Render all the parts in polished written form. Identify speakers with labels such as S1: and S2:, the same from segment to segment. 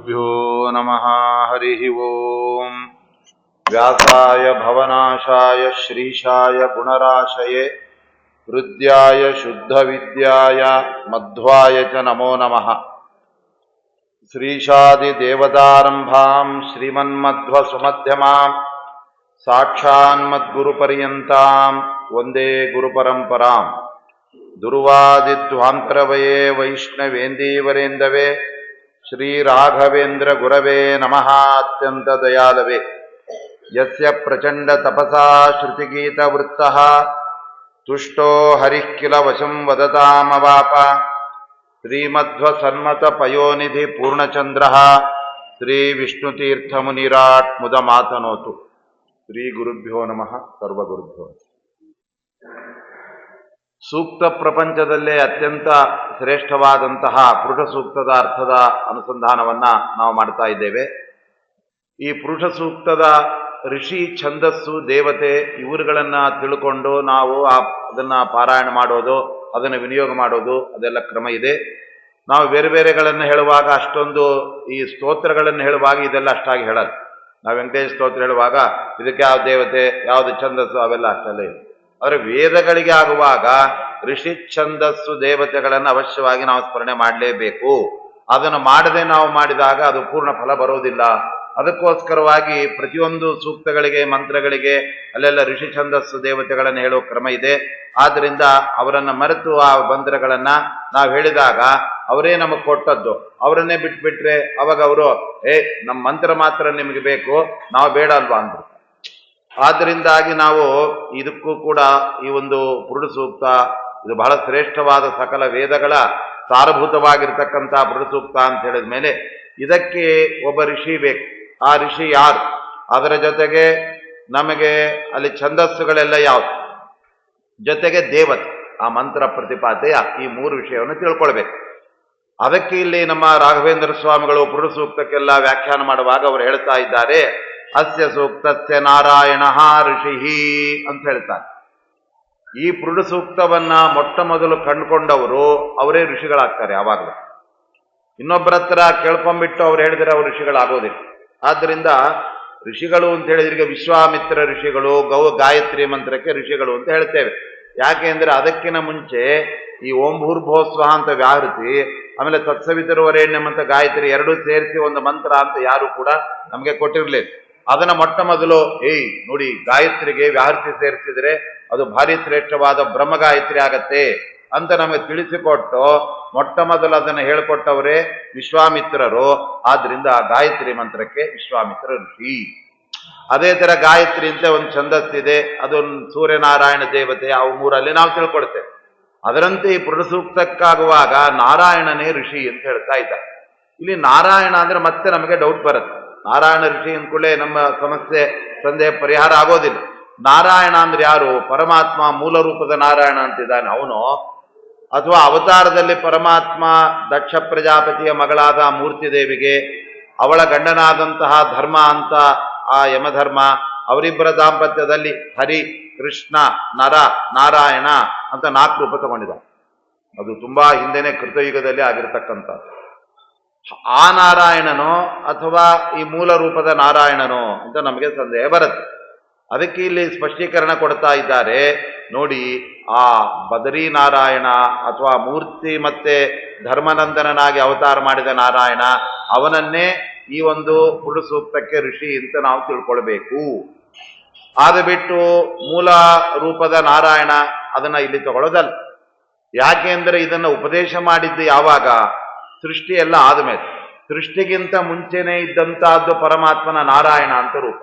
S1: ಗುರುಭ್ಯೋ ನಮಃ. ಹರಿ ಓಂ. ವ್ಯಾಸಾಯ ಭವನಾಶಾಯ ಶ್ರೀಶಾಯ ಗುಣರಾಶಯೇ ಹೃದ್ಯಾಯ ಶುದ್ಧ ವಿದ್ಯಾಯ ಮಧ್ವಾಯ ಚ ನಮೋ ನಮಃ. ಶ್ರೀಶಾದಿ ದೇವತಾರಂಭಾಂ ಶ್ರೀಮನ್ಮಧ್ವ ಸುಮಧ್ಯಮಾಂ ಸಾಕ್ಷಾನ್ಮದ್ಗುರುಪರ್ಯಂತಾಂ ವಂದೇ ಗುರುಪರಂಪರಾಂ. ದುರ್ವಾದಿಧ್ವಾಂತರವಯೇ ವೈಷ್ಣವೇಂದೀವರೇಂದವೇ ಶ್ರೀರಾಘವೇಂದ್ರ ಗುರವೇ ನಮಃ. ಅತ್ಯಂತ ದಯಾಲವೇ ಯಸ್ಯ ಪ್ರಚಂಡ ತಪಸಾ ಶ್ರುತಿಗೀತ ವೃತ್ತಃ ತುಷ್ಟೋ ಹರಿಃ ಕಿಲ ವಶಂ ವದತಾಮವಾಪ. ಶ್ರೀಮಧ್ವ ಸನ್ಮತ ಪಯೋನಿಧಿ ಪೂರ್ಣಚಂದ್ರಃ ಶ್ರೀ ವಿಷ್ಣುತೀರ್ಥಮುನಿರಾಟ್ ಮುದ ಮಾತನೋತು. ಶ್ರೀ ಗುರುಭ್ಯೋ ನಮಃ. ಸರ್ವಗುರುಭ್ಯೋ. ಸೂಕ್ತ ಪ್ರಪಂಚದಲ್ಲೇ ಅತ್ಯಂತ ಶ್ರೇಷ್ಠವಾದಂತಹ ಪುರುಷ ಸೂಕ್ತದ ಅರ್ಥದ ಅನುಸಂಧಾನವನ್ನ ನಾವು ಮಾಡ್ತಾ ಇದ್ದೇವೆ. ಈ ಪುರುಷ ಸೂಕ್ತದ ಋಷಿ, ಛಂದಸ್ಸು, ದೇವತೆ ಇವರುಗಳನ್ನ ತಿಳ್ಕೊಂಡು ನಾವು ಅದನ್ನ ಪಾರಾಯಣ ಮಾಡೋದು, ಅದನ್ನು ವಿನಿಯೋಗ ಮಾಡೋದು, ಅದೆಲ್ಲ ಕ್ರಮ ಇದೆ. ನಾವು ಬೇರೆ ಬೇರೆಗಳನ್ನು ಹೇಳುವಾಗ ಅಷ್ಟೊಂದು ಈ ಸ್ತೋತ್ರಗಳನ್ನು ಹೇಳುವಾಗ ಇದೆಲ್ಲ ಅಷ್ಟಾಗಿ ಹೇಳಲ್ಲ. ನಾವು ವೆಂಕಟೇಶ ಸ್ತೋತ್ರ ಹೇಳುವಾಗ ಇದಕ್ಕೆ ಯಾವ ದೇವತೆ, ಯಾವುದು ಛಂದಸ್ಸು, ಅವೆಲ್ಲ ಅಷ್ಟಲ್ಲೇ ಇದೆ. ಆದರೆ ವೇದಗಳಿಗೆ ಆಗುವಾಗ ಋಷಿ, ಛಂದಸ್ಸು, ದೇವತೆಗಳನ್ನು ಅವಶ್ಯವಾಗಿ ನಾವು ಸ್ಮರಣೆ ಮಾಡಲೇಬೇಕು. ಅದನ್ನು ಮಾಡದೆ ನಾವು ಮಾಡಿದಾಗ ಅದು ಪೂರ್ಣ ಫಲ ಬರೋದಿಲ್ಲ. ಅದಕ್ಕೋಸ್ಕರವಾಗಿ ಪ್ರತಿಯೊಂದು ಸೂಕ್ತಗಳಿಗೆ, ಮಂತ್ರಗಳಿಗೆ ಅಲ್ಲೆಲ್ಲ ಋಷಿ, ಛಂದಸ್ಸು, ದೇವತೆಗಳನ್ನು ಹೇಳುವ ಕ್ರಮ ಇದೆ. ಆದ್ದರಿಂದ ಅವರನ್ನು ಮರೆತು ಆ ಮಂತ್ರಗಳನ್ನ ನಾವು ಹೇಳಿದಾಗ ಅವರೇ ನಮಗೆ ಕೊಟ್ಟದ್ದು, ಅವರನ್ನೇ ಬಿಟ್ಬಿಟ್ರೆ ಅವಾಗ ಅವರು ನಮ್ಮ ಮಂತ್ರ ಮಾತ್ರ ನಿಮಗೆ ಬೇಕು, ನಾವು ಬೇಡ ಅಲ್ವಾ ಅಂದ್ರು. ಆದ್ದರಿಂದಾಗಿ ನಾವು ಇದಕ್ಕೂ ಕೂಡ ಈ ಒಂದು ಪುರುಷ ಸೂಕ್ತ ಇದು ಬಹಳ ಶ್ರೇಷ್ಠವಾದ ಸಕಲ ವೇದಗಳ ಸಾರಭೂತವಾಗಿರ್ತಕ್ಕಂಥ ಪುರುಷ ಸೂಕ್ತ ಅಂತ ಹೇಳಿದ ಮೇಲೆ ಇದಕ್ಕೆ ಒಬ್ಬ ಋಷಿ ಬೇಕು. ಆ ಋಷಿ ಯಾರು? ಅದರ ಜೊತೆಗೆ ನಮಗೆ ಅಲ್ಲಿ ಛಂದಸ್ಸುಗಳೆಲ್ಲ ಯಾವುದು, ಜೊತೆಗೆ ದೇವತೆ, ಆ ಮಂತ್ರ ಪ್ರತಿಪಾದೆಯ ಈ ಮೂರು ವಿಷಯವನ್ನು ತಿಳ್ಕೊಳ್ಬೇಕು. ಅದಕ್ಕೆ ಇಲ್ಲಿ ನಮ್ಮ ರಾಘವೇಂದ್ರ ಸ್ವಾಮಿಗಳು ಪುರುಷ ಸೂಕ್ತಕ್ಕೆಲ್ಲ ವ್ಯಾಖ್ಯಾನ ಮಾಡುವಾಗ ಅವರು ಹೇಳ್ತಾ ಇದ್ದಾರೆ, ಅಸ್ಯ ಸೂಕ್ತಸ್ಯ ನಾರಾಯಣ ಋಷಿ ಅಂತ ಹೇಳ್ತಾರೆ. ಈ ಪುರುಷ ಸೂಕ್ತವನ್ನ ಮೊಟ್ಟ ಮೊದಲು ಕಂಡುಕೊಂಡವರು ಅವರೇ ಋಷಿಗಳಾಗ್ತಾರೆ. ಯಾವಾಗಲೂ ಇನ್ನೊಬ್ಬರ ಹತ್ರ ಕೇಳ್ಕೊಂಡ್ಬಿಟ್ಟು ಅವ್ರು ಹೇಳಿದರೆ ಅವರು ಋಷಿಗಳಾಗೋದಿಲ್ಲ. ಆದ್ದರಿಂದ ಋಷಿಗಳು ಅಂತ ಹೇಳಿದ್ರೆ ವಿಶ್ವಾಮಿತ್ರ ಋಷಿಗಳು, ಗಾಯತ್ರಿ ಮಂತ್ರಕ್ಕೆ ಋಷಿಗಳು ಅಂತ ಹೇಳ್ತೇವೆ. ಯಾಕೆ ಅಂದ್ರೆ ಅದಕ್ಕಿಂತ ಮುಂಚೆ ಈ ಓಂ ಭೂರ್ಭುವಃ ಅಂತ ವ್ಯಾಹೃತಿ, ಆಮೇಲೆ ತತ್ಸವಿತುರ್ವರೆಣ್ಯಂ ಅಂತ ಗಾಯತ್ರಿ ಎರಡೂ ಸೇರಿಸಿ ಒಂದು ಮಂತ್ರ ಅಂತ ಯಾರು ಕೂಡ ನಮಗೆ ಕೊಟ್ಟಿರ್ಲಿಲ್ಲ. ಅದನ್ನ ಮೊಟ್ಟ ಮೊದಲು ನೋಡಿ ಗಾಯತ್ರಿಗೆ ವ್ಯಾಹೃತಿ ಸೇರಿಸಿದ್ರೆ ಅದು ಭಾರಿ ಶ್ರೇಷ್ಠವಾದ ಬ್ರಹ್ಮ ಗಾಯತ್ರಿ ಆಗತ್ತೆ ಅಂತ ನಮಗೆ ತಿಳಿಸಿಕೊಟ್ಟು ಮೊಟ್ಟ ಮೊದಲು ಅದನ್ನು ಹೇಳಿಕೊಟ್ಟವರೇ ವಿಶ್ವಾಮಿತ್ರರು. ಆದ್ರಿಂದ ಗಾಯತ್ರಿ ಮಂತ್ರಕ್ಕೆ ವಿಶ್ವಾಮಿತ್ರ ಋಷಿ. ಅದೇ ತರ ಗಾಯತ್ರಿ ಅಂತ ಒಂದು ಛಂದಸ್ಸಿದೆ, ಅದೊಂದು ಸೂರ್ಯನಾರಾಯಣ ದೇವತೆ, ಅವು ಮೂರಲ್ಲಿ ನಾವು ತಿಳ್ಕೊಳ್ತೇವೆ. ಅದರಂತೆ ಈ ಪುರುಷ ಸೂಕ್ತಕ್ಕಾಗುವಾಗ ನಾರಾಯಣನೇ ಋಷಿ ಅಂತ ಹೇಳ್ತಾ ಇದ್ದಾರೆ. ಇಲ್ಲಿ ನಾರಾಯಣ ಅಂದ್ರೆ ಮತ್ತೆ ನಮಗೆ ಡೌಟ್ ಬರುತ್ತೆ. ನಾರಾಯಣ ಋಷಿ ಅಂದ್ಕೂಡಲೇ ನಮ್ಮ ಸಮಸ್ಯೆ, ಸಂದೇಹ ಪರಿಹಾರ ಆಗೋದಿಲ್ಲ. ನಾರಾಯಣ ಅಂದ್ರೆ ಯಾರು? ಪರಮಾತ್ಮ ಮೂಲ ರೂಪದ ನಾರಾಯಣ ಅಂತಿದ್ದಾನೆ ಅವನು, ಅಥವಾ ಅವತಾರದಲ್ಲಿ ಪರಮಾತ್ಮ ದಕ್ಷ ಪ್ರಜಾಪತಿಯ ಮಗಳಾದ ಮೂರ್ತಿ ದೇವಿಗೆ ಅವಳ ಗಂಡನಾದಂತಹ ಧರ್ಮ ಅಂತ ಆ ಯಮಧರ್ಮ, ಅವರಿಬ್ಬರ ದಾಂಪತ್ಯದಲ್ಲಿ ಹರಿ, ಕೃಷ್ಣ, ನರ, ನಾರಾಯಣ ಅಂತ 4 ರೂಪ ತಗೊಂಡಿದ್ದ. ಅದು ತುಂಬಾ ಹಿಂದೆನೆ ಕೃತಯುಗದಲ್ಲಿ ಆಗಿರತಕ್ಕಂಥದ್ದು. ಆ ನಾರಾಯಣನೋ ಅಥವಾ ಈ ಮೂಲ ರೂಪದ ನಾರಾಯಣನೋ ಅಂತ ನಮಗೆ ಸಂದೇಹ ಬರುತ್ತೆ. ಅದಕ್ಕೆ ಇಲ್ಲಿ ಸ್ಪಷ್ಟೀಕರಣ ಕೊಡ್ತಾ ಇದ್ದಾರೆ ನೋಡಿ. ಆ ಬದರಿ ನಾರಾಯಣ ಅಥವಾ ಮೂರ್ತಿ ಮತ್ತೆ ಧರ್ಮನಂದನನಾಗಿ ಅವತಾರ ಮಾಡಿದ ನಾರಾಯಣ, ಅವನನ್ನೇ ಈ ಒಂದು ಪುರುಷ ಸೂಕ್ತಕ್ಕೆ ಋಷಿ ಅಂತ ನಾವು ತಿಳ್ಕೊಳ್ಬೇಕು. ಆದ ಬಿಟ್ಟು ಮೂಲ ರೂಪದ ನಾರಾಯಣ ಅದನ್ನ ಇಲ್ಲಿ ತಗೊಳ್ಳೋದಲ್ಲ. ಯಾಕೆ ಅಂದ್ರೆ ಇದನ್ನ ಉಪದೇಶ ಮಾಡಿದ್ದು ಯಾವಾಗ? ಸೃಷ್ಟಿ ಎಲ್ಲ ಆದಮೇಲೆ. ಸೃಷ್ಟಿಗಿಂತ ಮುಂಚೆನೇ ಇದ್ದಂತಹದ್ದು ಪರಮಾತ್ಮನ ನಾರಾಯಣ ಅಂತ ರೂಪ,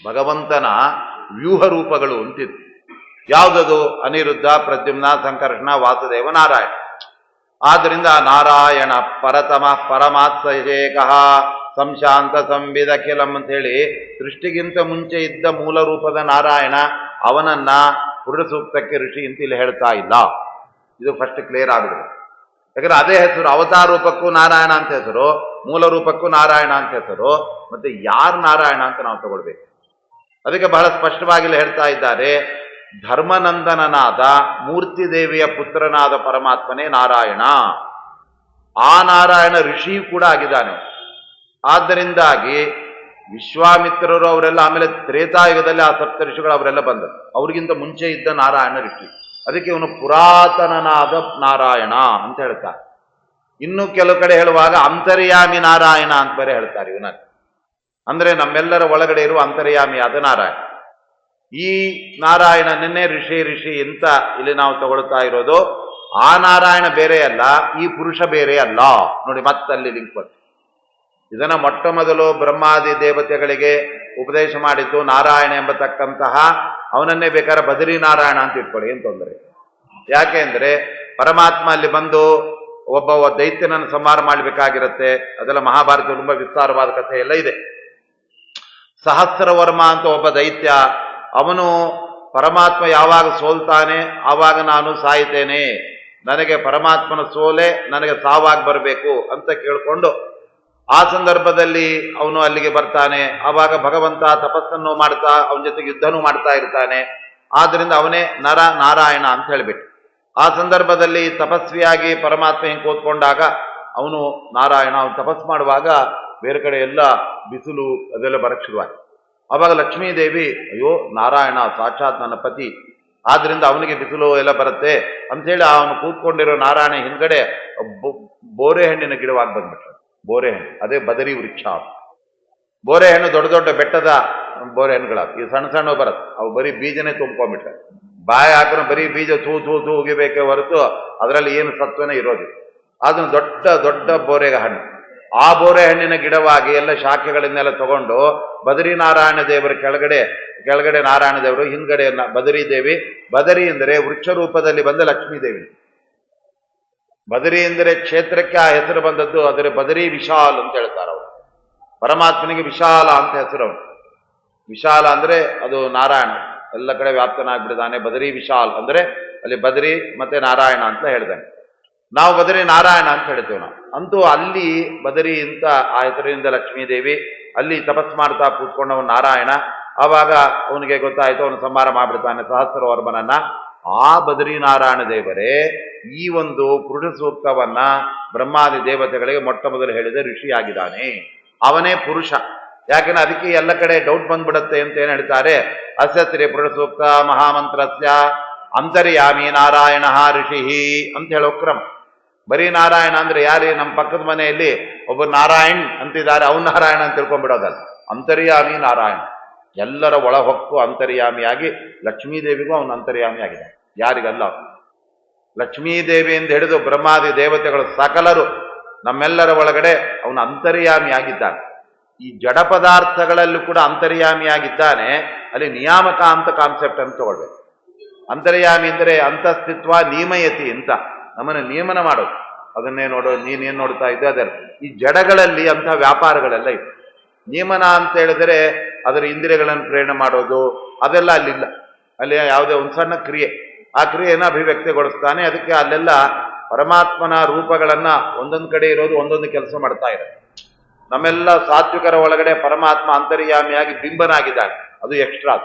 S1: ಭಗವಂತನ ವ್ಯೂಹ ರೂಪಗಳು ಅಂತಿದ್ದು. ಯಾವುದದು? ಅನಿರುದ್ಧ, ಪ್ರದ್ಯುಮ್ನ, ಸಂಕರ್ಷಣ, ವಾಸುದೇವ, ನಾರಾಯಣ. ಆದ್ರಿಂದ ನಾರಾಯಣ ಪರತಮ ಪರಮಾತ್ಸೇಕಃ ಸಂಶಾಂತ ಸಂವಿದ ಕಿಲಂ ಅಂತ ಹೇಳಿ ಸೃಷ್ಟಿಗಿಂತ ಮುಂಚೆ ಇದ್ದ ಮೂಲ ರೂಪದ ನಾರಾಯಣ, ಅವನನ್ನ ಪುರುಷ ಸೂಕ್ತಕ್ಕೆ ಋಷಿ ಅಂತ ಇಲ್ಲಿ ಹೇಳ್ತಾ ಇಲ್ಲ. ಇದು ಫಸ್ಟ್ ಕ್ಲಿಯರ್ ಆಗುದು. ಯಾಕಂದ್ರೆ ಅದೇ ಹೆಸರು, ಅವತಾರ ರೂಪಕ್ಕೂ ನಾರಾಯಣ ಅಂತ ಹೆಸರು, ಮೂಲ ರೂಪಕ್ಕೂ ನಾರಾಯಣ ಅಂತ ಹೆಸರು. ಮತ್ತೆ ಯಾರು ನಾರಾಯಣ ಅಂತ ನಾವು ತಗೊಳ್ಬೇಕು. ಅದಕ್ಕೆ ಬಹಳ ಸ್ಪಷ್ಟವಾಗಿ ಹೇಳ್ತಾ ಇದ್ದಾರೆ, ಧರ್ಮನಂದನನಾದ ಮೂರ್ತಿ ದೇವಿಯ ಪುತ್ರನಾದ ಪರಮಾತ್ಮನೇ ನಾರಾಯಣ. ಆ ನಾರಾಯಣ ಋಷಿಯೂ ಕೂಡ ಆಗಿದ್ದಾನೆ. ಆದ್ದರಿಂದಾಗಿ ವಿಶ್ವಾಮಿತ್ರರು ಅವರೆಲ್ಲ ಆಮೇಲೆ ತ್ರೇತಾಯುಗದಲ್ಲಿ ಆ ಸಪ್ತ ಋಷಿಗಳು ಅವರೆಲ್ಲ ಬಂದರು. ಅವ್ರಿಗಿಂತ ಮುಂಚೆ ಇದ್ದ ನಾರಾಯಣ ಋಷಿ. ಅದಕ್ಕೆ ಇವನು ಪುರಾತನನಾದ ನಾರಾಯಣ ಅಂತ ಹೇಳ್ತಾರೆ. ಇನ್ನು ಕೆಲವು ಕಡೆ ಹೇಳುವಾಗ ಅಂತರ್ಯಾಮಿ ನಾರಾಯಣ ಅಂತ ಬೇರೆ ಹೇಳ್ತಾರೆ ಇವನ. ಅಂದ್ರೆ ನಮ್ಮೆಲ್ಲರ ಒಳಗಡೆ ಇರುವ ಅಂತರ್ಯಾಮಿಯಾದ ನಾರಾಯಣ. ಈ ನಾರಾಯಣನನ್ನೇ ಋಷಿ ಅಂತ ಇಲ್ಲಿ ನಾವು ತಗೊಳ್ತಾ ಇರೋದು. ಆ ನಾರಾಯಣ ಬೇರೆ ಅಲ್ಲ, ಈ ಪುರುಷ ಬೇರೆ ಅಲ್ಲ. ನೋಡಿ ಮತ್ತಲ್ಲಿ ಲಿಂಕ್ ಬಂತು. ಇದನ್ನ ಮೊಟ್ಟ ಮೊದಲು ಬ್ರಹ್ಮಾದಿ ದೇವತೆಗಳಿಗೆ ಉಪದೇಶ ಮಾಡಿದ್ದು ನಾರಾಯಣ ಎಂಬತಕ್ಕಂತಹ ಅವನನ್ನೇ ಬೇಕಾದ್ರೆ ಬದರಿ ನಾರಾಯಣ ಅಂತ ಇಟ್ಕೊಳ್ಳಿ, ಏನ್ ತೊಂದರೆ. ಯಾಕೆ ಅಂದ್ರೆ ಪರಮಾತ್ಮ ಅಲ್ಲಿ ಬಂದು ಒಬ್ಬ ದೈತ್ಯನನ್ನು ಸಂಹಾರ ಮಾಡಬೇಕಾಗಿರುತ್ತೆ. ಅದೆಲ್ಲ ಮಹಾಭಾರತ ತುಂಬಾ ವಿಸ್ತಾರವಾದ ಕಥೆ ಎಲ್ಲ ಇದೆ. ಸಹಸ್ರವರ್ಮ ಅಂತ ಒಬ್ಬ ದೈತ್ಯ, ಅವನು ಪರಮಾತ್ಮ ಯಾವಾಗ ಸೋಲ್ತಾನೆ ಆವಾಗ ನಾನು ಸಾಯ್ತೇನೆ, ನನಗೆ ಪರಮಾತ್ಮನ ಸೋಲೆ ನನಗೆ ಸಾವಾಗಿ ಬರಬೇಕು ಅಂತ ಕೇಳ್ಕೊಂಡು ಆ ಸಂದರ್ಭದಲ್ಲಿ ಅವನು ಅಲ್ಲಿಗೆ ಬರ್ತಾನೆ. ಆವಾಗ ಭಗವಂತ ತಪಸ್ಸನ್ನು ಮಾಡ್ತಾ ಅವನ ಜೊತೆಗೆ ಯುದ್ಧನೂ ಮಾಡ್ತಾ ಇರ್ತಾನೆ. ಆದ್ರಿಂದ ಅವನೇ ನಾರಾಯಣ ಅಂತ ಹೇಳ್ಬಿಟ್ಟು ಆ ಸಂದರ್ಭದಲ್ಲಿ ತಪಸ್ವಿಯಾಗಿ ಪರಮಾತ್ಮ ಹಿಂಗೆ ಕೂತ್ಕೊಂಡಾಗ ಅವನು ನಾರಾಯಣ. ಅವನು ತಪಸ್ ಮಾಡುವಾಗ ಬೇರೆ ಕಡೆ ಎಲ್ಲ ಬಿಸಿಲು ಅದೆಲ್ಲ ಬರಕ್ ಶುರುವಾಯ್ತು. ಆವಾಗ ಲಕ್ಷ್ಮೀದೇವಿ, ಅಯ್ಯೋ ನಾರಾಯಣ ಸಾಕ್ಷಾತ್ ನನ್ನ ಪತಿ, ಆದ್ರಿಂದ ಅವನಿಗೆ ಬಿಸಿಲು ಎಲ್ಲ ಬರುತ್ತೆ ಅಂಥೇಳಿ ಅವನು ಕೂತ್ಕೊಂಡಿರೋ ನಾರಾಯಣ ಹಿಂದ್ಗಡೆ ಬೋರೆ ಹಣ್ಣಿನ ಗಿಡವಾಗಿ ಬಂದ್ಬಿಟ್ರು. ಬೋರೆ ಹಣ್ಣು, ಅದೇ ಬದರಿ ವೃಕ್ಷ. ಬೋರೆ ಹಣ್ಣು ದೊಡ್ಡ ದೊಡ್ಡ ಬೆಟ್ಟದ ಬೋರೆ ಹಣ್ಣುಗಳ, ಈ ಸಣ್ಣ ಸಣ್ಣ ಬರುತ್ತೆ, ಅವು ಬರೀ ಬೀಜನೇ ತುಂಬ್ಕೊಂಡ್ಬಿಟ್ರೆ. ಬಾಯಿ ಹಾಕೋಣ ಬರೀ ಬೀಜ ಥೂ ಉಗಿಬೇಕೇ ಹೊರತು ಅದರಲ್ಲಿ ಏನು ಸತ್ವನೇ ಇರೋದಿಲ್ಲ. ಅದನ್ನು ದೊಡ್ಡ ದೊಡ್ಡ ಬೋರೆಗೆ ಹಣ್ಣು. ಆ ಬೋರೆ ಹಣ್ಣಿನ ಗಿಡವಾಗಿ ಎಲ್ಲ ಶಾಖೆಗಳನ್ನೆಲ್ಲ ತಗೊಂಡು ಬದರಿ ನಾರಾಯಣ ದೇವರ ಕೆಳಗಡೆ ನಾರಾಯಣ ದೇವರು, ಹಿಂದ್ಗಡೆ ಬದರಿ ದೇವಿ. ಬದರಿ ಎಂದರೆ ವೃಕ್ಷ ರೂಪದಲ್ಲಿ ಬಂದ ಲಕ್ಷ್ಮೀ ದೇವಿ. ಬದರಿ ಎಂದರೆ ಕ್ಷೇತ್ರಕ್ಕೆ ಆ ಹೆಸರು ಬಂದದ್ದು. ಅದರ ಬದರಿ ವಿಶಾಲ್ ಅಂತ ಹೇಳ್ತಾರೆ ಅವರು. ಪರಮಾತ್ಮನಿಗೆ ವಿಶಾಲ ಅಂತ ಹೆಸರು. ಅವನು ವಿಶಾಲ ಅಂದ್ರೆ ಅದು ನಾರಾಯಣ ಎಲ್ಲ ಕಡೆ ವ್ಯಾಪ್ತನಾಗ್ಬಿಟ್ಟಿದ್ದಾನೆ. ಬದರಿ ವಿಶಾಲ್ ಅಂದ್ರೆ ಅಲ್ಲಿ ಬದರಿ ಮತ್ತೆ ನಾರಾಯಣ ಅಂತ ಹೇಳ್ದಾನೆ. ನಾವು ಬದರಿ ನಾರಾಯಣ ಅಂತ ಹೇಳ್ತೇವೆ ನಾವು. ಅಂತೂ ಅಲ್ಲಿ ಬದರಿ ಅಂತ ಆ ಹೆಸರಿನಿಂದ ಲಕ್ಷ್ಮೀದೇವಿ ಅಲ್ಲಿ ತಪಸ್ ಮಾಡ್ತಾ ಕೂತ್ಕೊಂಡವನು ನಾರಾಯಣ. ಆವಾಗ ಅವನಿಗೆ ಗೊತ್ತಾಯ್ತು, ಅವನು ಸಂಹಾರ ಮಾಡ್ಬಿಡ್ತಾನೆ ಸಹಸ್ರವರ್ಮನನ್ನ. ಆ ಬದರಿ ನಾರಾಯಣ ದೇವರೇ ಈ ಒಂದು ಪುರುಷ ಸೂಕ್ತವನ್ನ ಬ್ರಹ್ಮಾದಿ ದೇವತೆಗಳಿಗೆ ಮೊಟ್ಟ ಮೊದಲು ಹೇಳಿದ ಋಷಿಯಾಗಿದ್ದಾನೆ. ಅವನೇ ಪುರುಷ. ಯಾಕೆಂದ್ರೆ ಅದಕ್ಕೆ ಎಲ್ಲ ಕಡೆ ಡೌಟ್ ಬಂದ್ಬಿಡತ್ತೆ ಅಂತ ಏನ್ ಹೇಳ್ತಾರೆ, ಅಸ್ಯತ್ರಿ ಪುರುಷ ಸೂಕ್ತ ಮಹಾಮಂತ್ರಸ್ಯ ಅಂತರ್ಯಾಮಿ ನಾರಾಯಣ ಋಷಿ ಅಂತ ಹೇಳೋ ಕ್ರಮ. ಬರೀ ನಾರಾಯಣ ಅಂದ್ರೆ ಯಾರೇ ನಮ್ಮ ಪಕ್ಕದ ಮನೆಯಲ್ಲಿ ಒಬ್ಬ ನಾರಾಯಣ್ ಅಂತಿದ್ದಾರೆ, ಅವನು ನಾರಾಯಣ ಅಂತ ತಿಳ್ಕೊಂಡ್ಬಿಡೋದಲ್ಲ. ಅಂತರ್ಯಾಮಿ ನಾರಾಯಣ, ಎಲ್ಲರ ಒಳ ಹೊಕ್ಕು ಅಂತರ್ಯಾಮಿಯಾಗಿ ಲಕ್ಷ್ಮೀದೇವಿಗೂ ಅವನು ಅಂತರ್ಯಾಮಿ ಆಗಿದೆ. ಯಾರಿಗಲ್ಲ, ಲಕ್ಷ್ಮೀದೇವಿಯಿಂದ ಹಿಡಿದು ಬ್ರಹ್ಮಾದಿ ದೇವತೆಗಳು ಸಕಲರು ನಮ್ಮೆಲ್ಲರ ಒಳಗಡೆ ಅವನು ಅಂತರ್ಯಾಮಿಯಾಗಿದ್ದಾನೆ. ಈ ಜಡ ಪದಾರ್ಥಗಳಲ್ಲೂ ಕೂಡ ಅಂತರ್ಯಾಮಿಯಾಗಿದ್ದಾನೆ. ಅಲ್ಲಿ ನಿಯಾಮಕ ಅಂತ ಕಾನ್ಸೆಪ್ಟ್ ಅಂತ ತಗೊಳ್ಬೇಕು. ಅಂತರ್ಯಾಮಿ ಅಂದರೆ ಅಂತಸ್ಥಿತ್ವ ನಿಯಮಯತಿ ಅಂತ ನಮ್ಮನ್ನು ನಿಯಮನ ಮಾಡೋದು. ಅದನ್ನೇ ನೋಡೋ, ನೀನೇನು ನೋಡ್ತಾ ಇದ್ದೆ ಅದೆಲ್ಲ. ಈ ಜಡಗಳಲ್ಲಿ ಅಂತಹ ವ್ಯಾಪಾರಗಳೆಲ್ಲ ಇದೆ. ನಿಯಮನ ಅಂತ ಹೇಳಿದರೆ ಅದರ ಇಂದ್ರಿಯಗಳನ್ನು ಪ್ರೇರಣೆ ಮಾಡೋದು ಅದೆಲ್ಲ ಅಲ್ಲಿಲ್ಲ. ಅಲ್ಲಿ ಯಾವುದೇ ಒಂದು ಸಣ್ಣ ಕ್ರಿಯೆ, ಆ ಕ್ರಿಯೆಯನ್ನು ಅಭಿವ್ಯಕ್ತಿಗೊಳಿಸ್ತಾನೆ. ಅದಕ್ಕೆ ಅಲ್ಲೆಲ್ಲ ಪರಮಾತ್ಮನ ರೂಪಗಳನ್ನ ಒಂದೊಂದು ಕಡೆ ಇರೋದು ಒಂದೊಂದು ಕೆಲಸ ಮಾಡ್ತಾ ಇರೋದು. ನಮ್ಮೆಲ್ಲ ಸಾತ್ವಿಕರ ಒಳಗಡೆ ಪರಮಾತ್ಮ ಅಂತರ್ಯಾಮಿಯಾಗಿ ಬಿಂಬನಾಗಿದ್ದಾನೆ. ಅದು ಎಕ್ಸ್ಟ್ರಾ.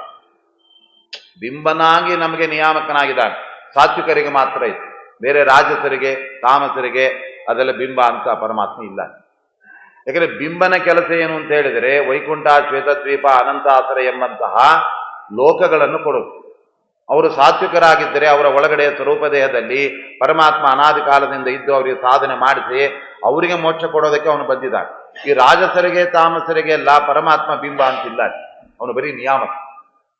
S1: ಬಿಂಬನಾಗಿ ನಮಗೆ ನಿಯಾಮಕನಾಗಿದ್ದಾನೆ. ಸಾತ್ವಿಕರಿಗೆ ಮಾತ್ರ ಇದೆ, ಬೇರೆ ರಾಜಸರಿಗೆ ತಾಮಸರಿಗೆ ಅದೆಲ್ಲ ಬಿಂಬ ಅಂತ ಪರಮಾತ್ಮ ಇಲ್ಲ. ಯಾಕಂದ್ರೆ ಬಿಂಬನ ಕೆಲಸ ಏನು ಅಂತ ಹೇಳಿದರೆ ವೈಕುಂಠ, ಶ್ವೇತದ್ವೀಪ, ಅನಂತಾಸರ ಎಂಬಂತಹ ಲೋಕಗಳನ್ನು ಕೊಡೋದು. ಅವರು ಸಾತ್ವಿಕರಾಗಿದ್ದರೆ ಅವರ ಒಳಗಡೆ ಸ್ವರೂಪ ದೇಹದಲ್ಲಿ ಪರಮಾತ್ಮ ಅನಾದಿ ಕಾಲದಿಂದ ಇದ್ದು ಅವರಿಗೆ ಸಾಧನೆ ಮಾಡಿಸಿ ಅವರಿಗೆ ಮೋಕ್ಷ ಕೊಡೋದಕ್ಕೆ ಅವನು ಬಂದಿದ್ದಾನೆ. ಈ ರಾಜಸರಿಗೆ ತಾಮಸರಿಗೆ ಎಲ್ಲ ಪರಮಾತ್ಮ ಬಿಂಬ ಅಂತಿಲ್ಲ, ಅವನು ಬರೀ ನಿಯಾಮಕ.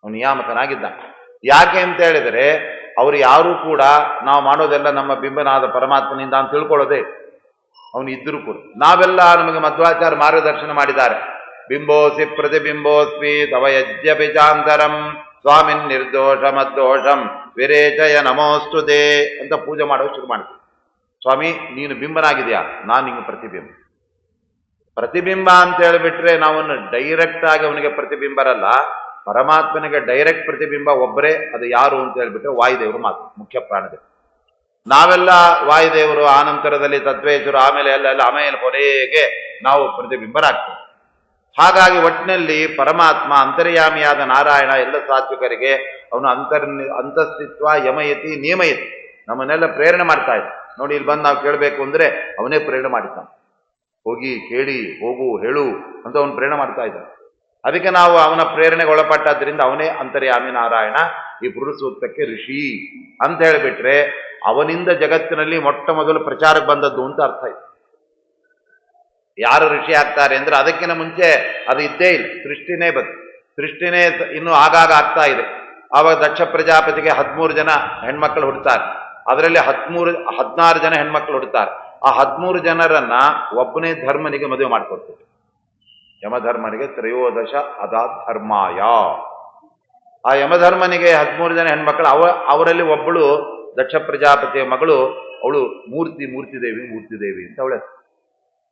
S1: ಅವನು ನಿಯಾಮಕನಾಗಿದ್ದಾನೆ. ಯಾಕೆ ಅಂತ ಹೇಳಿದರೆ ಅವರು ಯಾರೂ ಕೂಡ ನಾವು ಮಾಡೋದೆಲ್ಲ ನಮ್ಮ ಬಿಂಬನಾದ ಪರಮಾತ್ಮನಿಂದ ಅಂತ ತಿಳ್ಕೊಳ್ಳೋದೇ ಅವನು ಇದ್ದರೂ ಕೂಡ. ನಾವೆಲ್ಲ ನಮಗೆ ಮಧ್ವಾಚಾರ್ಯ ಮಾರ್ಗದರ್ಶನ ಮಾಡಿದ್ದಾರೆ. ಬಿಂಬೋಸಿ ಪ್ರತಿಬಿಂಬೋಸ್ಮಿ ತವ ಯಜ್ಞಪಿಚಾಂತರಂ ಸ್ವಾಮಿನ್ ನಿರ್ದೋಷ ಮದ್ದೋಷಂ ವಿರೇಚಯ ನಮೋಸ್ತುತೆ ಅಂತ ಪೂಜೆ ಮಾಡೋದು ಶುರು ಮಾಡ್ತೀವಿ. ಸ್ವಾಮಿ ನೀನು ಬಿಂಬನಾಗಿದೆಯಾ, ನಾನು ನಿಂಗೆ ಪ್ರತಿಬಿಂಬ. ಪ್ರತಿಬಿಂಬ ಅಂತ ಹೇಳಿಬಿಟ್ರೆ ನಾವನ್ನು ಡೈರೆಕ್ಟ್ ಆಗಿ ಅವನಿಗೆ ಪ್ರತಿಬಿಂಬರಲ್ಲ, ಪರಮಾತ್ಮನಿಗೆ ಡೈರೆಕ್ಟ್ ಪ್ರತಿಬಿಂಬ ಒಬ್ಬರೇ. ಅದು ಯಾರು ಅಂತ ಹೇಳ್ಬಿಟ್ರೆ ವಾಯುದೇವರು ಮಾತ್ರ, ಮುಖ್ಯ ಪ್ರಾಣದೇವರು. ನಾವೆಲ್ಲ ವಾಯುದೇವರು, ಆನಂತರದಲ್ಲಿ ತದ್ವೇಶರು, ಆಮೇಲೆ ಆಮೇಲೆ ಕೊನೆಗೆ ನಾವು ಪ್ರತಿಬಿಂಬರಾಗ್ತೇವೆ. ಹಾಗಾಗಿ ಒಟ್ಟಿನಲ್ಲಿ ಪರಮಾತ್ಮ ಅಂತರ್ಯಾಮಿಯಾದ ನಾರಾಯಣ ಎಲ್ಲ ಸಾತ್ವಿಕರಿಗೆ ಅವನು ಅಂತಸ್ಥಿತ್ವ ಯಮಯತಿ ನಿಯಮಯತಿ ನಮ್ಮನ್ನೆಲ್ಲ ಪ್ರೇರಣೆ ಮಾಡ್ತಾ ಇದ್ದ. ನೋಡಿ ಇಲ್ಲಿ ಬಂದು ನಾವು ಕೇಳಬೇಕು ಅಂದ್ರೆ ಅವನೇ ಪ್ರೇರಣೆ ಮಾಡಿದ್ದಾನೆ. ಹೋಗಿ ಕೇಳಿ, ಹೋಗು, ಹೇಳು ಅಂತ ಅವನು ಪ್ರೇರಣೆ ಮಾಡ್ತಾ ಇದ್ದಾನೆ. ಅದಕ್ಕೆ ನಾವು ಅವನ ಪ್ರೇರಣೆಗೆ ಒಳಪಟ್ಟಾದ್ರಿಂದ ಅವನೇ ಅಂತರ್ಯಾಮಿ ನಾರಾಯಣ. ಈ ಪುರುಷ ಸೂಕ್ತಕ್ಕೆ ಋಷಿ ಅಂತ ಹೇಳಿಬಿಟ್ರೆ ಅವನಿಂದ ಜಗತ್ತಿನಲ್ಲಿ ಮೊಟ್ಟ ಮೊದಲು ಪ್ರಚಾರಕ್ಕೆ ಬಂದದ್ದು ಅಂತ ಅರ್ಥ ಇದೆ. ಯಾರು ಋಷಿ ಆಗ್ತಾರೆ ಅಂದ್ರೆ ಅದಕ್ಕಿಂತ ಮುಂಚೆ ಅದು ಇದ್ದೇ ಇಲ್ಲ, ಸೃಷ್ಟಿನೇ ಬಂತು. ಸೃಷ್ಟಿನೇ ಇನ್ನು ಆಗಾಗ ಆಗ್ತಾ ಇದೆ. ಆವಾಗ ದಕ್ಷ ಪ್ರಜಾಪತಿಗೆ 13 ಜನ ಹೆಣ್ಮಕ್ಳು ಹುಡ್ತಾರೆ. ಅದರಲ್ಲಿ 16 ಜನ ಹೆಣ್ಮಕ್ಳು ಹುಡ್ತಾರೆ. ಆ 13 ಜನರನ್ನ ಒಬ್ಬನೇ ಧರ್ಮನಿಗೆ ಮದುವೆ ಮಾಡಿಕೊಡ್ತಾರೆ. ಯಮಧರ್ಮನಿಗೆ ತ್ರಯೋದಶ ಅದಾ ಧರ್ಮಾಯ. ಆ ಯಮಧರ್ಮನಿಗೆ 13 ಜನ ಹೆಣ್ಮಕ್ಳು. ಅವರಲ್ಲಿ ಒಬ್ಬಳು ದಕ್ಷ ಪ್ರಜಾಪತಿಯ ಮಗಳು. ಅವಳು ಮೂರ್ತಿದೇವಿ ಅಂತ ಅವಳ.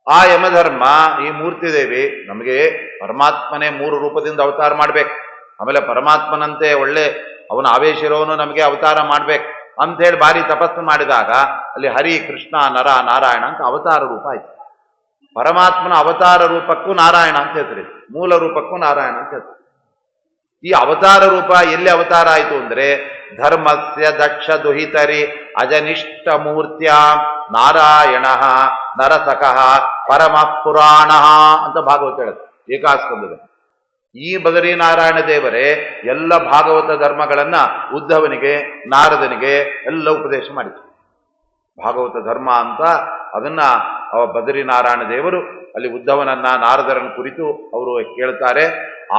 S1: ಆ ಯಮಧರ್ಮ ಈ ಮೂರ್ತಿದೇವಿ ನಮಗೆ ಪರಮಾತ್ಮನೇ 3 ರೂಪದಿಂದ ಅವತಾರ ಮಾಡ್ಬೇಕು, ಆಮೇಲೆ ಪರಮಾತ್ಮನಂತೆ ಒಳ್ಳೆ ಅವನ ಆವೇಶ ಇರೋನು ನಮಗೆ ಅವತಾರ ಮಾಡ್ಬೇಕು ಅಂತ ಹೇಳಿ ಭಾರಿ ತಪಸ್ಸು ಮಾಡಿದಾಗ ಅಲ್ಲಿ ಹರಿ, ಕೃಷ್ಣ, ನರ, ನಾರಾಯಣ ಅಂತ ಅವತಾರ ರೂಪ ಆಯ್ತು. ಪರಮಾತ್ಮನ ಅವತಾರ ರೂಪಕ್ಕೂ ನಾರಾಯಣ ಅಂತ ಹೆಸರಿದೆ, ಮೂಲ ರೂಪಕ್ಕೂ ನಾರಾಯಣ ಅಂತ ಹೆಸರು. ಈ ಅವತಾರ ರೂಪ ಎಲ್ಲಿ ಅವತಾರ ಆಯಿತು ಅಂದ್ರೆ ಧರ್ಮಸ್ಯ ದಕ್ಷ ದುಹಿತರಿ ಅಜನಿಷ್ಠ ಮೂರ್ತ್ಯ ನಾರಾಯಣ ನರಸಕಃ ಪರಮ ಪುರಾಣ ಅಂತ ಭಾಗವತ ಹೇಳುತ್ತೆ ಏಕಾಸ್ಕಂದದ. ಈ ಬದರಿನಾರಾಯಣ ದೇವರೇ ಎಲ್ಲ ಭಾಗವತ ಧರ್ಮಗಳನ್ನ ಉದ್ಧವನಿಗೆ, ನಾರದನಿಗೆ ಎಲ್ಲ ಉಪದೇಶ ಮಾಡಿತು. ಭಾಗವತ ಧರ್ಮ ಅಂತ ಅದನ್ನ ಬದರಿನಾರಾಯಣ ದೇವರು ಅಲ್ಲಿ ಉದ್ಧವನನ್ನ, ನಾರದರನ್ನು ಕುರಿತು ಅವರು ಕೇಳ್ತಾರೆ.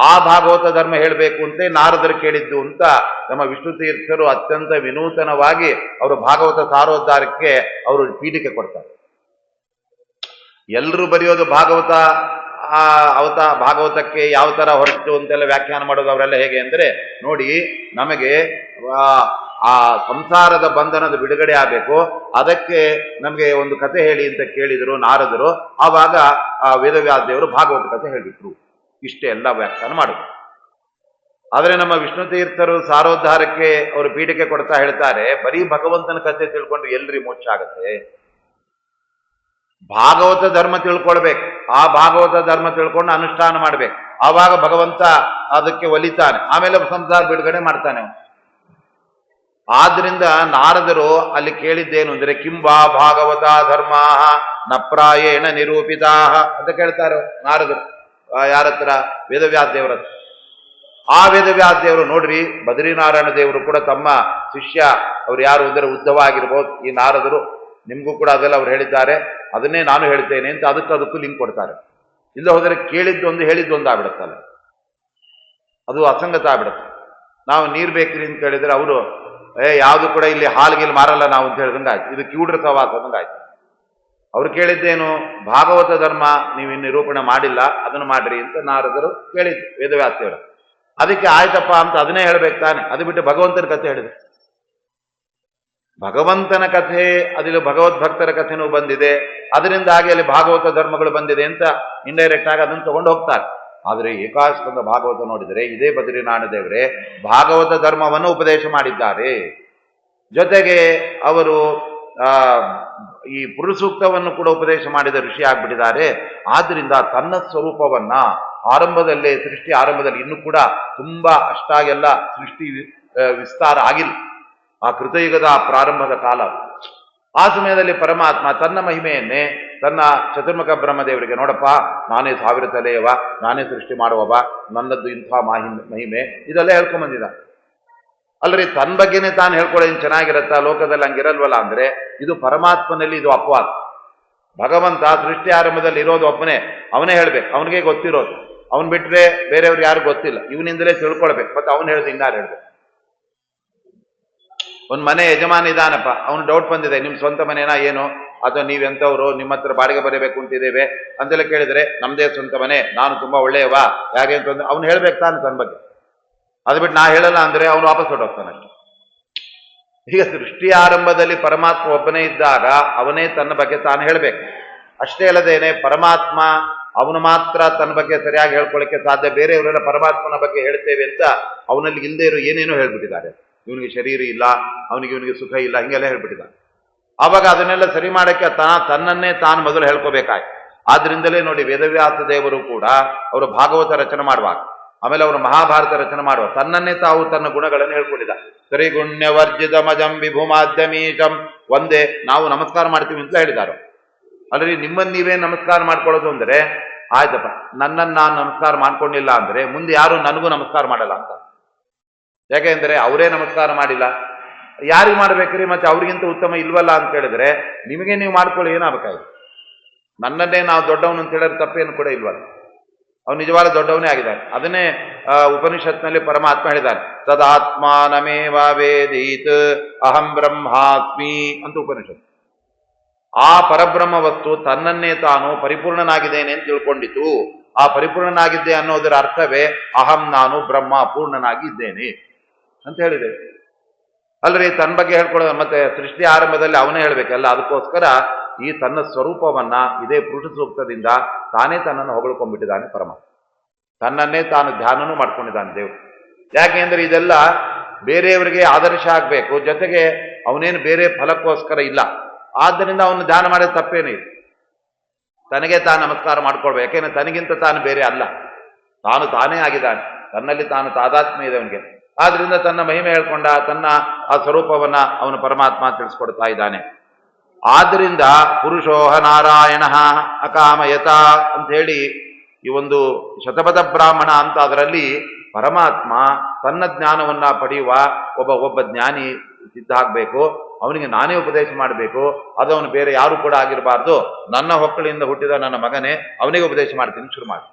S1: ಆ ಭಾಗವತ ಧರ್ಮ ಹೇಳಬೇಕು ಅಂತ ನಾರದರು ಕೇಳಿದ್ದು ಅಂತ ನಮ್ಮ ವಿಷ್ಣು ತೀರ್ಥರು ಅತ್ಯಂತ ವಿನೂತನವಾಗಿ ಅವರು ಭಾಗವತ ಸಾರೋದ್ಧಾರಕ್ಕೆ ಅವರು ಪೀಠಿಕೆ ಕೊಡ್ತಾರೆ. ಎಲ್ಲರೂ ಬರೆಯೋದು ಭಾಗವತಕ್ಕೆ ಯಾವ ತರ ಹೊರಟು ಅಂತೆಲ್ಲ ವ್ಯಾಖ್ಯಾನ ಮಾಡೋದು ಅವರೆಲ್ಲ ಹೇಗೆ ಅಂದ್ರೆ, ನೋಡಿ ನಮಗೆ ಆ ಸಂಸಾರದ ಬಂಧನದ ಬಿಡುಗಡೆ ಆಗಬೇಕು, ಅದಕ್ಕೆ ನಮಗೆ ಒಂದು ಕಥೆ ಹೇಳಿ ಅಂತ ಕೇಳಿದರು ನಾರದರು. ಆವಾಗ ವೇದವ್ಯಾಸ ದೇವರು ಭಾಗವತ ಕಥೆ ಹೇಳಿಬಿಟ್ರು. ಇಷ್ಟೇ ಎಲ್ಲ ವ್ಯಾಖ್ಯಾನ ಮಾಡುದು. ಆದರೆ ನಮ್ಮ ವಿಷ್ಣು ತೀರ್ಥರು ಸಾರೋದ್ಧಾರಕ್ಕೆ ಅವರು ಪೀಠಿಕೆ ಕೊಡ್ತಾ ಹೇಳ್ತಾರೆ, ಬರೀ ಭಗವಂತನ ಕಥೆ ತಿಳ್ಕೊಂಡು ಎಲ್ರಿ ಮೋಕ್ಷ ಆಗತ್ತೆ. ಭಾಗವತ ಧರ್ಮ ತಿಳ್ಕೊಳ್ಬೇಕು, ಆ ಭಾಗವತ ಧರ್ಮ ತಿಳ್ಕೊಂಡು ಅನುಷ್ಠಾನ ಮಾಡ್ಬೇಕು, ಆವಾಗ ಭಗವಂತ ಅದಕ್ಕೆ ಒಲಿತಾನೆ, ಆಮೇಲೆ ಸಂಸಾರ ಬಿಡುಗಡೆ ಮಾಡ್ತಾನೆ. ಆದ್ರಿಂದ ನಾರದರು ಅಲ್ಲಿ ಕೇಳಿದ್ದೇನು ಅಂದ್ರೆ ಕಿಂಬಾ ಭಾಗವತ ಧರ್ಮ ನ ಪ್ರಾಯೇಣ ನಿರೂಪಿತಾ ಅಂತ ಕೇಳ್ತಾರೆ ನಾರದರು. ಯಾರತ್ರ? ವೇದವ್ಯಾಸ ದೇವರ. ಆ ವೇದವ್ಯಾಸ ದೇವರು ನೋಡ್ರಿ, ಬದ್ರಿನಾರಾಯಣ ದೇವರು ಕೂಡ ತಮ್ಮ ಶಿಷ್ಯ ಅವ್ರು ಯಾರು ಅಂದರೆ ಉದ್ಧವ ಆಗಿರ್ಬೋದು, ಈ ನಾರದರು ನಿಮ್ಗೂ ಕೂಡ ಅದೆಲ್ಲ ಅವ್ರು ಹೇಳಿದ್ದಾರೆ, ಅದನ್ನೇ ನಾನು ಹೇಳ್ತೇನೆ ಅಂತ ಅದಕ್ಕೂ ಲಿಂಕ್ ಕೊಡ್ತಾರೆ. ಇಲ್ಲ ಹೋದರೆ ಕೇಳಿದ್ದೊಂದು ಹೇಳಿದ್ದೊಂದು ಆಗ್ಬಿಡುತ್ತಲ್ಲ, ಅದು ಅಸಂಗತ ಆಗ್ಬಿಡುತ್ತೆ. ನಾವು ನೀರು ಬೇಕ್ರಿ ಅಂತ ಹೇಳಿದ್ರೆ ಅವರು ಯಾವುದು ಕೂಡ ಇಲ್ಲಿ ಹಾಲ್ಗಿಲ್ ಮಾರಲ್ಲ ನಾವು ಅಂತ ಹೇಳಿದಂಗೆ ಆಯ್ತು, ಇದು ಕಿವುಡ್ರ ಸವಾಸ ಅಂದಂಗೆ ಆಯ್ತು. ಅವ್ರು ಕೇಳಿದ್ದೇನು? ಭಾಗವತ ಧರ್ಮ ನೀವು ನಿರೂಪಣೆ ಮಾಡಿಲ್ಲ, ಅದನ್ನು ಮಾಡ್ರಿ ಅಂತ ನಾರದರು ಕೇಳಿದ್ರು ವೇದವ್ಯಾಸದೇವರು. ಅದಕ್ಕೆ ಆಯ್ತಪ್ಪ ಅಂತ ಅದನ್ನೇ ಹೇಳ್ಬೇಕು ತಾನೆ. ಅದು ಬಿಟ್ಟು ಭಗವಂತನ ಕಥೆ ಹೇಳಿದೆ. ಭಗವಂತನ ಕಥೆ ಅದಿಲ್ಲಿ ಭಗವದ್ಭಕ್ತರ ಕಥೆನೂ ಬಂದಿದೆ, ಅದರಿಂದಾಗಿ ಅಲ್ಲಿ ಭಾಗವತ ಧರ್ಮಗಳು ಬಂದಿದೆ ಅಂತ ಇಂಡೈರೆಕ್ಟ್ ಆಗಿ ಅದನ್ನು ತಗೊಂಡು ಹೋಗ್ತಾರೆ. ಆದರೆ ಏಕಾಸ್ಕಂದ ಭಾಗವತ ನೋಡಿದರೆ ಇದೇ ಬದ್ರಿನಾರಾಯಣ ದೇವರೇ ಭಾಗವತ ಧರ್ಮವನ್ನು ಉಪದೇಶ ಮಾಡಿದ್ದಾರೆ. ಜೊತೆಗೆ ಅವರು ಈ ಪುರುಸೂಕ್ತವನ್ನು ಕೂಡ ಉಪದೇಶ ಮಾಡಿದ ಋಷಿ ಆಗ್ಬಿಟ್ಟಿದ್ದಾರೆ. ಆದ್ರಿಂದ ತನ್ನ ಸ್ವರೂಪವನ್ನ ಆರಂಭದಲ್ಲೇ, ಸೃಷ್ಟಿ ಆರಂಭದಲ್ಲಿ ಇನ್ನೂ ಕೂಡ ತುಂಬಾ ಅಷ್ಟಾಗೆಲ್ಲ ಸೃಷ್ಟಿ ವಿಸ್ತಾರ ಆಗಿಲ್ಲ, ಆ ಕೃತಯುಗದ ಪ್ರಾರಂಭದ ಕಾಲ. ಆ ಸಮಯದಲ್ಲಿ ಪರಮಾತ್ಮ ತನ್ನ ಮಹಿಮೆಯನ್ನೇ ತನ್ನ ಚತುರ್ಮುಖ ಬ್ರಹ್ಮದೇವರಿಗೆ, ನೋಡಪ್ಪ ನಾನೇ 1000 ತಲೆಯವ, ನಾನೇ ಸೃಷ್ಟಿ ಮಾಡುವವ, ನನ್ನದ್ದು ಇಂಥ ಮಹಿಮೆ ಇದೆಲ್ಲ ಹೇಳ್ಕೊಂಬಂದಿದ. ಅಲ್ರಿ ತನ್ನ ಬಗ್ಗೆನೇ ತಾನು ಹೇಳ್ಕೊಳ್ಳೋದು ಚೆನ್ನಾಗಿರತ್ತಾ? ಲೋಕದಲ್ಲಿ ಹಂಗಿರಲ್ವಲ್ಲ ಅಂದ್ರೆ ಇದು ಪರಮಾತ್ಮನಲ್ಲಿ ಇದು ಅಪವಾದ. ಭಗವಂತ ಸೃಷ್ಟಿ ಆರಂಭದಲ್ಲಿ ಇರೋದು ಒಬ್ಬನೇ, ಅವನೇ ಹೇಳ್ಬೇಕು, ಅವನಿಗೆ ಗೊತ್ತಿರೋದು. ಅವನ್ ಬಿಟ್ರೆ ಬೇರೆಯವ್ರು ಯಾರು ಗೊತ್ತಿಲ್ಲ, ಇವನಿಂದಲೇ ತಿಳ್ಕೊಳ್ಬೇಕು. ಮತ್ತೆ ಅವನು ಹೇಳ್ದು ಹಿಂಗಾರು ಹೇಳ್ಬೇಕು. ಒಂದ್ ಮನೆ ಯಜಮಾನ ಇದಾನಪ್ಪ, ಅವನು ಡೌಟ್ ಬಂದಿದೆ, ನಿಮ್ ಸ್ವಂತ ಮನೆನಾ ಏನು, ಅಥವಾ ನೀವೆಂತವ್ರು, ನಿಮ್ಮ ಹತ್ರ ಬಾಡಿಗೆ ಬರೀಬೇಕು ಅಂತಿದ್ದೇವೆ ಅಂತೆಲ್ಲ ಕೇಳಿದ್ರೆ, ನಮ್ದೇ ಸ್ವಂತ ಮನೆ, ನಾನು ತುಂಬಾ ಒಳ್ಳೆಯವ, ಯಾಕೆ ಅಂತಂದ್ರೆ ಅವ್ನು ಹೇಳ್ಬೇಕು ತಾನು ತನ್ನ ಬಗ್ಗೆ. ಅದು ಬಿಟ್ಟು ನಾ ಹೇಳಲ್ಲ ಅಂದ್ರೆ ಅವನು ವಾಪಸ್ ಹೊರಟೋಗ್ತಾನಷ್ಟೆ. ಈಗ ಸೃಷ್ಟಿ ಆರಂಭದಲ್ಲಿ ಪರಮಾತ್ಮ ಒಬ್ಬನೇ ಇದ್ದಾಗ ಅವನೇ ತನ್ನ ಬಗ್ಗೆ ತಾನು ಹೇಳ್ಬೇಕು. ಅಷ್ಟೇ ಅಲ್ಲದೇನೆ ಪರಮಾತ್ಮ ಅವನು ಮಾತ್ರ ತನ್ನ ಬಗ್ಗೆ ಸರಿಯಾಗಿ ಹೇಳ್ಕೊಳ್ಳಿಕ್ಕೆ ಸಾಧ್ಯ, ಬೇರೆಯವರೆಲ್ಲ ಪರಮಾತ್ಮನ ಬಗ್ಗೆ ಹೇಳ್ತೇವೆ ಅಂತ ಅವನಲ್ಲಿ ಇಲ್ಲದೆ ಇರೋ ಏನೇನೋ ಹೇಳ್ಬಿಟ್ಟಿದ್ದಾರೆ. ಇವನಿಗೆ ಶರೀರ ಇಲ್ಲ, ಇವನಿಗೆ ಸುಖ ಇಲ್ಲ, ಹಿಂಗೆಲ್ಲ ಹೇಳ್ಬಿಟ್ಟಿದ್ದಾರೆ. ಆವಾಗ ಅದನ್ನೆಲ್ಲ ಸರಿ ಮಾಡಕ್ಕೆ ತನ್ನನ್ನೇ ತಾನು ಮೊದಲು ಹೇಳ್ಕೋಬೇಕಾಯ್ತು. ಆದ್ರಿಂದಲೇ ನೋಡಿ ವೇದವ್ಯಾಸ ದೇವರು ಕೂಡ ಅವರು ಭಾಗವತ ರಚನೆ ಮಾಡುವಾಗ, ಆಮೇಲೆ ಅವರು ಮಹಾಭಾರತ ರಚನೆ ಮಾಡುವ ತನ್ನನ್ನೇ ತಾವು ತನ್ನ ಗುಣಗಳನ್ನು ಹೇಳ್ಕೊಂಡಿದ್ದ. ತ್ರಿಗುಣ್ಯವರ್ಜಿತ ಮಜಂ ವಿಭುಮಾದ್ಯಮೀಶಂ ಒಂದೇ, ನಾವು ನಮಸ್ಕಾರ ಮಾಡ್ತೀವಿ ಅಂತ ಹೇಳಿದಾರೆ. ಅಲ್ರಿ ನಿಮ್ಮನ್ನು ನೀವೇ ನಮಸ್ಕಾರ ಮಾಡ್ಕೊಳ್ಳೋದು ಅಂದರೆ ಆಯ್ತಪ್ಪ, ನನ್ನನ್ನು ನಾನು ನಮಸ್ಕಾರ ಮಾಡ್ಕೊಂಡಿಲ್ಲ ಅಂದ್ರೆ ಮುಂದೆ ಯಾರು ನನಗೂ ನಮಸ್ಕಾರ ಮಾಡಲ್ಲ ಅಂತ. ಯಾಕೆಂದ್ರೆ ಅವರೇ ನಮಸ್ಕಾರ ಮಾಡಿಲ್ಲ, ಯಾರಿಗೆ ಮಾಡ್ಬೇಕ್ರಿ? ಮತ್ತೆ ಅವ್ರಿಗಿಂತ ಉತ್ತಮ ಇಲ್ವಲ್ಲ ಅಂತ ಹೇಳಿದ್ರೆ ನಿಮಗೆ ನೀವು ಮಾಡ್ಕೊಳ್ಳಿ, ಏನಾಗಬೇಕಾಯ್ತು? ನನ್ನನ್ನೇ ನಾವು ದೊಡ್ಡವನು ಅಂತ ಹೇಳಿದ್ರೆ ತಪ್ಪೇನು ಕೂಡ ಇಲ್ವಲ್ಲ. ಅವನು ನಿಜವಾದ ದೊಡ್ಡವನೇ ಆಗಿದ್ದಾನೆ. ಅದನ್ನೇ ಉಪನಿಷತ್ನಲ್ಲಿ ಪರಮಾತ್ಮ ಹೇಳಿದ್ದಾನೆ, ತದಾತ್ಮಾನಮೇವ ವೇದೀತ್ ಅಹಂ ಬ್ರಹ್ಮಾಸ್ಮಿ ಅಂತ ಉಪನಿಷತ್. ಆ ಪರಬ್ರಹ್ಮ ವಸ್ತು ತನ್ನನ್ನೇ ತಾನು ಪರಿಪೂರ್ಣನಾಗಿದ್ದೇನೆ ಅಂತ ತಿಳ್ಕೊಂಡಿತು. ಆ ಪರಿಪೂರ್ಣನಾಗಿದ್ದೆ ಅನ್ನೋದರ ಅರ್ಥವೇ ಅಹಂ, ನಾನು ಬ್ರಹ್ಮ ಪೂರ್ಣನಾಗಿ ಇದ್ದೇನೆ ಅಂತ ಹೇಳಿದೆ. ಅಲ್ರಿ ತನ್ನ ಬಗ್ಗೆ ಹೇಳ್ಕೊಳ್ಳೋದು, ಮತ್ತೆ ಸೃಷ್ಟಿ ಆರಂಭದಲ್ಲಿ ಅವನೇ ಹೇಳ್ಬೇಕಲ್ಲ. ಅದಕ್ಕೋಸ್ಕರ ಈ ತನ್ನ ಸ್ವರೂಪವನ್ನ ಇದೇ ಪುರುಷ ಸೂಕ್ತದಿಂದ ತಾನೇ ತನ್ನನ್ನು ಹೊಗಳ್ಕೊಂಡ್ಬಿಟ್ಟಿದ್ದಾನೆ ಪರಮಾತ್ಮ. ತನ್ನನ್ನೇ ತಾನು ಧ್ಯಾನನೂ ಮಾಡ್ಕೊಂಡಿದ್ದಾನೆ ದೇವರು. ಯಾಕೆಂದ್ರೆ ಇದೆಲ್ಲ ಬೇರೆಯವರಿಗೆ ಆದರ್ಶ ಆಗ್ಬೇಕು, ಜೊತೆಗೆ ಅವನೇನು ಬೇರೆ ಫಲಕ್ಕೋಸ್ಕರ ಇಲ್ಲ. ಆದ್ದರಿಂದ ಅವನು ಧ್ಯಾನ ಮಾಡಿದ ತಪ್ಪೇನೇ ಇಲ್ಲ. ತನಗೆ ತಾನು ನಮಸ್ಕಾರ ಮಾಡ್ಕೊಳ್ಬೇಕು. ಯಾಕೆಂದ್ರೆ ತನಗಿಂತ ತಾನು ಬೇರೆ ಅಲ್ಲ, ತಾನು ತಾನೇ ಆಗಿದ್ದಾನೆ. ತನ್ನಲ್ಲಿ ತಾನು ತಾದಾತ್ಮ್ಯ ಇದೆ ಅವನಿಗೆ. ಆದ್ರಿಂದ ತನ್ನ ಮಹಿಮೆ ಹೇಳ್ಕೊಂಡ ತನ್ನ ಆ ಸ್ವರೂಪವನ್ನ ಅವನು ಪರಮಾತ್ಮ ತಿಳಿಸ್ಕೊಡ್ತಾ ಇದ್ದಾನೆ. ಆದ್ರಿಂದ ಪುರುಷೋಹ ನಾರಾಯಣ ಅಕಾಮಯತ ಅಂತ ಹೇಳಿ ಈ ಒಂದು ಶತಪಥ ಬ್ರಾಹ್ಮಣ ಅಂತ ಅದರಲ್ಲಿ ಪರಮಾತ್ಮ ತನ್ನ ಜ್ಞಾನವನ್ನ ಪಡೆಯುವ ಒಬ್ಬ ಜ್ಞಾನಿ ಸಿದ್ಧ ಆಗ್ಬೇಕು. ಅವನಿಗೆ ನಾನೇ ಉಪದೇಶ ಮಾಡಬೇಕು. ಅದು ಅವನು ಬೇರೆ ಯಾರು ಕೂಡ ಆಗಿರಬಾರ್ದು. ನನ್ನ ಹೊಕ್ಕಳಿಂದ ಹುಟ್ಟಿದ ನನ್ನ ಮಗನೇ, ಅವನಿಗೆ ಉಪದೇಶ ಮಾಡ್ತೀನಿ ಶುರು ಮಾಡಿ.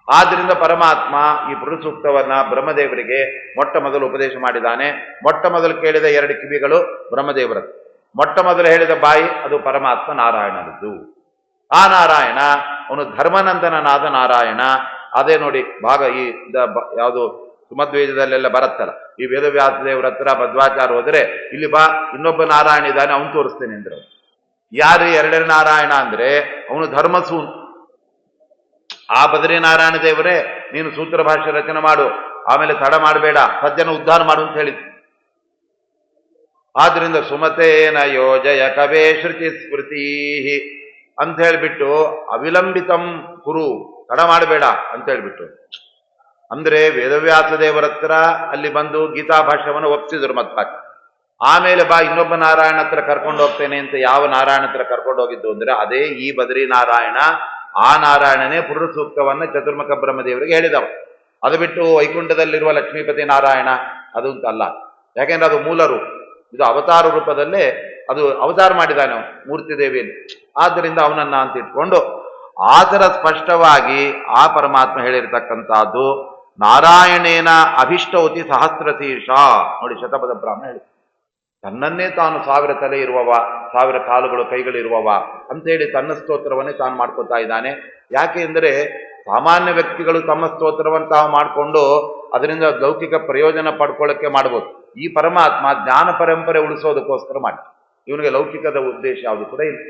S1: ಆದ್ರಿಂದ ಪರಮಾತ್ಮ ಈ ಪುರುಷ ಸೂಕ್ತವನ್ನ ಬ್ರಹ್ಮದೇವರಿಗೆ ಮೊಟ್ಟ ಮೊದಲು ಉಪದೇಶ ಮಾಡಿದ್ದಾನೆ. ಮೊಟ್ಟ ಮೊದಲು ಕೇಳಿದ 2 ಕಿವಿಗಳು ಬ್ರಹ್ಮದೇವರದ್ದು. ಮೊಟ್ಟ ಮೊದಲು ಹೇಳಿದ ಬಾಯಿ ಅದು ಪರಮಾತ್ಮ ನಾರಾಯಣನದ್ದು. ಆ ನಾರಾಯಣ ಅವನು ಧರ್ಮನಂದನನಾದ ನಾರಾಯಣ. ಅದೇ ನೋಡಿ ಭಾಗ ಈ ಯಾವುದು ಸುಮಧ್ವೇದದಲ್ಲೆಲ್ಲ ಬರುತ್ತಲ್ಲ, ಈ ವೇದವ್ಯಾಸ ದೇವರ ಹತ್ರ ಮಧ್ವಾಚಾರ ಹೋದ್ರೆ ಇಲ್ಲಿ ಬಾ, ಇನ್ನೊಬ್ಬ ನಾರಾಯಣ ಇದ್ದಾನೆ, ಅವನು ತೋರಿಸ್ತೇನೆ ಅಂದ್ರೆ. ಯಾರು 2ನೇ ನಾರಾಯಣ ಅಂದ್ರೆ ಅವನು ಧರ್ಮಸೂನ್. ಆ ಬದರಿ ನಾರಾಯಣ ದೇವರೇ ನೀನು ಸೂತ್ರ ಭಾಷೆ ರಚನೆ ಮಾಡು, ಆಮೇಲೆ ತಡ ಮಾಡಬೇಡ, ಸಜ್ಜನ ಉದ್ಧಾರ ಮಾಡು ಅಂತ ಹೇಳಿದ್ರು. ಆದ್ರಿಂದ ಸುಮತೇನ ಯೋಜಯ ಕವೇ ಶ್ರುತಿ ಸ್ಮೃತಿ ಅಂತ ಹೇಳಿಬಿಟ್ಟು ಅವಿಲಂಬಿತಂ ಕುರು, ತಡ ಮಾಡಬೇಡ ಅಂತ ಹೇಳ್ಬಿಟ್ಟು. ಅಂದ್ರೆ ವೇದವ್ಯಾಸ ದೇವರ ಹತ್ರ ಅಲ್ಲಿ ಬಂದು ಗೀತಾ ಭಾಷ್ಯವನ್ನು ಒಪ್ಪಿಸಿದ್ರು ಮಧ್ವಾಚಾರ್ಯ. ಆಮೇಲೆ ಬಾ ಇನ್ನೊಬ್ಬ ನಾರಾಯಣ ಹತ್ರ ಕರ್ಕೊಂಡು ಹೋಗ್ತೇನೆ ಅಂತ ಯಾವ ನಾರಾಯಣ ಹತ್ರ ಕರ್ಕೊಂಡು ಹೋಗಿದ್ದು ಅಂದ್ರೆ ಅದೇ ಈ ಬದರಿ ನಾರಾಯಣ. ಆ ನಾರಾಯಣನೇ ಪುರುಷ ಸೂಕ್ತವನ್ನ ಚತುರ್ಮುಖ ಬ್ರಹ್ಮದೇವರಿಗೆ ಹೇಳಿದವ. ಅದು ಬಿಟ್ಟು ವೈಕುಂಠದಲ್ಲಿರುವ ಲಕ್ಷ್ಮೀಪತಿ ನಾರಾಯಣ ಅದು ಅಂತಲ್ಲ. ಯಾಕೆಂದ್ರೆ ಅದು ಮೂಲ ರೂಪ, ಇದು ಅವತಾರ ರೂಪದಲ್ಲೇ ಅದು ಅವತಾರ ಮಾಡಿದ್ದಾನೆ ಮೂರ್ತಿ ದೇವಿಯಲ್ಲಿ. ಆದ್ದರಿಂದ ಅವನನ್ನ ಅಂತ ಇಟ್ಕೊಂಡು ಆ ಥರ ಸ್ಪಷ್ಟವಾಗಿ ಆ ಪರಮಾತ್ಮ ಹೇಳಿರ್ತಕ್ಕಂಥದ್ದು ನಾರಾಯಣೇನ ಅಭಿಷ್ಟೌತಿ ಸಹಸ್ರಶೀರ್ಷ. ನೋಡಿ ಶತಪಥ ಬ್ರಾಹ್ಮಣ ಹೇಳಿ ತನ್ನನ್ನೇ ತಾನು 1000 ತಲೆ ಇರುವವ, 1000 ಕಾಲುಗಳು ಕೈಗಳಿರುವವ ಅಂತೇಳಿ ತನ್ನ ಸ್ತೋತ್ರವನ್ನೇ ತಾನು ಮಾಡ್ಕೊತಾ ಇದ್ದಾನೆ. ಯಾಕೆ ಅಂದರೆ ಸಾಮಾನ್ಯ ವ್ಯಕ್ತಿಗಳು ತಮ್ಮ ಸ್ತೋತ್ರವನ್ನು ತಾವು ಮಾಡಿಕೊಂಡು ಅದರಿಂದ ಲೌಕಿಕ ಪ್ರಯೋಜನ ಪಡ್ಕೊಳ್ಳೋಕ್ಕೆ ಮಾಡ್ಬೋದು. ಈ ಪರಮಾತ್ಮ ಜ್ಞಾನ ಪರಂಪರೆ ಉಳಿಸೋದಕ್ಕೋಸ್ಕರ ಮಾಡಿ, ಇವನಿಗೆ ಲೌಕಿಕದ ಉದ್ದೇಶ ಯಾವುದು ಕೂಡ ಇಲ್ಲ.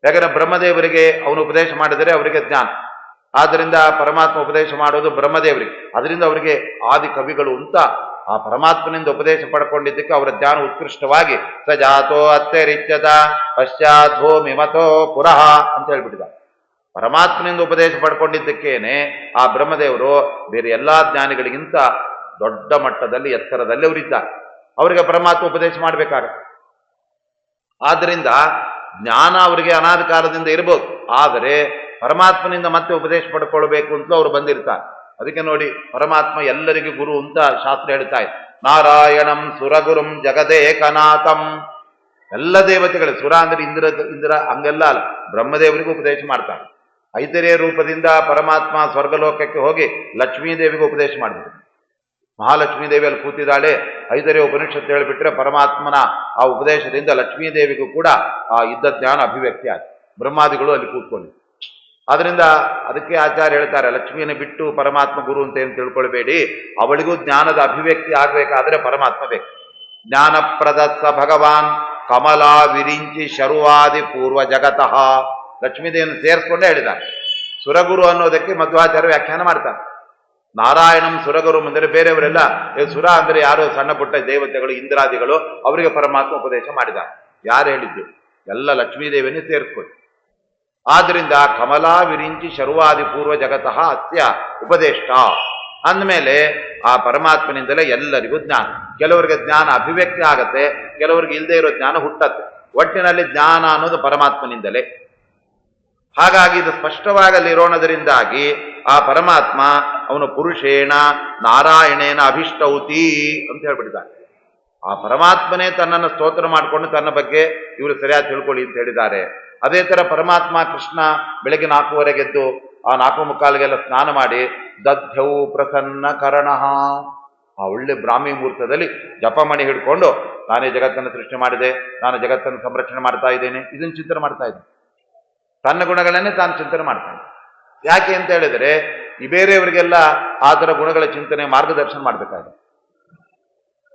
S1: ಯಾಕಂದ್ರೆ ಬ್ರಹ್ಮದೇವರಿಗೆ ಅವನು ಉಪದೇಶ ಮಾಡಿದರೆ ಅವರಿಗೆ ಜ್ಞಾನ. ಆದ್ದರಿಂದ ಪರಮಾತ್ಮ ಉಪದೇಶ ಮಾಡೋದು ಬ್ರಹ್ಮದೇವರಿಗೆ. ಅದರಿಂದ ಅವರಿಗೆ ಆದಿ ಕವಿಗಳು ಅಂತ ಆ ಪರಮಾತ್ಮನಿಂದ ಉಪದೇಶ ಪಡ್ಕೊಂಡಿದ್ದಕ್ಕೆ ಅವರ ಜ್ಞಾನ ಉತ್ಕೃಷ್ಟವಾಗಿ ಸಜಾತೋ ಅತ್ಯರಿಚ್ಯತ ಪಶ್ಚಾತ್ ಭೂಮಿಮತೋ ಪುರಃ ಅಂತ ಹೇಳ್ಬಿಟ್ಟಿದ. ಪರಮಾತ್ಮನಿಂದ ಉಪದೇಶ ಪಡ್ಕೊಂಡಿದ್ದಕ್ಕೇನೆ ಆ ಬ್ರಹ್ಮದೇವರು ಬೇರೆ ಎಲ್ಲಾ ಜ್ಞಾನಿಗಳಿಗಿಂತ ದೊಡ್ಡ ಮಟ್ಟದಲ್ಲಿ ಎತ್ತರದಲ್ಲಿ ಅವರಿದ್ದಾರೆ. ಅವರಿಗೆ ಪರಮಾತ್ಮ ಉಪದೇಶ ಮಾಡ್ಬೇಕಾಗುತ್ತೆ. ಆದ್ದರಿಂದ ಜ್ಞಾನ ಅವರಿಗೆ ಅನಾದಿ ಕಾಲದಿಂದ ಇರ್ಬೋದು, ಆದರೆ ಪರಮಾತ್ಮನಿಂದ ಮತ್ತೆ ಉಪದೇಶ ಪಡ್ಕೊಳ್ಬೇಕು ಅಂತಲೂ ಅವರು ಬಂದಿರ್ತಾರೆ. ಅದಕ್ಕೆ ನೋಡಿ ಪರಮಾತ್ಮ ಎಲ್ಲರಿಗೂ ಗುರು ಅಂತ ಶಾಸ್ತ್ರ ಹೇಳ್ತಾ ಇದೆ. ನಾರಾಯಣಂ ಸುರಗುರುಂ ಜಗದೇಕನಾಥಂ. ಎಲ್ಲ ದೇವತೆಗಳು, ಸುರ ಅಂದ್ರೆ ಇಂದ್ರ ಹಂಗೆಲ್ಲ ಅಲ್ಲ, ಬ್ರಹ್ಮದೇವರಿಗೂ ಉಪದೇಶ ಮಾಡ್ತಾರೆ. ಐತರೇಯ ರೂಪದಿಂದ ಪರಮಾತ್ಮ ಸ್ವರ್ಗಲೋಕಕ್ಕೆ ಹೋಗಿ ಲಕ್ಷ್ಮೀದೇವಿಗೂ ಉಪದೇಶ ಮಾಡಿದ್ರು. ಮಹಾಲಕ್ಷ್ಮೀ ದೇವಿ ಅಲ್ಲಿ ಕೂತಿದ್ದಾಳೆ. ಐದರೇ ಉಪನಿಷತ್ತು ಹೇಳಿಬಿಟ್ರೆ ಪರಮಾತ್ಮನ ಆ ಉಪದೇಶದಿಂದ ಲಕ್ಷ್ಮೀದೇವಿಗೂ ಕೂಡ ಆ ಇದ್ದ ಜ್ಞಾನ ಅಭಿವ್ಯಕ್ತಿ ಆಯ್ತು. ಬ್ರಹ್ಮಾದಿಗಳು ಅಲ್ಲಿ ಕೂತ್ಕೊಂಡು. ಆದ್ರಿಂದ ಅದಕ್ಕೆ ಆಚಾರ್ಯ ಹೇಳ್ತಾರೆ, ಲಕ್ಷ್ಮಿಯನ್ನು ಬಿಟ್ಟು ಪರಮಾತ್ಮ ಗುರು ಅಂತ ಏನು ತಿಳ್ಕೊಳ್ಬೇಡಿ, ಅವಳಿಗೂ ಜ್ಞಾನದ ಅಭಿವ್ಯಕ್ತಿ ಆಗ್ಬೇಕಾದ್ರೆ ಪರಮಾತ್ಮ ಬೇಕು. ಜ್ಞಾನ ಪ್ರದತ್ತ ಭಗವಾನ್ ಕಮಲಾ ವಿರಿಂಚಿ ಶರುವಾದಿ ಪೂರ್ವ ಜಗತಃ. ಲಕ್ಷ್ಮೀದೇವಿಯನ್ನು ಸೇರಿಸ್ಕೊಂಡೇ ಹೇಳಿದ್ದಾರೆ. ಸುರಗುರು ಅನ್ನೋದಕ್ಕೆ ಮಧ್ವಾಚಾರ್ಯ ವ್ಯಾಖ್ಯಾನ ಮಾಡ್ತಾರೆ. ನಾರಾಯಣಂ ಸುರಗುರು ಅಂದರೆ ಬೇರೆಯವರೆಲ್ಲ ಸುರ ಅಂದ್ರೆ ಯಾರು ಸಣ್ಣ ಪುಟ್ಟ ದೇವತೆಗಳು ಇಂದ್ರಾದಿಗಳು, ಅವರಿಗೆ ಪರಮಾತ್ಮ ಉಪದೇಶ ಮಾಡಿದ್ದಾರೆ. ಯಾರು ಹೇಳಿದ್ದು? ಎಲ್ಲ ಲಕ್ಷ್ಮೀದೇವಿಯನ್ನೇ ಸೇರಿಸ್ಕೊಳ್ಳಿ. ಆದ್ರಿಂದ ಕಮಲಾ ವಿರಿಂಚಿ ಶರುವಾದಿ ಪೂರ್ವ ಜಗತಃ ಅಸ್ಯ ಉಪದೇಷ್ಟ ಅಂದಮೇಲೆ ಆ ಪರಮಾತ್ಮನಿಂದಲೇ ಎಲ್ಲರಿಗೂ ಜ್ಞಾನ. ಕೆಲವರಿಗೆ ಜ್ಞಾನ ಅಭಿವ್ಯಕ್ತಿ ಆಗತ್ತೆ, ಕೆಲವರಿಗೆ ಇಲ್ಲದೆ ಇರೋ ಜ್ಞಾನ ಹುಟ್ಟತ್ತೆ. ಒಟ್ಟಿನಲ್ಲಿ ಜ್ಞಾನ ಅನ್ನೋದು ಪರಮಾತ್ಮನಿಂದಲೇ. ಹಾಗಾಗಿ ಇದು ಸ್ಪಷ್ಟವಾಗಲಿರೋಣದರಿಂದಾಗಿ ಆ ಪರಮಾತ್ಮ ಅವನು ಪುರುಷೇಣ ನಾರಾಯಣೇನ ಅಭಿಷ್ಟೌತಿ ಅಂತ ಹೇಳ್ಬಿಟ್ಟಿದ್ದಾನೆ. ಆ ಪರಮಾತ್ಮನೇ ತನ್ನನ್ನು ಸ್ತೋತ್ರ ಮಾಡಿಕೊಂಡು ತನ್ನ ಬಗ್ಗೆ ಇವರು ಸರಿಯಾಗಿ ತಿಳ್ಕೊಳ್ಳಿ ಅಂತ ಹೇಳಿದ್ದಾರೆ. ಅದೇ ತರ ಪರಮಾತ್ಮ ಕೃಷ್ಣ ಬೆಳಗ್ಗೆ 4:15 ಎದ್ದು ಆ 4:45 ಸ್ನಾನ ಮಾಡಿ ದಧ್ಯೌ ಪ್ರಸನ್ನ ಕರ್ಣಃ, ಆ ಒಳ್ಳೆ ಬ್ರಾಹ್ಮಿ ಮುಹೂರ್ತದಲ್ಲಿ ಜಪಮಣಿ ಹಿಡ್ಕೊಂಡು ನಾನೇ ಜಗತ್ತನ್ನು ಸೃಷ್ಟಿ ಮಾಡಿದೆ, ನಾನು ಜಗತ್ತನ್ನು ಸಂರಕ್ಷಣೆ ಮಾಡ್ತಾ ಇದ್ದೇನೆ, ಇದನ್ನು ಚಿಂತನೆ ಮಾಡ್ತಾ ಇದ್ದೇನೆ. ತನ್ನ ಗುಣಗಳನ್ನೇ ತಾನು ಚಿಂತನೆ ಮಾಡ್ತಾನೆ. ಯಾಕೆ ಅಂತ ಹೇಳಿದರೆ ಈ ಬೇರೆಯವರಿಗೆಲ್ಲ ಆ ಥರ ಗುಣಗಳ ಚಿಂತನೆ ಮಾರ್ಗದರ್ಶನ ಮಾಡಬೇಕಾಗಿದೆ.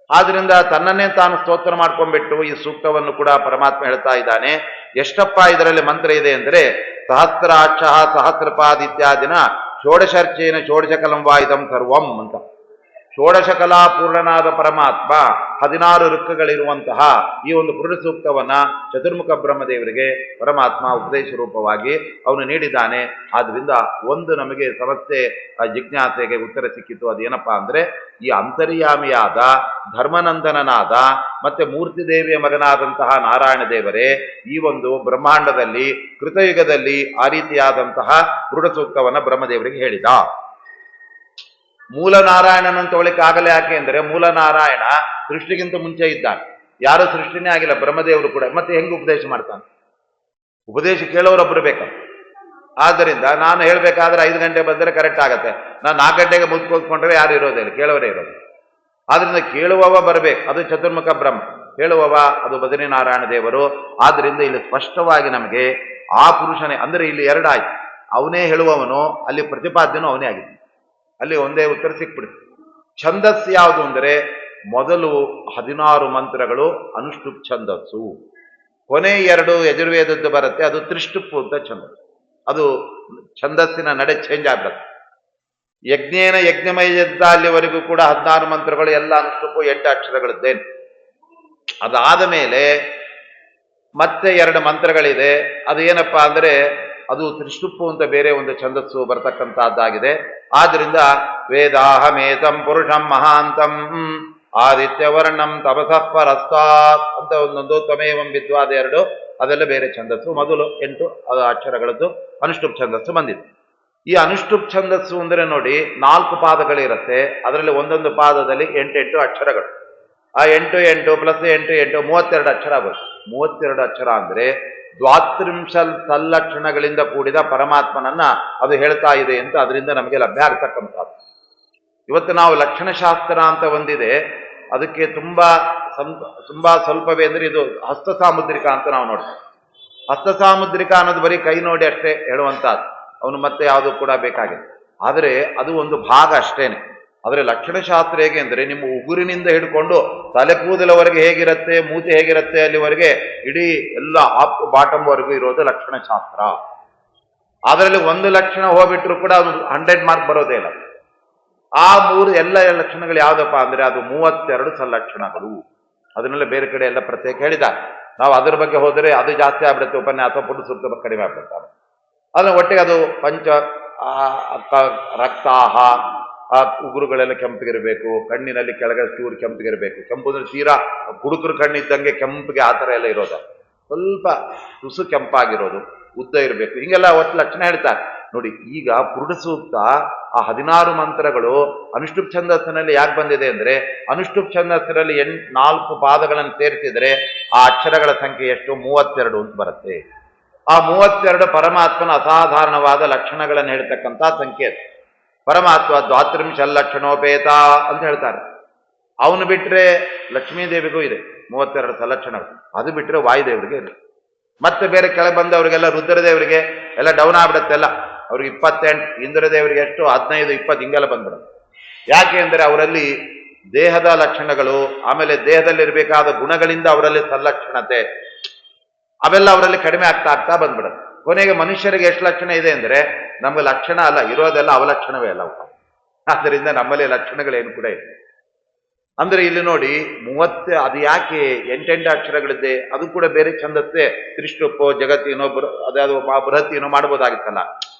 S1: ಆದ್ರಿಂದ ತನ್ನನ್ನೇ ತಾನು ಸ್ತೋತ್ರ ಮಾಡ್ಕೊಂಡ್ಬಿಟ್ಟು ಈ ಸೂಕ್ತವನ್ನು ಕೂಡ ಪರಮಾತ್ಮ ಹೇಳ್ತಾ ಇದ್ದಾನೆ. ಎಷ್ಟಪ್ಪ ಇದರಲ್ಲಿ ಮಂತ್ರ ಇದೆ ಅಂದರೆ ಸಹಸ್ರಾಕ್ಷ ಸಹಸ್ರಪಾದಿತ್ಯಾದಿನ ಷೋಡಶರ್ಚೇನ ಷೋಡಶಕಲಂ ವಾಯುಧಂ ಸರ್ವಂ ಅಂತ. ಷೋಡಶಕಲಾ ಪೂರ್ಣನಾದ ಪರಮಾತ್ಮ 16 ಋಕ್ಕಗಳಿರುವಂತಹ ಈ ಒಂದು ಪುರುಷ ಸೂಕ್ತವನ್ನ ಚತುರ್ಮುಖ ಬ್ರಹ್ಮದೇವರಿಗೆ ಪರಮಾತ್ಮ ಉಪದೇಶ ರೂಪವಾಗಿ ಅವನು ನೀಡಿದ್ದಾನೆ. ಆದ್ರಿಂದ ಒಂದು ನಮಗೆ ಸಮಸ್ಯೆ ಜಿಜ್ಞಾಸೆಗೆ ಉತ್ತರ ಸಿಕ್ಕಿತು. ಅದೇನಪ್ಪಾ ಅಂದ್ರೆ ಈ ಅಂತರ್ಯಾಮಿಯಾದ ಧರ್ಮನಂದನನಾದ ಮತ್ತೆ ಮೂರ್ತಿ ದೇವಿಯ ಮಗನಾದಂತಹ ನಾರಾಯಣ ದೇವರೇ ಈ ಒಂದು ಬ್ರಹ್ಮಾಂಡದಲ್ಲಿ ಕೃತಯುಗದಲ್ಲಿ ಆ ರೀತಿಯಾದಂತಹ ಪುರುಷ ಸೂಕ್ತವನ್ನ ಬ್ರಹ್ಮದೇವರಿಗೆ ಹೇಳಿದ. ಮೂಲ ನಾರಾಯಣನನ್ನು ತಗೊಳ್ಳಿಕ್ಕೆ ಆಗಲೇ. ಯಾಕೆ ಅಂದರೆ ಮೂಲ ನಾರಾಯಣ ಸೃಷ್ಟಿಗಿಂತ ಮುಂಚೆ ಇದ್ದಾನೆ, ಯಾರು ಸೃಷ್ಟಿನೇ ಆಗಿಲ್ಲ, ಬ್ರಹ್ಮದೇವರು ಕೂಡ. ಮತ್ತೆ ಹೆಂಗೆ ಉಪದೇಶ ಮಾಡ್ತಾನೆ? ಉಪದೇಶ ಕೇಳೋರೊಬ್ಬರು ಬೇಕಲ್ಲ. ಆದ್ದರಿಂದ ನಾನು ಹೇಳಬೇಕಾದ್ರೆ 5 ಗಂಟೆ ಬಂದರೆ ಕರೆಕ್ಟ್ ಆಗತ್ತೆ. ನಾನು 4 ಗಂಟೆಗೆ ಮುಗಿಸ್ಕೊಂಡ್ರೆ ಯಾರು ಇರೋದಿಲ್ಲ, ಕೇಳೋರೇ ಇರೋದು. ಆದ್ರಿಂದ ಕೇಳುವವ ಬರಬೇಕು, ಅದು ಚತುರ್ಮುಖ ಬ್ರಹ್ಮ. ಹೇಳುವವ ಅದು ಬದರಿನಾರಾಯಣ ದೇವರು. ಆದ್ರಿಂದ ಇಲ್ಲಿ ಸ್ಪಷ್ಟವಾಗಿ ನಮಗೆ ಆ ಪುರುಷನೇ ಅಂದ್ರೆ ಇಲ್ಲಿ 2 ಆಯ್ತು. ಅವನೇ ಹೇಳುವವನು, ಅಲ್ಲಿ ಪ್ರತಿಪಾದ್ಯನು ಅವನೇ ಆಗಿದೆ. ಅಲ್ಲಿ ಒಂದೇ ಉತ್ತರ ಸಿಕ್ಬಿಡುತ್ತೆ. ಛಂದಸ್ಸು ಯಾವುದು ಅಂದರೆ ಮೊದಲು 16 ಮಂತ್ರಗಳು ಅನುಷ್ಠುಪ್ ಛಂದಸ್ಸು, ಕೊನೆ 2 ಯಜುರ್ವೇದದ್ದು ಬರುತ್ತೆ, ಅದು ತ್ರಿಷ್ಟುಪ್ಪು ಅಂತ ಛಂದಸ್ಸು. ಅದು ಛಂದಸ್ಸಿನ ನಡೆ ಚೇಂಜ್ ಆಗ್ಬಿಡುತ್ತೆ. ಯಜ್ಞೇನ ಯಜ್ಞಮಯದ ಅಲ್ಲಿವರೆಗೂ ಕೂಡ 16 ಮಂತ್ರಗಳು ಎಲ್ಲ ಅನುಷ್ಠುಪ್ಪು 8 ಅಕ್ಷರಗಳದ್ದೇನು. ಅದಾದ ಮೇಲೆ ಮತ್ತೆ 2 ಮಂತ್ರಗಳಿದೆ. ಅದು ಏನಪ್ಪಾ ಅಂದ್ರೆ ಅದು ತ್ರಿಷ್ಟುಪ್ಪು ಅಂತ ಬೇರೆ ಒಂದು ಛಂದಸ್ಸು ಬರತಕ್ಕಂತಹದ್ದಾಗಿದೆ. ಆದ್ರಿಂದ ವೇದಾಹಮೇತಂ ಪುರುಷಂ ಮಹಾಂತಂ ಆದಿತ್ಯವರ್ಣಂ ತಪಸಃ ಪರಸ್ತಾತ್ ಅಂತ ಒಂದೊಂದು ತ್ವಮೇವಂ ವಿದ್ವಾದ 2 ಅದೆಲ್ಲ ಬೇರೆ ಛಂದಸ್ಸು. ಮೊದಲು 8 ಅಕ್ಷರಗಳದ್ದು ಅನುಷ್ಠುಪ್ ಛಂದಸ್ಸು ಬಂದಿದೆ. ಈ ಅನುಷ್ಠುಪ್ ಛಂದಸ್ಸು ಅಂದ್ರೆ ನೋಡಿ 4 ಪಾದಗಳಿರುತ್ತೆ. ಅದರಲ್ಲಿ ಒಂದೊಂದು ಪಾದದಲ್ಲಿ 8 ಅಕ್ಷರಗಳು. ಆ 8 8 ಪ್ಲಸ್ 8 8 32 ಅಕ್ಷರ ಆಗುತ್ತೆ. 32 ಅಕ್ಷರ ಅಂದ್ರೆ ದ್ವಾತ್ರಿಂಶಲ್ ಸಲ್ಲಕ್ಷಣಗಳಿಂದ ಕೂಡಿದ ಪರಮಾತ್ಮನನ್ನ ಅದು ಹೇಳ್ತಾ ಇದೆ ಅಂತ ಅದರಿಂದ ನಮಗೆ ಲಭ್ಯ ಆಗ್ತಕ್ಕಂಥದ್ದು. ಇವತ್ತು ನಾವು ಲಕ್ಷಣಶಾಸ್ತ್ರ ಅಂತ ಒಂದಿದೆ, ಅದಕ್ಕೆ ತುಂಬಾ ಸ್ವಲ್ಪವೇ ಅಂದ್ರೆ ಇದು ಹಸ್ತ ಸಾಮುದ್ರಿಕ ಅಂತ ನಾವು ನೋಡ್ತೀವಿ. ಹಸ್ತ ಸಾಮುದ್ರಿಕ ಅನ್ನೋದು ಬರೀ ಕೈ ನೋಡಿ ಅಷ್ಟೇ ಹೇಳುವಂತಹದ್ದು, ಅವನು ಮತ್ತೆ ಯಾವುದು ಕೂಡ ಬೇಕಾಗಿದೆ. ಆದರೆ ಅದು ಒಂದು ಭಾಗ ಅಷ್ಟೇನೆ. ಆದರೆ ಲಕ್ಷಣಶಾಸ್ತ್ರ ಹೇಗೆ ಅಂದರೆ ನಿಮ್ಮ ಉಗುರಿನಿಂದ ಹಿಡ್ಕೊಂಡು ತಲೆ ಕೂದಲವರೆಗೆ ಹೇಗಿರುತ್ತೆ, ಮೂತಿ ಹೇಗಿರುತ್ತೆ ಅಲ್ಲಿವರೆಗೆ ಇಡೀ ಎಲ್ಲ ಆಪ್ ಬಾಟಮ್ ವರೆಗೂ ಇರೋದು ಲಕ್ಷಣಶಾಸ್ತ್ರ. ಅದರಲ್ಲಿ ಒಂದು ಲಕ್ಷಣ ಹೋಗ್ಬಿಟ್ರು ಕೂಡ ಅದು 100 ಮಾರ್ಕ್ ಬರೋದೇ ಇಲ್ಲ. ಆ 3 ಎಲ್ಲ ಲಕ್ಷಣಗಳು ಯಾವ್ದಪ್ಪ ಅಂದ್ರೆ ಅದು 32 ಸಲ್ಲಕ್ಷಣಗಳು. ಅದನ್ನೆಲ್ಲ ಬೇರೆ ಕಡೆ ಎಲ್ಲ ಪ್ರತ್ಯೇಕ ಹೇಳಿದ್ದಾರೆ. ನಾವು ಅದರ ಬಗ್ಗೆ ಹೋದರೆ ಅದು ಜಾಸ್ತಿ ಆಗ್ಬಿಡುತ್ತೆ, ಉಪನ್ಯಾಸ ಪುರುಷ ಸೂಕ್ತ ಕಡಿಮೆ ಆಗ್ಬಿಡ್ತಾರೆ. ಅದನ್ನ ಒಟ್ಟಿಗೆ ಅದು ಪಂಚ ರಕ್ತಾಹ, ಆ ಉಗುರುಗಳೆಲ್ಲ ಕೆಂಪಿಗಿರಬೇಕು, ಕಣ್ಣಿನಲ್ಲಿ ಕೆಳಗಡೆ ಚೂರು ಕೆಂಪಿಗಿರಬೇಕು. ಕೆಂಪು ಅಂದ್ರೆ ತೀರಾ ಕುಡುಕರು ಕಣ್ಣಿದ್ದಂಗೆ ಕೆಂಪಿಗೆ ಆ ಥರ ಎಲ್ಲ ಇರೋದು, ಸ್ವಲ್ಪ ತುಸು ಕೆಂಪಾಗಿರೋದು, ಉದ್ದ ಇರಬೇಕು, ಹಿಂಗೆಲ್ಲ ಒಟ್ಟು ಲಕ್ಷಣ ಹೇಳ್ತಾರೆ ನೋಡಿ. ಈಗ ಪುರುಷ ಸೂಕ್ತ ಆ 16 ಮಂತ್ರಗಳು ಅನುಷ್ಠುಪ್ ಛಂದಸ್ಸಿನಲ್ಲಿ ಯಾಕೆ ಬಂದಿದೆ ಅಂದ್ರೆ ಅನುಷ್ಠುಪ್ ಛಂದಸ್ಸಿನಲ್ಲಿ 4 ಪಾದಗಳನ್ನು ಸೇರಿಸಿದರೆ ಆ ಅಕ್ಷರಗಳ ಸಂಖ್ಯೆ ಎಷ್ಟು? 32 ಅಂತ ಬರುತ್ತೆ. ಆ 32 ಪರಮಾತ್ಮನ ಅಸಾಧಾರಣವಾದ ಲಕ್ಷಣಗಳನ್ನು ಹೇಳ್ತಕ್ಕಂಥ ಸಂಖ್ಯೆ. ಪರಮಾತ್ಮ ದ್ವಾತ್ರಿಂಶಲ್ಲಕ್ಷಣೋಪೇತ ಅಂತ ಹೇಳ್ತಾರೆ. ಅವನು ಬಿಟ್ರೆ ಲಕ್ಷ್ಮೀದೇವಿಗೂ ಇದೆ 32 ಸಲಕ್ಷಣಗಳು. ಅದು ಬಿಟ್ರೆ ವಾಯುದೇವರಿಗೆ ಇದೆ. ಮತ್ತೆ ಬೇರೆ ಕೆಳಗೆ ಬಂದವರಿಗೆಲ್ಲ ರುದ್ರದೇವರಿಗೆ ಎಲ್ಲ ಡೌನ್ ಆಗ್ಬಿಡುತ್ತೆ. ಎಲ್ಲ ಅವ್ರಿಗೆ 28, ಇಂದ್ರದೇವರಿಗೆ ಎಷ್ಟು 15 20 ಹಿಂಗೆಲ್ಲ ಬಂದ್ಬಿಡುತ್ತೆ. ಯಾಕೆ ಅಂದರೆ ಅವರಲ್ಲಿ ದೇಹದ ಲಕ್ಷಣಗಳು, ಆಮೇಲೆ ದೇಹದಲ್ಲಿರಬೇಕಾದ ಗುಣಗಳಿಂದ ಅವರಲ್ಲಿ ಸಲ್ಲಕ್ಷಣತೆ ಅವೆಲ್ಲ ಅವರಲ್ಲಿ ಕಡಿಮೆ ಆಗ್ತಾ ಬಂದ್ಬಿಡುತ್ತೆ. ಕೊನೆಗೆ ಮನುಷ್ಯರಿಗೆ ಎಷ್ಟು ಲಕ್ಷಣ ಇದೆ ಅಂದ್ರೆ ನಮ್ಗೆ ಲಕ್ಷಣ ಅಲ್ಲ, ಇರೋದೆಲ್ಲ ಅವಲಕ್ಷಣವೇ ಅಲ್ಲ. ಆದ್ದರಿಂದ ನಮ್ಮಲ್ಲಿ ಲಕ್ಷಣಗಳೇನು ಕೂಡ ಇದೆ. ಅಂದ್ರೆ ಇಲ್ಲಿ ನೋಡಿ 30 ಅದು ಯಾಕೆ 8 ಅಕ್ಷರಗಳಿದೆ, ಅದು ಕೂಡ ಬೇರೆ ಛಂದಸ್ಸೇ. ತ್ರಿಷ್ಟುಪ್ಪೋ ಜಗತ್ತಿನೋ ಅದಾವುದು ಬೃಹತ್ತಿನೋ ಮಾಡ್ಬೋದಾಗಿತ್ತಲ್ಲ.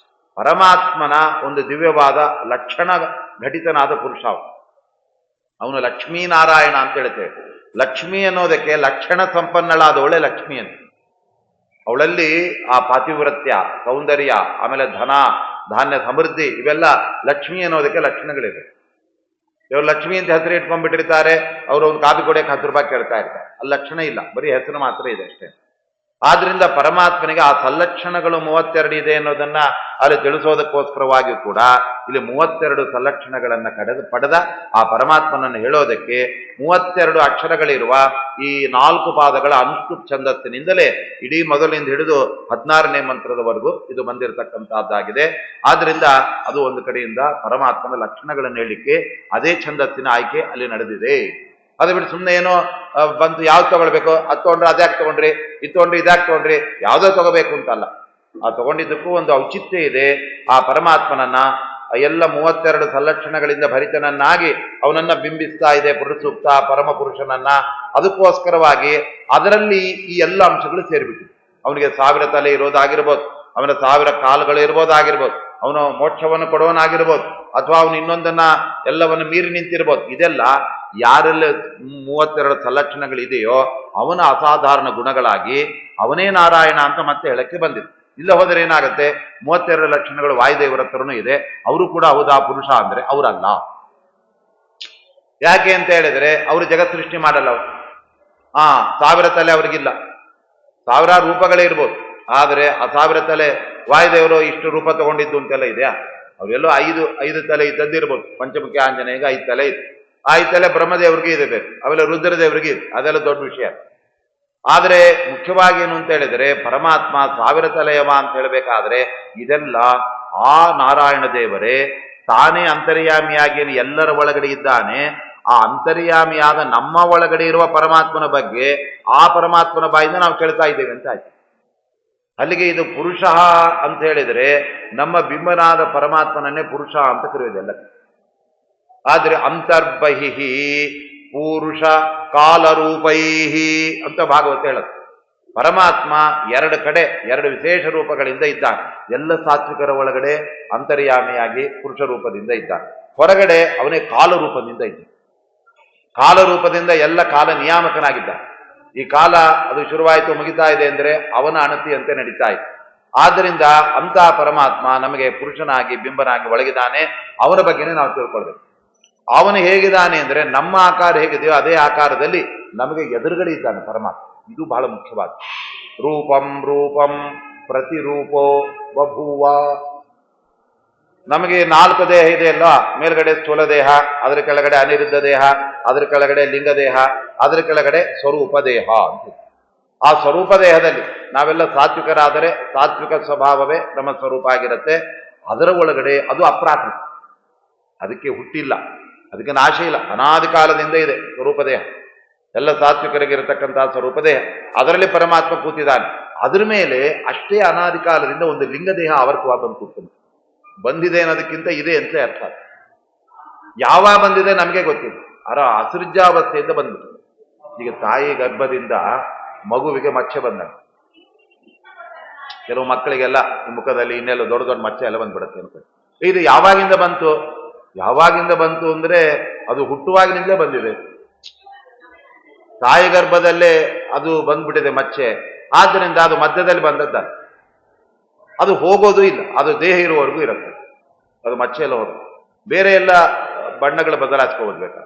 S1: ಪರಮಾತ್ಮನ ಒಂದು ದಿವ್ಯವಾದ ಲಕ್ಷಣ ಘಟಿತನಾದ ಪುರುಷ. ಅವನು ಲಕ್ಷ್ಮೀನಾರಾಯಣ ಅಂತ ಹೇಳ್ತೇವೆ. ಲಕ್ಷ್ಮಿ ಅನ್ನೋದಕ್ಕೆ ಲಕ್ಷಣ ಸಂಪನ್ನಳಾದವಳೆ ಲಕ್ಷ್ಮಿ ಅಂತ. ಅವಳಲ್ಲಿ ಆ ಪಾತಿವ್ರತ್ಯ, ಸೌಂದರ್ಯ, ಆಮೇಲೆ ಧನ ಧಾನ್ಯ ಸಮೃದ್ಧಿ, ಇವೆಲ್ಲ ಲಕ್ಷ್ಮಿ ಅನ್ನೋದಕ್ಕೆ ಲಕ್ಷಣಗಳಿವೆ. ಇವರು ಲಕ್ಷ್ಮಿ ಅಂತ ಹೆಸರು ಇಟ್ಕೊಂಡ್ಬಿಟ್ಟಿರ್ತಾರೆ, ಅವರು ಒಂದು ಕಾಪಿ ಕೊಡಕ್ಕೆ 10 ರೂಪಾಯಿ ಕೇಳ್ತಾ ಇರ್ತಾರೆ. ಅಲ್ಲಿ ಲಕ್ಷಣ ಇಲ್ಲ, ಬರೀ ಹೆಸರು ಮಾತ್ರ ಇದೆ ಅಷ್ಟೇ. ಆದ್ರಿಂದ ಪರಮಾತ್ಮನಿಗೆ ಆ ಸಲ್ಲಕ್ಷಣಗಳು 32 ಇದೆ ಅನ್ನೋದನ್ನ ಅಲ್ಲಿ ತಿಳಿಸೋದಕ್ಕೋಸ್ಕರವಾಗಿಯೂ ಕೂಡ ಇಲ್ಲಿ 32 ಸಲ್ಲಕ್ಷಣಗಳನ್ನ ಪಡೆದ ಆ ಪರಮಾತ್ಮನನ್ನು ಹೇಳೋದಕ್ಕೆ 32 ಅಕ್ಷರಗಳಿರುವ ಈ 4 ಪಾದಗಳ ಅನುಷ್ಠುಪ್ ಛಂದಸ್ಸಿನಿಂದಲೇ ಇಡೀ ಮೊದಲಿನಿಂದ ಹಿಡಿದು 16ನೇ ಮಂತ್ರದವರೆಗೂ ಇದು ಬಂದಿರತಕ್ಕಂತಹದ್ದಾಗಿದೆ. ಆದ್ರಿಂದ ಅದು ಒಂದು ಕಡೆಯಿಂದ ಪರಮಾತ್ಮನ ಲಕ್ಷಣಗಳನ್ನು ಹೇಳಲಿಕ್ಕೆ ಅದೇ ಛಂದಸ್ಸಿನ ಆಯ್ಕೆ ಅಲ್ಲಿ ನಡೆದಿದೆ. ಅದು ಬಿಟ್ಟು ಸುಮ್ಮನೆ ಏನೋ ಬಂತು, ಯಾವ್ದು ತಗೊಳ್ಬೇಕು, ಅದು ತಗೊಂಡ್ರೆ ಅದ್ಯಾಕೆ ತಗೊಂಡ್ರಿ, ಇದು ತಗೊಂಡ್ರಿ ಇದ್ಯಾಕೆ ತಗೊಂಡ್ರಿ, ಯಾವುದೋ ತಗೋಬೇಕು ಅಂತಲ್ಲ. ಆ ತಗೊಂಡಿದ್ದಕ್ಕೂ ಒಂದು ಔಚಿತ್ಯ ಇದೆ. ಆ ಪರಮಾತ್ಮನನ್ನ ಎಲ್ಲ 32 ಸಲ್ಲಕ್ಷಣಗಳಿಂದ ಭರಿತನನ್ನಾಗಿ ಅವನನ್ನ ಬಿಂಬಿಸ್ತಾ ಇದೆ ಪುರುಷ ಸೂಕ್ತ, ಪರಮ ಪುರುಷನನ್ನ. ಅದಕ್ಕೋಸ್ಕರವಾಗಿ ಅದರಲ್ಲಿ ಈ ಎಲ್ಲ ಅಂಶಗಳು ಸೇರಿಬಿಟ್ಟಿದೆ. ಅವನಿಗೆ 1000 ತಲೆ ಇರೋದಾಗಿರ್ಬೋದು, ಅವನ 1000 ಕಾಲುಗಳು ಇರ್ಬೋದಾಗಿರ್ಬೋದು, ಅವನು ಮೋಕ್ಷವನ್ನು ಕೊಡೋನಾಗಿರ್ಬೋದು, ಅಥವಾ ಅವನು ಇನ್ನೊಂದನ್ನ ಎಲ್ಲವನ್ನು ಮೀರಿ ನಿಂತಿರ್ಬೋದು. ಇದೆಲ್ಲ ಯಾರೆಲ್ಲ 32 ಸಲ್ಲಕ್ಷಣಗಳಿದೆಯೋ ಅವನ ಅಸಾಧಾರಣ ಗುಣಗಳಾಗಿ ಅವನೇ ನಾರಾಯಣ ಅಂತ ಮತ್ತೆ ಹೇಳಕ್ಕೆ ಬಂದಿದೆ. ಇಲ್ಲ ಹೋದರೆ ಏನಾಗುತ್ತೆ, 32 ಲಕ್ಷಣಗಳು ವಾಯುದೇವರ ಹತ್ರನೂ ಇದೆ, ಅವರು ಕೂಡ ಹೌದಾ ಪುರುಷ ಅಂದ್ರೆ ಅವರಲ್ಲ. ಯಾಕೆ ಅಂತ ಹೇಳಿದ್ರೆ ಅವರು ಜಗತ್ ಸೃಷ್ಟಿ ಮಾಡಲ್ಲ. ಅವರು 1000 ತಲೆ ಅವ್ರಿಗಿಲ್ಲ, 1000 ರೂಪಗಳೇ ಇರ್ಬೋದು. ಆದರೆ ಆ 1000 ತಲೆ ವಾಯುದೇವರು ಇಷ್ಟು ರೂಪ ತಗೊಂಡಿದ್ದು ಅಂತೆಲ್ಲ ಇದೆಯಾ? ಅವರೆಲ್ಲೋ 5 ತಲೆ ಇದ್ದದ್ದಿರ್ಬೋದು. ಪಂಚಮುಖಿ ಆಂಜನೇಯಗೆ 5 ತಲೆ ಇತ್ತು. 5 ತಲೆ ಬ್ರಹ್ಮದೇವ್ರಿಗೆ ಇದೆ ಬೇಕು, ಅವೆಲ್ಲ ರುದ್ರದೇವರಿಗೆ ಇದೆ, ಅದೆಲ್ಲ ದೊಡ್ಡ ವಿಷಯ. ಆದರೆ ಮುಖ್ಯವಾಗಿ ಏನು ಅಂತ ಹೇಳಿದರೆ ಪರಮಾತ್ಮ 1000 ತಲೆಯವ ಅಂತ ಹೇಳಬೇಕಾದ್ರೆ ಇದೆಲ್ಲ ಆ ನಾರಾಯಣ ದೇವರೇ ತಾನೇ ಅಂತರ್ಯಾಮಿಯಾಗಿ ಎಲ್ಲರ ಒಳಗಡೆ ಇದ್ದಾನೆ. ಆ ಅಂತರ್ಯಾಮಿಯಾದ ನಮ್ಮ ಒಳಗಡೆ ಇರುವ ಪರಮಾತ್ಮನ ಬಗ್ಗೆ ಆ ಪರಮಾತ್ಮನ ಬಾಯಿಂದ ನಾವು ಕೇಳ್ತಾ ಇದ್ದೇವೆ ಅಂತ ಆಯ್ತು. ಅಲ್ಲಿಗೆ ಇದು ಪುರುಷ ಅಂತ ಹೇಳಿದರೆ ನಮ್ಮ ಬಿಂಬನಾದ ಪರಮಾತ್ಮನನ್ನೇ ಪುರುಷ ಅಂತ ಕರೆಯೋದೆಲ್ಲ. ಆದ್ರೆ ಅಂತರ್ಬಹಿಹಿ ಪುರುಷ ಕಾಲರೂಪೈಹಿ ಅಂತ ಭಾಗವತ ಹೇಳುತ್ತೆ. ಪರಮಾತ್ಮ 2 ಕಡೆ 2 ವಿಶೇಷ ರೂಪಗಳಿಂದ ಇದ್ದಾನೆ. ಎಲ್ಲ ಸಾತ್ವಿಕರ ಒಳಗಡೆ ಅಂತರ್ಯಾಮಿಯಾಗಿ ಪುರುಷ ರೂಪದಿಂದ ಇದ್ದಾನೆ, ಹೊರಗಡೆ ಅವನೇ ಕಾಲರೂಪದಿಂದ ಇದ್ದಾನೆ. ಕಾಲರೂಪದಿಂದ ಎಲ್ಲ ಕಾಲ ನಿಯಾಮಕನಾಗಿದ್ದಾನೆ. ಈ ಕಾಲ ಅದು ಶುರುವಾಯಿತು ಮುಗಿತಾ ಇದೆ ಅಂದ್ರೆ ಅವನ ಅಣತಿಯಂತೆ ನಡೀತಾ ಇದೆ. ಆದ್ದರಿಂದ ಅಂತಹ ಪರಮಾತ್ಮ ನಮಗೆ ಪುರುಷನಾಗಿ ಬಿಂಬನಾಗಿ ಒಳಗಿದ್ದಾನೆ. ಅವನ ಬಗ್ಗೆನೇ ನಾವು ತಿಳ್ಕೊಳ್ಬೇಕು. ಅವನು ಹೇಗಿದ್ದಾನೆ ಅಂದ್ರೆ ನಮ್ಮ ಆಕಾರ ಹೇಗಿದೆಯೋ ಅದೇ ಆಕಾರದಲ್ಲಿ ನಮಗೆ ಎದುರುಗಡೆ ಇದ್ದಾನೆ ಪರಮಾತ್ಮ. ಇದು ಬಹಳ ಮುಖ್ಯವಾದ. ರೂಪಂ ರೂಪಂ ಪ್ರತಿರೂಪೋ ಬಭೂವ. ನಮಗೆ 4 ದೇಹ ಇದೆ ಅಲ್ಲ, ಮೇಲ್ಗಡೆ ಸ್ಥೂಲ ದೇಹ, ಅದರ ಕೆಳಗಡೆ ಅನಿರುದ್ಧ ದೇಹ, ಅದರ ಕೆಳಗಡೆ ಲಿಂಗ ದೇಹ, ಅದರ ಕೆಳಗಡೆ ಸ್ವರೂಪ ದೇಹ ಅಂತ. ಆ ಸ್ವರೂಪ ದೇಹದಲ್ಲಿ ನಾವೆಲ್ಲ ಸಾತ್ವಿಕರಾದರೆ ಸಾತ್ವಿಕ ಸ್ವಭಾವವೇ ನಮ್ಮ ಸ್ವರೂಪ ಆಗಿರುತ್ತೆ. ಅದರ ಒಳಗಡೆ ಅದು ಅಪ್ರಾಕೃತ, ಅದಕ್ಕೆ ಹುಟ್ಟಿಲ್ಲ, ಅದಕ್ಕೆ ನಾಶ ಇಲ್ಲ, ಅನಾದಿ ಕಾಲದಿಂದ ಇದೆ ಸ್ವರೂಪ ದೇಹ. ಎಲ್ಲ ಸಾತ್ವಿಕರಿಗಿರತಕ್ಕಂತಹ ಸ್ವರೂಪ ದೇಹ, ಅದರಲ್ಲಿ ಪರಮಾತ್ಮ ಕೂತಿದ್ದಾನೆ. ಅದ್ರ ಮೇಲೆ ಅಷ್ಟೇ ಅನಾದಿ ಕಾಲದಿಂದ ಒಂದು ಲಿಂಗ ದೇಹ ಆವರ್ತವಾಗಿ ಬಂದು ಕೂತಾನೆ. ಬಂದಿದೆ ಅನ್ನೋದಕ್ಕಿಂತ ಇದೆ ಅಂತ ಅರ್ಥ. ಯಾವಾಗ ಬಂದಿದೆ ನಮಗೆ ಗೊತ್ತಿಲ್ಲ, ಅಸೃಜಾವಸ್ಥೆಯಿಂದ ಬಂದ್ಬಿಟ್ಟು. ಈಗ ತಾಯಿ ಗರ್ಭದಿಂದ ಮಗುವಿಗೆ ಮಚ್ಚೆ ಬಂದಾಗ ಕೆಲವು ಮಕ್ಕಳಿಗೆಲ್ಲ ಮುಖದಲ್ಲಿ ಇನ್ನೆಲ್ಲ ದೊಡ್ಡ ದೊಡ್ಡ ಮಚ್ಚೆ ಎಲ್ಲ ಬಂದ್ಬಿಡುತ್ತೆ ಅಂತ. ಇದು ಯಾವಾಗಿಂದ ಬಂತು? ಯಾವಾಗಿಂದ ಬಂತು ಅಂದ್ರೆ ಅದು ಹುಟ್ಟುವಾಗಿನಿಂದಲೇ ಬಂದಿದೆ. ತಾಯಿ ಗರ್ಭದಲ್ಲೇ ಅದು ಬಂದ್ಬಿಟ್ಟಿದೆ ಮಚ್ಚೆ. ಆದ್ದರಿಂದ ಅದು ಮಧ್ಯದಲ್ಲಿ ಬಂದದ್ದ, ಅದು ಹೋಗೋದು ಇಲ್ಲ, ಅದು ದೇಹ ಇರುವವರೆಗೂ ಇರುತ್ತೆ. ಅದು ಮಚ್ಚೆ ಎಲ್ಲ ಹೋಗೋದು, ಬೇರೆ ಎಲ್ಲ ಬಣ್ಣಗಳು ಬದಲಾಯಿಸ್ಕೋಬೇಕು.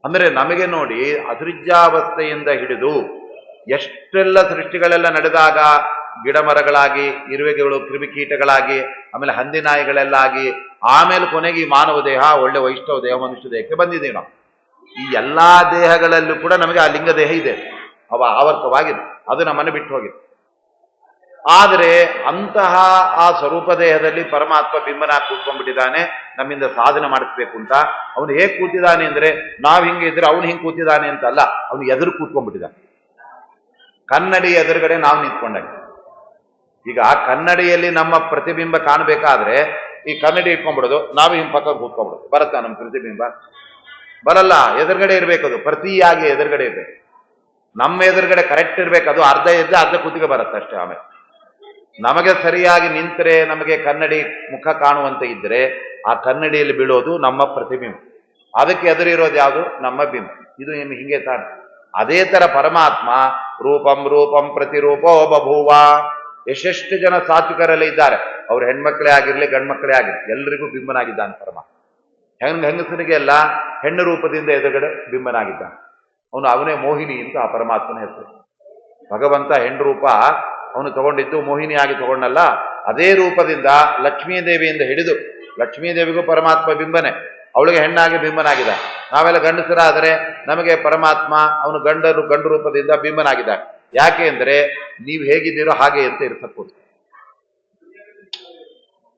S1: ಅಂದ್ರೆ ನಮಗೆ ನೋಡಿ ಅಸೃಜಾವಸ್ಥೆಯಿಂದ ಹಿಡಿದು ಎಷ್ಟೆಲ್ಲ ಸೃಷ್ಟಿಗಳೆಲ್ಲ ನಡೆದಾಗ ಗಿಡ ಮರಗಳಾಗಿ, ಇರುವೆಗಳು, ಕ್ರಿಮಿಕೀಟಗಳಾಗಿ, ಆಮೇಲೆ ಹಂದಿನಾಯಿಗಳೆಲ್ಲ ಆಗಿ, ಆಮೇಲೆ ಕೊನೆಗೆ ಈ ಮಾನವ ದೇಹ, ಒಳ್ಳೆ ವೈಷ್ಣವ ದೇಹ, ಮನುಷ್ಯ ದೇಹಕ್ಕೆ ಬಂದಿದ್ದೀವಿ ನಾವು. ಈ ಎಲ್ಲಾ ದೇಹಗಳಲ್ಲೂ ಕೂಡ ನಮಗೆ ಆ ಲಿಂಗ ದೇಹ ಇದೆ, ಅವ ಆವರ್ತವಾಗಿದೆ, ಅದು ನಮ್ಮನ್ನು ಬಿಟ್ಟು ಹೋಗಿದೆ. ಆದರೆ ಅಂತಹ ಆ ಸ್ವರೂಪ ದೇಹದಲ್ಲಿ ಪರಮಾತ್ಮ ಬಿಂಬನಾಗಿ ಕೂತ್ಕೊಂಡ್ಬಿಟ್ಟಿದ್ದಾನೆ ನಮ್ಮಿಂದ ಸಾಧನೆ ಮಾಡಿಸ್ಬೇಕು ಅಂತ. ಅವನು ಹೇಗೆ ಕೂತಿದ್ದಾನೆ ಅಂದ್ರೆ ನಾವ್ ಹಿಂಗೆ ಇದ್ರೆ ಅವನು ಹಿಂಗೆ ಕೂತಿದ್ದಾನೆ ಅಂತಲ್ಲ, ಅವನು ಎದುರು ಕೂತ್ಕೊಂಡ್ಬಿಟ್ಟಿದ್ದಾನೆ. ಕನ್ನಡಿ ಎದುರುಗಡೆ ನಾವು ನಿಂತ್ಕೊಂಡಾಗ, ಈಗ ಕನ್ನಡಿಯಲ್ಲಿ ನಮ್ಮ ಪ್ರತಿಬಿಂಬ ಕಾಣಬೇಕಾದ್ರೆ ಈ ಕನ್ನಡಿ ಇಟ್ಕೊಂಡ್ಬಿಡೋದು, ನಾವು ಹಿಂಗೆ ಪಕ್ಕ ಕೂತ್ಕೊಂಡ್ಬಿಡೋದು, ಬರುತ್ತಾ ನಮ್ಮ ಪ್ರತಿಬಿಂಬ? ಬರಲ್ಲ, ಎದುರುಗಡೆ ಇರ್ಬೇಕು, ಅದು ಪ್ರತಿಯಾಗಿ ಎದುರುಗಡೆ ಇರ್ಬೇಕು. ನಮ್ಮ ಎದುರುಗಡೆ ಕರೆಕ್ಟ್ ಇರ್ಬೇಕು, ಅದು ಅರ್ಧ ಇದ್ದ ಅರ್ಧ ಕೂತಿಗೆ ಬರುತ್ತೆ ಅಷ್ಟೇ. ಆಮೇಲೆ ನಮಗೆ ಸರಿಯಾಗಿ ನಿಂತರೆ, ನಮಗೆ ಕನ್ನಡಿ ಮುಖ ಕಾಣುವಂತೆ ಇದ್ರೆ ಆ ಕನ್ನಡಿಯಲ್ಲಿ ಬೀಳೋದು ನಮ್ಮ ಪ್ರತಿಬಿಂಬ. ಅದಕ್ಕೆ ಎದುರಿರೋದು ಯಾವುದು? ನಮ್ಮ ಬಿಂಬ. ಇದು ನಿಮ್ಗೆ ಹಿಂಗೆ ತಾನೆ. ಅದೇ ತರ ಪರಮಾತ್ಮ ರೂಪಂ ರೂಪಂ ಪ್ರತಿರೂಪೋ ಬಭೂವ. ಎಷ್ಟೆಷ್ಟು ಜನ ಸಾತ್ವಿಕರಲ್ಲಿ ಇದ್ದಾರೆ, ಅವ್ರು ಹೆಣ್ಮಕ್ಳೇ ಆಗಿರ್ಲಿ ಗಂಡ್ಮಕ್ಳೇ ಆಗಿರ್ಲಿ, ಎಲ್ರಿಗೂ ಬಿಂಬನಾಗಿದ್ದಾನೆ ಪರಮಾತ್ಮ. ಹೆಂಗಸನಿಗೆ ಎಲ್ಲ ಹೆಣ್ಣು ರೂಪದಿಂದ ಎದುರುಗಡೆ ಬಿಂಬನಾಗಿದ್ದಾನೆ. ಅವನೇ ಮೋಹಿನಿ ಅಂತ ಆ ಪರಮಾತ್ಮನ ಹೆಸರು. ಭಗವಂತ ಹೆಣ್ಣು ರೂಪ ಅವನು ತಗೊಂಡಿದ್ದು ಮೋಹಿನಿಯಾಗಿ ತಗೊಂಡಲ್ಲ, ಅದೇ ರೂಪದಿಂದ ಲಕ್ಷ್ಮೀದೇವಿಯಿಂದ ಹಿಡಿದು, ಲಕ್ಷ್ಮೀದೇವಿಗೂ ಪರಮಾತ್ಮ ಬಿಂಬನೆ, ಅವಳಿಗೆ ಹೆಣ್ಣಾಗಿ ಬಿಂಬನಾಗಿದ್ದ. ನಾವೆಲ್ಲ ಗಂಡಸರಾದರೆ ನಮಗೆ ಪರಮಾತ್ಮ ಅವನು ಗಂಡು ರೂಪದಿಂದ ಬಿಂಬನಾಗಿದ್ದಾನೆ. ಯಾಕೆ ಅಂದರೆ ನೀವು ಹೇಗಿದ್ದೀರೋ ಹಾಗೆ ಅಂತ ಇರಿಸಬಹುದು.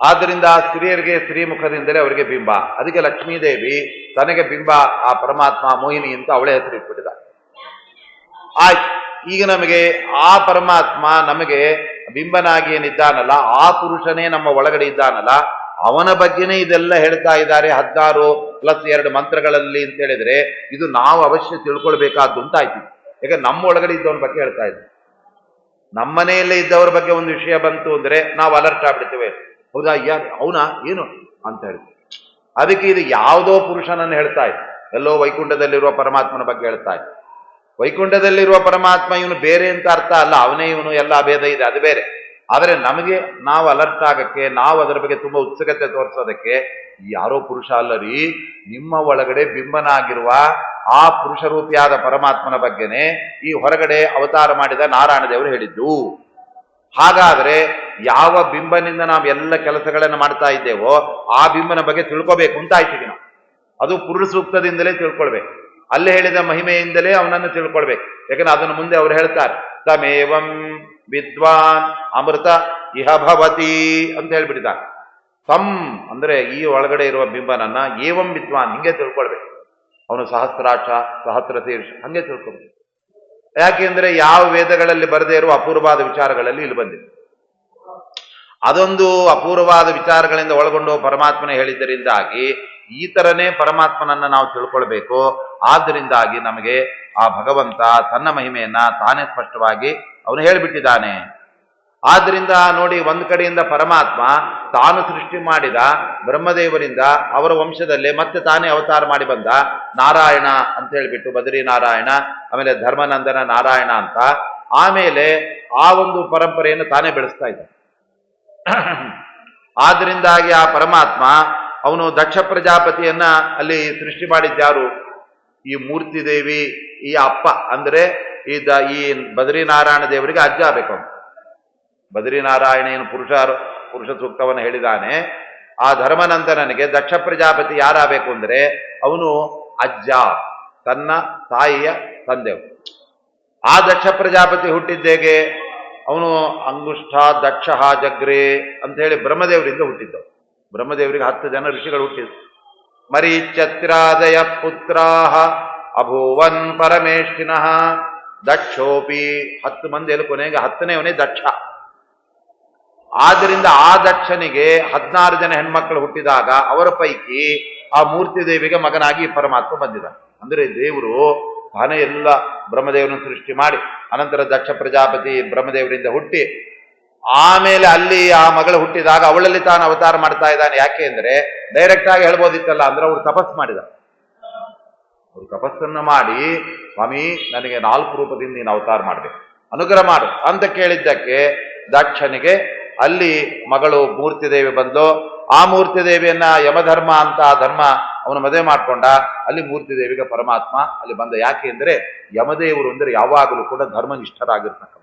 S1: ಆದ್ದರಿಂದ ಸ್ತ್ರೀಯರಿಗೆ ಸ್ತ್ರೀಮುಖದಿಂದಲೇ ಅವರಿಗೆ ಬಿಂಬ. ಅದಕ್ಕೆ ಲಕ್ಷ್ಮೀದೇವಿ ತನಗೆ ಬಿಂಬ ಆ ಪರಮಾತ್ಮ ಮೋಹಿನಿ ಅಂತ ಅವಳೇ ಹೆಸರು ಇಟ್ಬಿಟ್ಟಿದ. ಆಯ್ತು, ಈಗ ನಮಗೆ ಆ ಪರಮಾತ್ಮ ನಮಗೆ ಬಿಂಬನಾಗಿ ಏನಿದ್ದಾನಲ್ಲ, ಆ ಪುರುಷನೇ ನಮ್ಮ ಒಳಗಡೆ ಇದ್ದಾನಲ್ಲ, ಅವನ ಬಗ್ಗೆನೇ ಇದೆಲ್ಲ ಹೇಳ್ತಾ ಇದ್ದಾರೆ 16+2 ಮಂತ್ರಗಳಲ್ಲಿ ಅಂತ ಹೇಳಿದ್ರೆ, ಇದು ನಾವು ಅವಶ್ಯ ತಿಳ್ಕೊಳ್ಬೇಕಾದ್ದು ಅಂತ ಆಯ್ತು. ಯಾಕೆ ನಮ್ಮ ಒಳಗಡೆ ಇದ್ದವನ ಬಗ್ಗೆ ಹೇಳ್ತಾ ಇದ್ದೆ. ನಮ್ಮನೆಯಲ್ಲೇ ಇದ್ದವರ ಬಗ್ಗೆ ಒಂದು ವಿಷಯ ಬಂತು ಅಂದ್ರೆ ನಾವು ಅಲರ್ಟ್ ಆಗ್ಬಿಡ್ತೇವೆ. ಹೌದಾ, ಅವನಾ ಏನು ಅಂತ ಹೇಳ್ತೀವಿ. ಅದಕ್ಕೆ ಇದು ಯಾವುದೋ ಪುರುಷನನ್ನು ಹೇಳ್ತಾ ಇದ್ದೆ, ಎಲ್ಲೋ ವೈಕುಂಠದಲ್ಲಿರುವ ಪರಮಾತ್ಮನ ಬಗ್ಗೆ ಹೇಳ್ತಾ ಇದ್ದೆ. ವೈಕುಂಠದಲ್ಲಿರುವ ಪರಮಾತ್ಮ ಇವನು ಬೇರೆ ಅಂತ ಅರ್ಥ ಅಲ್ಲ, ಅವನೇ ಇವನು, ಎಲ್ಲ ಭೇದ ಇದೆ, ಅದು ಬೇರೆ. ಆದರೆ ನಮಗೆ ನಾವು ಅಲರ್ಟ್ ಆಗಕ್ಕೆ, ನಾವು ಅದರ ಬಗ್ಗೆ ತುಂಬಾ ಉತ್ಸುಕತೆ ತೋರಿಸೋದಕ್ಕೆ ಯಾರೋ ಪುರುಷ ಅಲ್ಲರಿ, ನಿಮ್ಮ ಒಳಗಡೆ ಬಿಂಬನಾಗಿರುವ ಆ ಪುರುಷ ರೂಪಿಯಾದ ಪರಮಾತ್ಮನ ಬಗ್ಗೆನೆ ಈ ಹೊರಗಡೆ ಅವತಾರ ಮಾಡಿದ ನಾರಾಯಣ ದೇವರು ಹೇಳಿದ್ದು. ಹಾಗಾದ್ರೆ ಯಾವ ಬಿಂಬನಿಂದ ನಾವು ಎಲ್ಲ ಕೆಲಸಗಳನ್ನು ಮಾಡ್ತಾ ಇದ್ದೇವೋ ಆ ಬಿಂಬನ ಬಗ್ಗೆ ತಿಳ್ಕೋಬೇಕು ಅಂತ ಆಯ್ತೀವಿ ನಾವು. ಅದು ಪುರುಷ ಸೂಕ್ತದಿಂದಲೇ ತಿಳ್ಕೊಳ್ಬೇಕು. ಅಲ್ಲಿ ಹೇಳಿದ ಮಹಿಮೆಯಿಂದಲೇ ಅವನನ್ನು ತಿಳ್ಕೊಳ್ಬೇಕು. ಯಾಕಂದ್ರೆ ಅದನ್ನು ಮುಂದೆ ಅವ್ರು ಹೇಳ್ತಾರೆ, ತಮೇವಂ ವಿದ್ವಾನ್ ಅಮೃತ ಇಹ ಭವತಿ ಅಂತ ಹೇಳ್ಬಿಟ್ಟಿದ್ದಾರೆ. ತಮ್ ಅಂದ್ರೆ ಈ ಒಳಗಡೆ ಇರುವ ಬಿಂಬನನ್ನ ಏವಂ ವಿದ್ವಾನ್ ಹಿಂಗೆ ತಿಳ್ಕೊಳ್ಬೇಕು. ಅವನು ಸಹಸ್ರಾಕ್ಷ ಸಹಸ್ರ ಶೀರ್ಷ ಹಂಗೆ ತಿಳ್ಕೊಳ್ಬೇಕು. ಯಾಕೆಂದ್ರೆ ಯಾವ ವೇದಗಳಲ್ಲಿ ಬರದೇ ಇರುವ ಅಪೂರ್ವವಾದ ವಿಚಾರಗಳಲ್ಲಿ ಇಲ್ಲಿ ಬಂದಿದೆ. ಅದೊಂದು ಅಪೂರ್ವವಾದ ವಿಚಾರಗಳಿಂದ ಒಳಗೊಂಡು ಪರಮಾತ್ಮನೇ ಹೇಳಿದ್ದರಿಂದಾಗಿ ಈ ತರನೇ ಪರಮಾತ್ಮನನ್ನ ನಾವು ತಿಳ್ಕೊಳ್ಬೇಕು. ಆದ್ದರಿಂದಾಗಿ ನಮಗೆ ಆ ಭಗವಂತ ತನ್ನ ಮಹಿಮೆಯನ್ನ ತಾನೇ ಸ್ಪಷ್ಟವಾಗಿ ಅವನು ಹೇಳಿಬಿಟ್ಟಿದ್ದಾನೆ. ಆದ್ರಿಂದ ನೋಡಿ, ಒಂದು ಕಡೆಯಿಂದ ಪರಮಾತ್ಮ ತಾನು ಸೃಷ್ಟಿ ಮಾಡಿದ ಬ್ರಹ್ಮದೇವರಿಂದ ಅವರ ವಂಶದಲ್ಲೇ ಮತ್ತೆ ತಾನೇ ಅವತಾರ ಮಾಡಿ ಬಂದ ನಾರಾಯಣ ಅಂತ ಹೇಳಿಬಿಟ್ಟು ಬದರಿ ನಾರಾಯಣ, ಆಮೇಲೆ ಧರ್ಮನಂದನ ನಾರಾಯಣ ಅಂತ, ಆಮೇಲೆ ಆ ಒಂದು ಪರಂಪರೆಯನ್ನು ತಾನೇ ಬೆಳೆಸ್ತಾ ಇದ್ದ. ಆದ್ರಿಂದಾಗಿ ಆ ಪರಮಾತ್ಮ ಅವನು ದಕ್ಷ ಪ್ರಜಾಪತಿಯನ್ನ ಅಲ್ಲಿ ಸೃಷ್ಟಿ ಮಾಡಿದ್ಯಾರು? ಈ ಮೂರ್ತಿ ದೇವಿ, ಈ ಅಪ್ಪ ಅಂದ್ರೆ ಈ ಬದರಿನಾರಾಯಣ ದೇವರಿಗೆ ಅಜ್ಜ ಆಗಬೇಕು. ಬದರಿನಾರಾಯಣ ಏನು ಪುರುಷ ಸೂಕ್ತವನ್ನು ಹೇಳಿದಾನೆ. ಆ ಧರ್ಮನಂದನನಿಗೆ ದಕ್ಷ ಪ್ರಜಾಪತಿ ಯಾರಾಗಬೇಕು ಅಂದ್ರೆ ಅವನು ಅಜ್ಜ, ತನ್ನ ತಾಯಿಯ ತಂದೆವು. ಆ ದಕ್ಷ ಪ್ರಜಾಪತಿ ಹುಟ್ಟಿದ್ದೇಗೆ? ಅವನು ಅಂಗುಷ್ಠ ದಕ್ಷ ಜಗ್ರೆ ಅಂತ ಹೇಳಿ ಬ್ರಹ್ಮದೇವರಿಂದ ಹುಟ್ಟಿದ್ದವು. ಬ್ರಹ್ಮದೇವರಿಗೆ 10 ಜನ ಋಷಿಗಳು ಹುಟ್ಟಿದ್ರು. ಮರೀಚ್ಛತ್ರಾದಯ ಪುತ್ರಾಹ ಅಭೂವನ್ ಪರಮೇಷ್ಠಿನಃ ದಕ್ಷೋಪಿ 10 ಮಂದಿಯಲ್ಲಿ ಕೊನೆಗೆ 10ನೇವನೇ ದಕ್ಷ. ಆದ್ದರಿಂದ ಆ ದಕ್ಷನಿಗೆ 16 ಜನ ಹೆಣ್ಮಕ್ಳು ಹುಟ್ಟಿದಾಗ ಅವರ ಪೈಕಿ ಆ ಮೂರ್ತಿ ದೇವಿಗೆ ಮಗನಾಗಿ ಪರಮಾತ್ಮ ಬಂದಿದ. ಅಂದ್ರೆ ದೇವರು ತಾನೇ ಎಲ್ಲ ಬ್ರಹ್ಮದೇವರನ್ನು ಸೃಷ್ಟಿ ಮಾಡಿ ಅನಂತರ ದಕ್ಷ ಪ್ರಜಾಪತಿ ಬ್ರಹ್ಮದೇವರಿಂದ ಹುಟ್ಟಿ ಆಮೇಲೆ ಅಲ್ಲಿ ಆ ಮಗಳು ಹುಟ್ಟಿದಾಗ ಅವಳಲ್ಲಿ ತಾನು ಅವತಾರ ಮಾಡ್ತಾ ಇದ್ದಾನೆ. ಯಾಕೆ ಅಂದ್ರೆ ಡೈರೆಕ್ಟ್ ಆಗಿ ಹೇಳ್ಬೋದಿತ್ತಲ್ಲ, ಅಂದ್ರೆ ಅವ್ರು ತಪಸ್ ಮಾಡಿದ. ಅವ್ರು ತಪಸ್ಸನ್ನ ಮಾಡಿ, ಸ್ವಾಮಿ ನನಗೆ 4 ರೂಪದಿಂದ ನೀನು ಅವತಾರ ಮಾಡಬೇಕು, ಅನುಗ್ರಹ ಮಾಡು ಅಂತ ಕೇಳಿದ್ದಕ್ಕೆ ದಕ್ಷನಿಗೆ ಅಲ್ಲಿ ಮಗಳು ಮೂರ್ತಿ ದೇವಿ ಬಂದು ಆ ಮೂರ್ತಿ ದೇವಿಯನ್ನ ಯಮಧರ್ಮ ಅಂತ ಧರ್ಮ ಅವನು ಮದುವೆ ಮಾಡ್ಕೊಂಡ. ಅಲ್ಲಿ ಮೂರ್ತಿ ದೇವಿಗೆ ಪರಮಾತ್ಮ ಅಲ್ಲಿ ಬಂದ. ಯಾಕೆ ಅಂದ್ರೆ ಯಮದೇವರು ಅಂದ್ರೆ ಯಾವಾಗಲೂ ಕೂಡ ಧರ್ಮನಿಷ್ಠರಾಗಿರ್ತಕ್ಕಂಥ,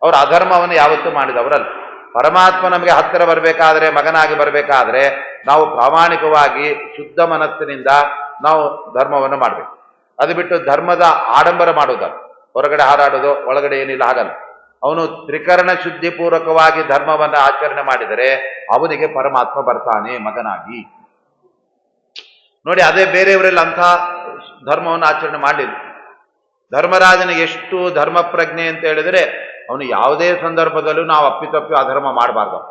S1: ಅವ್ರ ಅಧರ್ಮವನ್ನು ಯಾವತ್ತೂ ಮಾಡಿದವರಲ್ಲ. ಪರಮಾತ್ಮ ನಮಗೆ ಹತ್ತಿರ ಬರಬೇಕಾದ್ರೆ, ಮಗನಾಗಿ ಬರಬೇಕಾದ್ರೆ ನಾವು ಪ್ರಾಮಾಣಿಕವಾಗಿ ಶುದ್ಧ ಮನಸ್ಸಿನಿಂದ ನಾವು ಧರ್ಮವನ್ನು ಮಾಡಬೇಕು. ಅದು ಬಿಟ್ಟು ಧರ್ಮದ ಆಡಂಬರ ಮಾಡುವುದಲ್ಲ, ಹೊರಗಡೆ ಹಾರಾಡೋದು ಒಳಗಡೆ ಏನಿಲ್ಲ, ಹಾಗಲ್ಲ. ಅವನು ತ್ರಿಕರಣ ಶುದ್ಧಿ ಪೂರ್ವಕವಾಗಿ ಧರ್ಮವನ್ನ ಆಚರಣೆ ಮಾಡಿದರೆ ಅವನಿಗೆ ಪರಮಾತ್ಮ ಬರ್ತಾನೆ ಮಗನಾಗಿ. ನೋಡಿ, ಅದೇ ಬೇರೆಯವರೆಲ್ಲ ಅಂಥ ಧರ್ಮವನ್ನು ಆಚರಣೆ ಮಾಡಲಿಲ್ಲ. ಧರ್ಮರಾಜನಿಗೆ ಎಷ್ಟು ಧರ್ಮ ಪ್ರಜ್ಞೆ ಅಂತ ಹೇಳಿದ್ರೆ, ಅವನು ಯಾವುದೇ ಸಂದರ್ಭದಲ್ಲೂ ನಾವು ಅಪ್ಪಿತಪ್ಪಿ ಅಧರ್ಮ ಮಾಡಬಾರ್ದಪ್ಪ.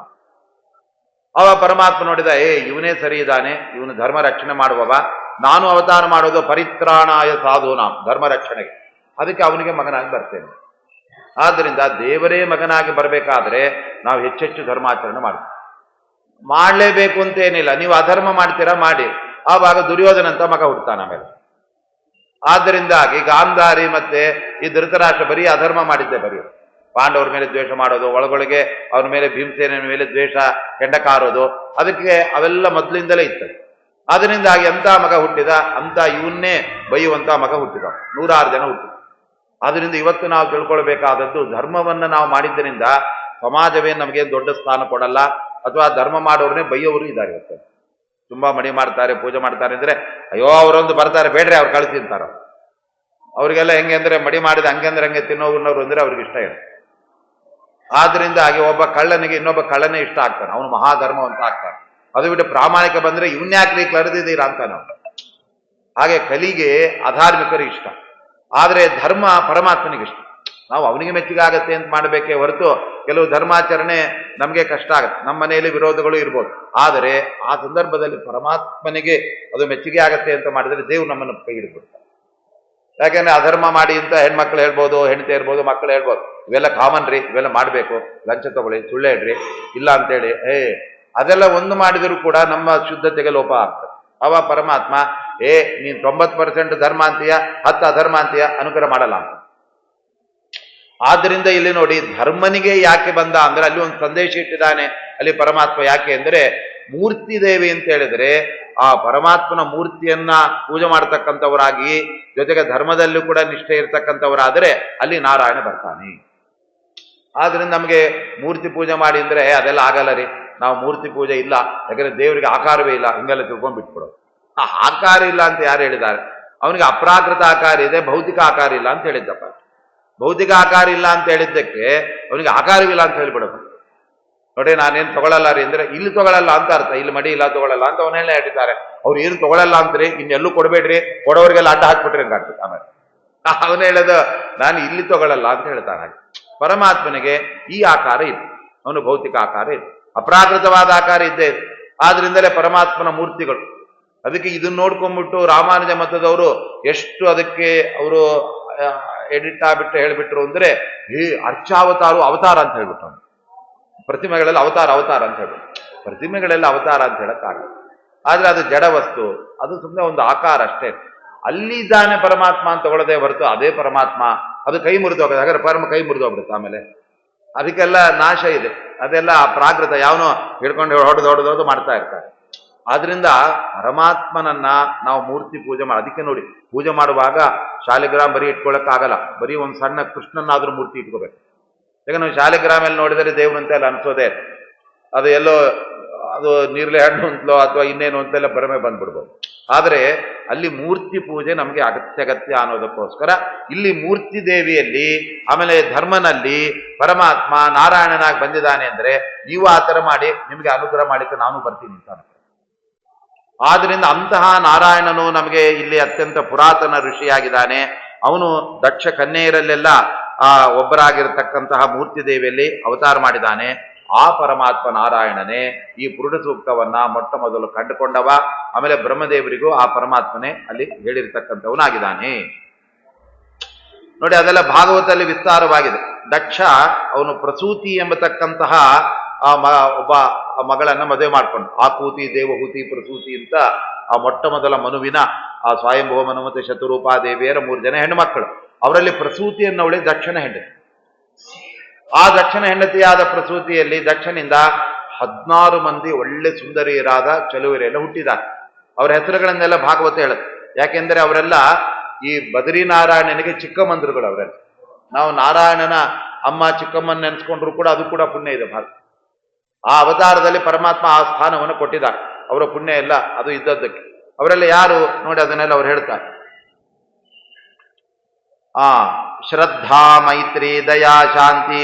S1: ಅವ ಪರಮಾತ್ಮ ನೋಡಿದ, ಇವನೇ ಸರಿ ಇದ್ದಾನೆ, ಇವನು ಧರ್ಮ ರಕ್ಷಣೆ ಮಾಡುವವ, ನಾನು ಅವತಾರ ಮಾಡೋದು ಪರಿತ್ರಾಣಾಯ ಸಾಧೂನಾಂ, ಧರ್ಮ ರಕ್ಷಣೆಗೆ, ಅದಕ್ಕೆ ಅವನಿಗೆ ಮಗನಾಗಿ ಬರ್ತೇನೆ. ಆದ್ದರಿಂದ ದೇವರೇ ಮಗನಾಗಿ ಬರಬೇಕಾದ್ರೆ ನಾವು ಹೆಚ್ಚೆಚ್ಚು ಧರ್ಮಾಚರಣೆ ಮಾಡಲೇಬೇಕು ಅಂತೇನಿಲ್ಲ. ನೀವು ಅಧರ್ಮ ಮಾಡ್ತೀರಾ ಮಾಡಿ, ಆವಾಗ ದುರ್ಯೋಧನ ಅಂತ ಮಗ ಹುಡ್ತಾನ ಆಮೇಲೆ. ಆದ್ದರಿಂದಾಗಿ ಗಾಂಧಾರಿ ಮತ್ತೆ ಈ ಧೃತರಾಷ್ಟ್ರ ಬರೀ ಅಧರ್ಮ ಮಾಡಿದ್ದೆ, ಬರೀ ಪಾಂಡವರ ಮೇಲೆ ದ್ವೇಷ ಮಾಡೋದು, ಒಳಗೊಳಗೆ ಅವ್ರ ಮೇಲೆ ಭೀಮಸೇನ ಮೇಲೆ ದ್ವೇಷ ಕೆಂಡ ಕಾರೋದು, ಅದಕ್ಕೆ ಅವೆಲ್ಲ ಮೊದಲಿಂದಲೇ ಇತ್ತು. ಅದರಿಂದಾಗಿ ಎಂತ ಮಗ ಹುಟ್ಟಿದ ಅಂತ ಇವನ್ನೇ ಬೈಯುವಂತ ಮಗ ಹುಟ್ಟಿದ, 106 ಜನ ಹುಟ್ಟಿದ. ಆದ್ರಿಂದ ಇವತ್ತು ನಾವು ತಿಳ್ಕೊಳ್ಬೇಕಾದದ್ದು, ಧರ್ಮವನ್ನ ನಾವು ಮಾಡಿದ್ದರಿಂದ ಸಮಾಜವೇ ನಮಗೆ ದೊಡ್ಡ ಸ್ಥಾನ ಕೊಡಲ್ಲ, ಅಥವಾ ಧರ್ಮ ಮಾಡೋರನ್ನೇ ಬೈಯೋರು ಇದ್ದಾರೆ. ಇವತ್ತು ತುಂಬಾ ಮಡಿ ಮಾಡ್ತಾರೆ, ಪೂಜೆ ಮಾಡ್ತಾರೆ ಅಂದ್ರೆ ಅಯ್ಯೋ ಅವರೊಂದು ಬರ್ತಾರೆ ಬೇಡ್ರಿ ಅವ್ರು ಕಳಿಸಿ ಅಂತಾರ. ಅವ್ರಿಗೆಲ್ಲ ಹೆಂಗೆ ಅಂದ್ರೆ ಮಡಿ ಮಾಡಿದ ಹಂಗಂದ್ರೆ ಹಂಗೆ ತಿನ್ನೋರು ಅಂದ್ರೆ ಅವ್ರಿಗೆ ಇಷ್ಟ ಇಲ್ಲ. ಆದ್ರಿಂದ ಹಾಗೆ ಒಬ್ಬ ಕಳ್ಳನಿಗೆ ಇನ್ನೊಬ್ಬ ಕಳ್ಳನೇ ಇಷ್ಟ ಆಗ್ತಾನೆ, ಅವನು ಮಹಾಧರ್ಮ ಅಂತ ಆಗ್ತಾನೆ. ಅದು ಬಿಟ್ಟು ಪ್ರಾಮಾಣಿಕ ಬಂದ್ರೆ ಇವನ್ಯಾಕ್ರಿ ಕಳೆದಿದ್ದೀರಾ ಅಂತ ನಾವು. ಹಾಗೆ ಕಲಿಗೆ ಅಧಾರ್ಮಿಕರಿಗೆ ಇಷ್ಟ, ಆದ್ರೆ ಧರ್ಮ ಪರಮಾತ್ಮನಿಗೆ ಇಷ್ಟ. ನಾವು ಅವನಿಗೆ ಮೆಚ್ಚುಗೆ ಆಗತ್ತೆ ಅಂತ ಮಾಡಬೇಕೇ ಹೊರತು ಕೆಲವು ಧರ್ಮಾಚರಣೆ ನಮಗೆ ಕಷ್ಟ ಆಗುತ್ತೆ, ನಮ್ಮ ಮನೆಯಲ್ಲಿ ವಿರೋಧಗಳು ಇರ್ಬೋದು. ಆದರೆ ಆ ಸಂದರ್ಭದಲ್ಲಿ ಪರಮಾತ್ಮನಿಗೆ ಅದು ಮೆಚ್ಚುಗೆ ಆಗತ್ತೆ ಅಂತ ಮಾಡಿದ್ರೆ ದೇವ್ರು ನಮ್ಮನ್ನು ಕೈ ಹಿಡಿದ್ಬಿಡ್ತಾರೆ. ಯಾಕೆಂದ್ರೆ ಅಧರ್ಮ ಮಾಡಿ ಅಂತ ಹೆಣ್ಮಕ್ಳು ಹೇಳ್ಬೋದು, ಹೆಂಡತಿ ಇರ್ಬೋದು, ಮಕ್ಕಳು ಹೇಳ್ಬೋದು, ಇವೆಲ್ಲ ಕಾಮನ್ ರೀ, ಇವೆಲ್ಲ ಮಾಡಬೇಕು, ಲಂಚ ತಗೊಳ್ಳಿ, ಸುಳ್ಳು ಹೇಳ್ರಿ, ಇಲ್ಲ ಅಂತೇಳಿ ಅದೆಲ್ಲ ಒಂದು ಮಾಡಿದರೂ ಕೂಡ ನಮ್ಮ ಶುದ್ಧತೆಗೆ ಲೋಪ ಆಗ್ತದೆ. ಅವ ಪರಮಾತ್ಮ ನೀನ್ 90% ಧರ್ಮ ಅಂತೀಯ, 10 ಅಧರ್ಮ ಅಂತೀಯ, ಅನುಗ್ರಹ ಮಾಡಲ್ಲ ಅಂತ. ಆದ್ರಿಂದ ಇಲ್ಲಿ ನೋಡಿ, ಧರ್ಮನಿಗೆ ಯಾಕೆ ಬಂದ ಅಂದ್ರೆ ಅಲ್ಲಿ ಒಂದು ಸಂದೇಶ ಇಟ್ಟಿದ್ದಾನೆ ಅಲ್ಲಿ ಪರಮಾತ್ಮ. ಯಾಕೆ ಅಂದ್ರೆ ಮೂರ್ತಿ ದೇವಿ ಅಂತ ಹೇಳಿದ್ರೆ ಆ ಪರಮಾತ್ಮನ ಮೂರ್ತಿಯನ್ನ ಪೂಜೆ ಮಾಡ್ತಕ್ಕಂಥವರಾಗಿ, ಜೊತೆಗೆ ಧರ್ಮದಲ್ಲೂ ಕೂಡ ನಿಷ್ಠೆ ಇರ್ತಕ್ಕಂಥವರಾದರೆ ಅಲ್ಲಿ ನಾರಾಯಣ ಬರ್ತಾನೆ. ಆದ್ರಿಂದ ನಮಗೆ ಮೂರ್ತಿ ಪೂಜೆ ಮಾಡಿ ಅಂದ್ರೆ ಅದೆಲ್ಲ ಆಗಲ್ಲ ರೀ, ನಾವು ಮೂರ್ತಿ ಪೂಜೆ ಇಲ್ಲ, ಯಾಕಂದ್ರೆ ದೇವರಿಗೆ ಆಕಾರವೇ ಇಲ್ಲ, ಹಿಂಗೆಲ್ಲ ತಿಳ್ಕೊಂಡ್ ಬಿಟ್ಬಿಡೋದು. ಆಕಾರ ಇಲ್ಲ ಅಂತ ಯಾರು ಹೇಳಿದ್ದಾರೆ? ಅವನಿಗೆ ಅಪ್ರಾಕೃತ ಆಕಾರ ಇದೆ, ಭೌತಿಕ ಆಕಾರ ಇಲ್ಲ ಅಂತ ಹೇಳಿದ್ದಪ್ಪ. ಭೌತಿಕ ಆಕಾರ ಇಲ್ಲ ಅಂತ ಹೇಳಿದ್ದಕ್ಕೆ ಅವನಿಗೆ ಆಕಾರವಿಲ್ಲ ಅಂತ ಹೇಳ್ಬಿಡೋದು. ನೋಡಿ, ನಾನೇನು ತಗೊಳ್ಳಲ್ಲ ರೀ ಅಂದ್ರೆ ಇಲ್ಲಿ ತಗೊಳ್ಳಲ್ಲ ಅಂತ ಅರ್ಥ, ಇಲ್ಲಿ ಮಡಿ ಇಲ್ಲ ತಗೊಳ್ಳಲ್ಲ ಅಂತ ಅವನ್ನೆಲ್ಲ ಹೇಳಿದ್ದಾರೆ. ಅವ್ರು ಏನು ತಗೊಳ್ಳಲ್ಲ ಅಂತ್ರಿ, ಇನ್ನೆಲ್ಲೂ ಕೊಡ್ಬೇಡ್ರಿ, ಕೊಡೋರಿಗೆಲ್ಲ ಅಡ್ಡ ಹಾಕ್ಬಿಟ್ರಿ ಅಂತ ಆಗ್ತದೆ. ಆಮೇಲೆ ಅವನು ಹೇಳೋದು ನಾನು ಇಲ್ಲಿ ತಗೊಳ್ಳಲ್ಲ ಅಂತ ಹೇಳ್ತಾನೆ. ಪರಮಾತ್ಮನಿಗೆ ಈ ಆಕಾರ ಇದೆ, ಅವನು ಭೌತಿಕ ಆಕಾರ ಇದೆ, ಅಪ್ರಾಕೃತವಾದ ಆಕಾರ ಇದ್ದೇ ಇದೆ. ಆದ್ರಿಂದಲೇ ಪರಮಾತ್ಮನ ಮೂರ್ತಿಗಳು. ಅದಕ್ಕೆ ಇದನ್ನ ನೋಡ್ಕೊಂಡ್ಬಿಟ್ಟು ರಾಮಾನುಜ ಮತದವರು ಎಷ್ಟು ಅದಕ್ಕೆ ಅವರು ಎಡಿಟ್ ಆಗ್ಬಿಟ್ಟು ಹೇಳ್ಬಿಟ್ರು ಅಂದ್ರೆ ಅರ್ಚಾವತಾರು ಅವತಾರ ಅಂತ ಹೇಳ್ಬಿಟ್ಟು, ಪ್ರತಿಮೆಗಳೆಲ್ಲ ಅವತಾರ ಅಂತ ಹೇಳ್ಬಿಟ್ಟು. ಪ್ರತಿಮೆಗಳೆಲ್ಲ ಅವತಾರ ಅಂತ ಹೇಳಕ್ಕಾಗಲ್ಲ, ಆದ್ರೆ ಅದು ಜಡ ವಸ್ತು, ಅದು ಸುಮ್ಮನೆ ಒಂದು ಆಕಾರ ಅಷ್ಟೇ. ಅಲ್ಲಿದ್ದಾನೆ ಪರಮಾತ್ಮ ಅಂತ ತಗೊಳ್ಳದೆ ಹೊರತು ಅದೇ ಪರಮಾತ್ಮ ಅದು ಕೈ ಮುರಿದೋಗುತ್ತೆ. ಹಾಗಾದ್ರೆ ಪರಮ ಕೈ ಮುರಿದೋಗ್ಬಿಡುತ್ತೆ, ಆಮೇಲೆ ಅದಕ್ಕೆಲ್ಲ ನಾಶ ಇದೆ. ಅದೆಲ್ಲ ಪ್ರಾಕೃತ ಯಾವನೋ ಹಿಡ್ಕೊಂಡು ಹೊಡೆದು ಮಾಡ್ತಾ ಇರ್ತಾರೆ. ಆದ್ರಿಂದ ಪರಮಾತ್ಮನನ್ನ ನಾವು ಮೂರ್ತಿ ಪೂಜೆ ಮಾಡಿ, ಅದಕ್ಕೆ ನೋಡಿ ಪೂಜೆ ಮಾಡುವಾಗ ಶಾಲಿಗ್ರಾಮ ಬರೀ ಇಟ್ಕೊಳಕ್ಕಾಗಲ್ಲ, ಬರೀ ಒಂದು ಸಣ್ಣ ಕೃಷ್ಣನಾದ್ರೂ ಮೂರ್ತಿ ಇಟ್ಕೋಬೇಕು. ಯಾಕಂದ್ರೆ ನಾವು ಶಾಲಿಗ್ರಾಮ ಎಲ್ಲ ನೋಡಿದರೆ ದೇವ್ರಂತೆ ಎಲ್ಲ ಅನ್ಸೋದೇ, ಅದು ಎಲ್ಲೋ ಅದು ನೀರ್ಲೆ ಹಣ್ಣು ಅಂತಲೋ ಅಥವಾ ಇನ್ನೇನು ಅಂತೆಲ್ಲ ಭ್ರಮೆ ಬಂದ್ಬಿಡ್ಬೋದು. ಆದರೆ ಅಲ್ಲಿ ಮೂರ್ತಿ ಪೂಜೆ ನಮಗೆ ಅಗತ್ಯ ಅನ್ನೋದಕ್ಕೋಸ್ಕರ ಇಲ್ಲಿ ಮೂರ್ತಿ ದೇವಿಯಲ್ಲಿ, ಆಮೇಲೆ ಧರ್ಮನಲ್ಲಿ ಪರಮಾತ್ಮ ನಾರಾಯಣನಾಗಿ ಬಂದಿದ್ದಾನೆ ಅಂದ್ರೆ ನೀವು ಆ ಥರ ಮಾಡಿ ನಿಮಗೆ ಅನುಗ್ರಹ ಮಾಡಿಕ್ಕೆ ನಾನು ಬರ್ತೀನಿ ಅಂತ. ಆದ್ರಿಂದ ಅಂತಹ ನಾರಾಯಣನು ನಮಗೆ ಇಲ್ಲಿ ಅತ್ಯಂತ ಪುರಾತನ ಋಷಿಯಾಗಿದ್ದಾನೆ. ಅವನು ದಕ್ಷ ಕನ್ಯೆಯರಲ್ಲೆಲ್ಲ ಒಬ್ಬರಾಗಿರತಕ್ಕಂತಹ ಮೂರ್ತಿ ದೇವಿಯಲ್ಲಿ ಅವತಾರ ಮಾಡಿದ್ದಾನೆ. ಆ ಪರಮಾತ್ಮ ನಾರಾಯಣನೇ ಈ ಪುರುಷ ಸೂಕ್ತವನ್ನ ಮೊಟ್ಟ ಮೊದಲು ಕಂಡುಕೊಂಡವ. ಆಮೇಲೆ ಬ್ರಹ್ಮದೇವರಿಗೂ ಆ ಪರಮಾತ್ಮನೇ ಅಲ್ಲಿ ಹೇಳಿರ್ತಕ್ಕಂಥವನಾಗಿದ್ದಾನೆ. ನೋಡಿ, ಅದೆಲ್ಲ ಭಾಗವತದಲ್ಲಿ ವಿಸ್ತಾರವಾಗಿದೆ. ದಕ್ಷ ಅವನು ಪ್ರಸೂತಿ ಎಂಬತಕ್ಕಂತಹ ಒಬ್ಬ ಮಗಳನ್ನ ಮದುವೆ ಮಾಡ್ಕೊಂಡು, ಆಕೂತಿ, ದೇವಹೂತಿ, ಪ್ರಸೂತಿ ಅಂತ ಆ ಮೊಟ್ಟ ಮೊದಲ ಮನುವಿನ ಆ ಸ್ವಯಂಭವ ಮನು ಮತ್ತೆ ಶತರೂಪಾ ದೇವಿಯರ 3 ಜನ ಹೆಣ್ಣುಮಕ್ಕಳು. ಅವರಲ್ಲಿ ಪ್ರಸೂತಿ ಅನ್ನೋಳೆ ದಕ್ಷನ ಹೆಂಡತಿ. ಆ ದಕ್ಷನ ಹೆಂಡತಿಯಾದ ಪ್ರಸೂತಿಯಲ್ಲಿ ದಕ್ಷನಿಂದ 16 ಮಂದಿ ಒಳ್ಳೆ ಸುಂದರಿಯರಾದ ಚೆಲುವರೆಲ್ಲ ಹುಟ್ಟಿದ್ದಾರೆ. ಅವರ ಹೆಸರುಗಳನ್ನೆಲ್ಲ ಭಾಗವತ ಹೇಳುತ್ತೆ. ಯಾಕೆಂದ್ರೆ ಅವರೆಲ್ಲ ಈ ಬದರಿನಾರಾಯಣನಿಗೆ ಚಿಕ್ಕಮ್ಮಂದ್ರುಗಳು. ಅವರೆಲ್ಲ ನಾವು ನಾರಾಯಣನ ಅಮ್ಮ ಚಿಕ್ಕಮ್ಮನ ನೆನೆಸ್ಕೊಂಡ್ರು ಕೂಡ ಅದು ಕೂಡ ಪುಣ್ಯ ಇದೆ ಭಾಳ. ಆ ಅವತಾರದಲ್ಲಿ ಪರಮಾತ್ಮ ಆ ಸ್ಥಾನವನ್ನು ಕೊಟ್ಟಿದ್ದಾರೆ. ಅವರ ಪುಣ್ಯ ಎಲ್ಲ ಅದು ಇದ್ದದ್ದಕ್ಕೆ. ಅವರೆಲ್ಲ ಯಾರು ನೋಡಿ, ಅದನ್ನೆಲ್ಲ ಅವ್ರು ಹೇಳ್ತಾರೆ. ಶ್ರದ್ಧಾ, ಮೈತ್ರಿ, ದಯಾ, ಶಾಂತಿ,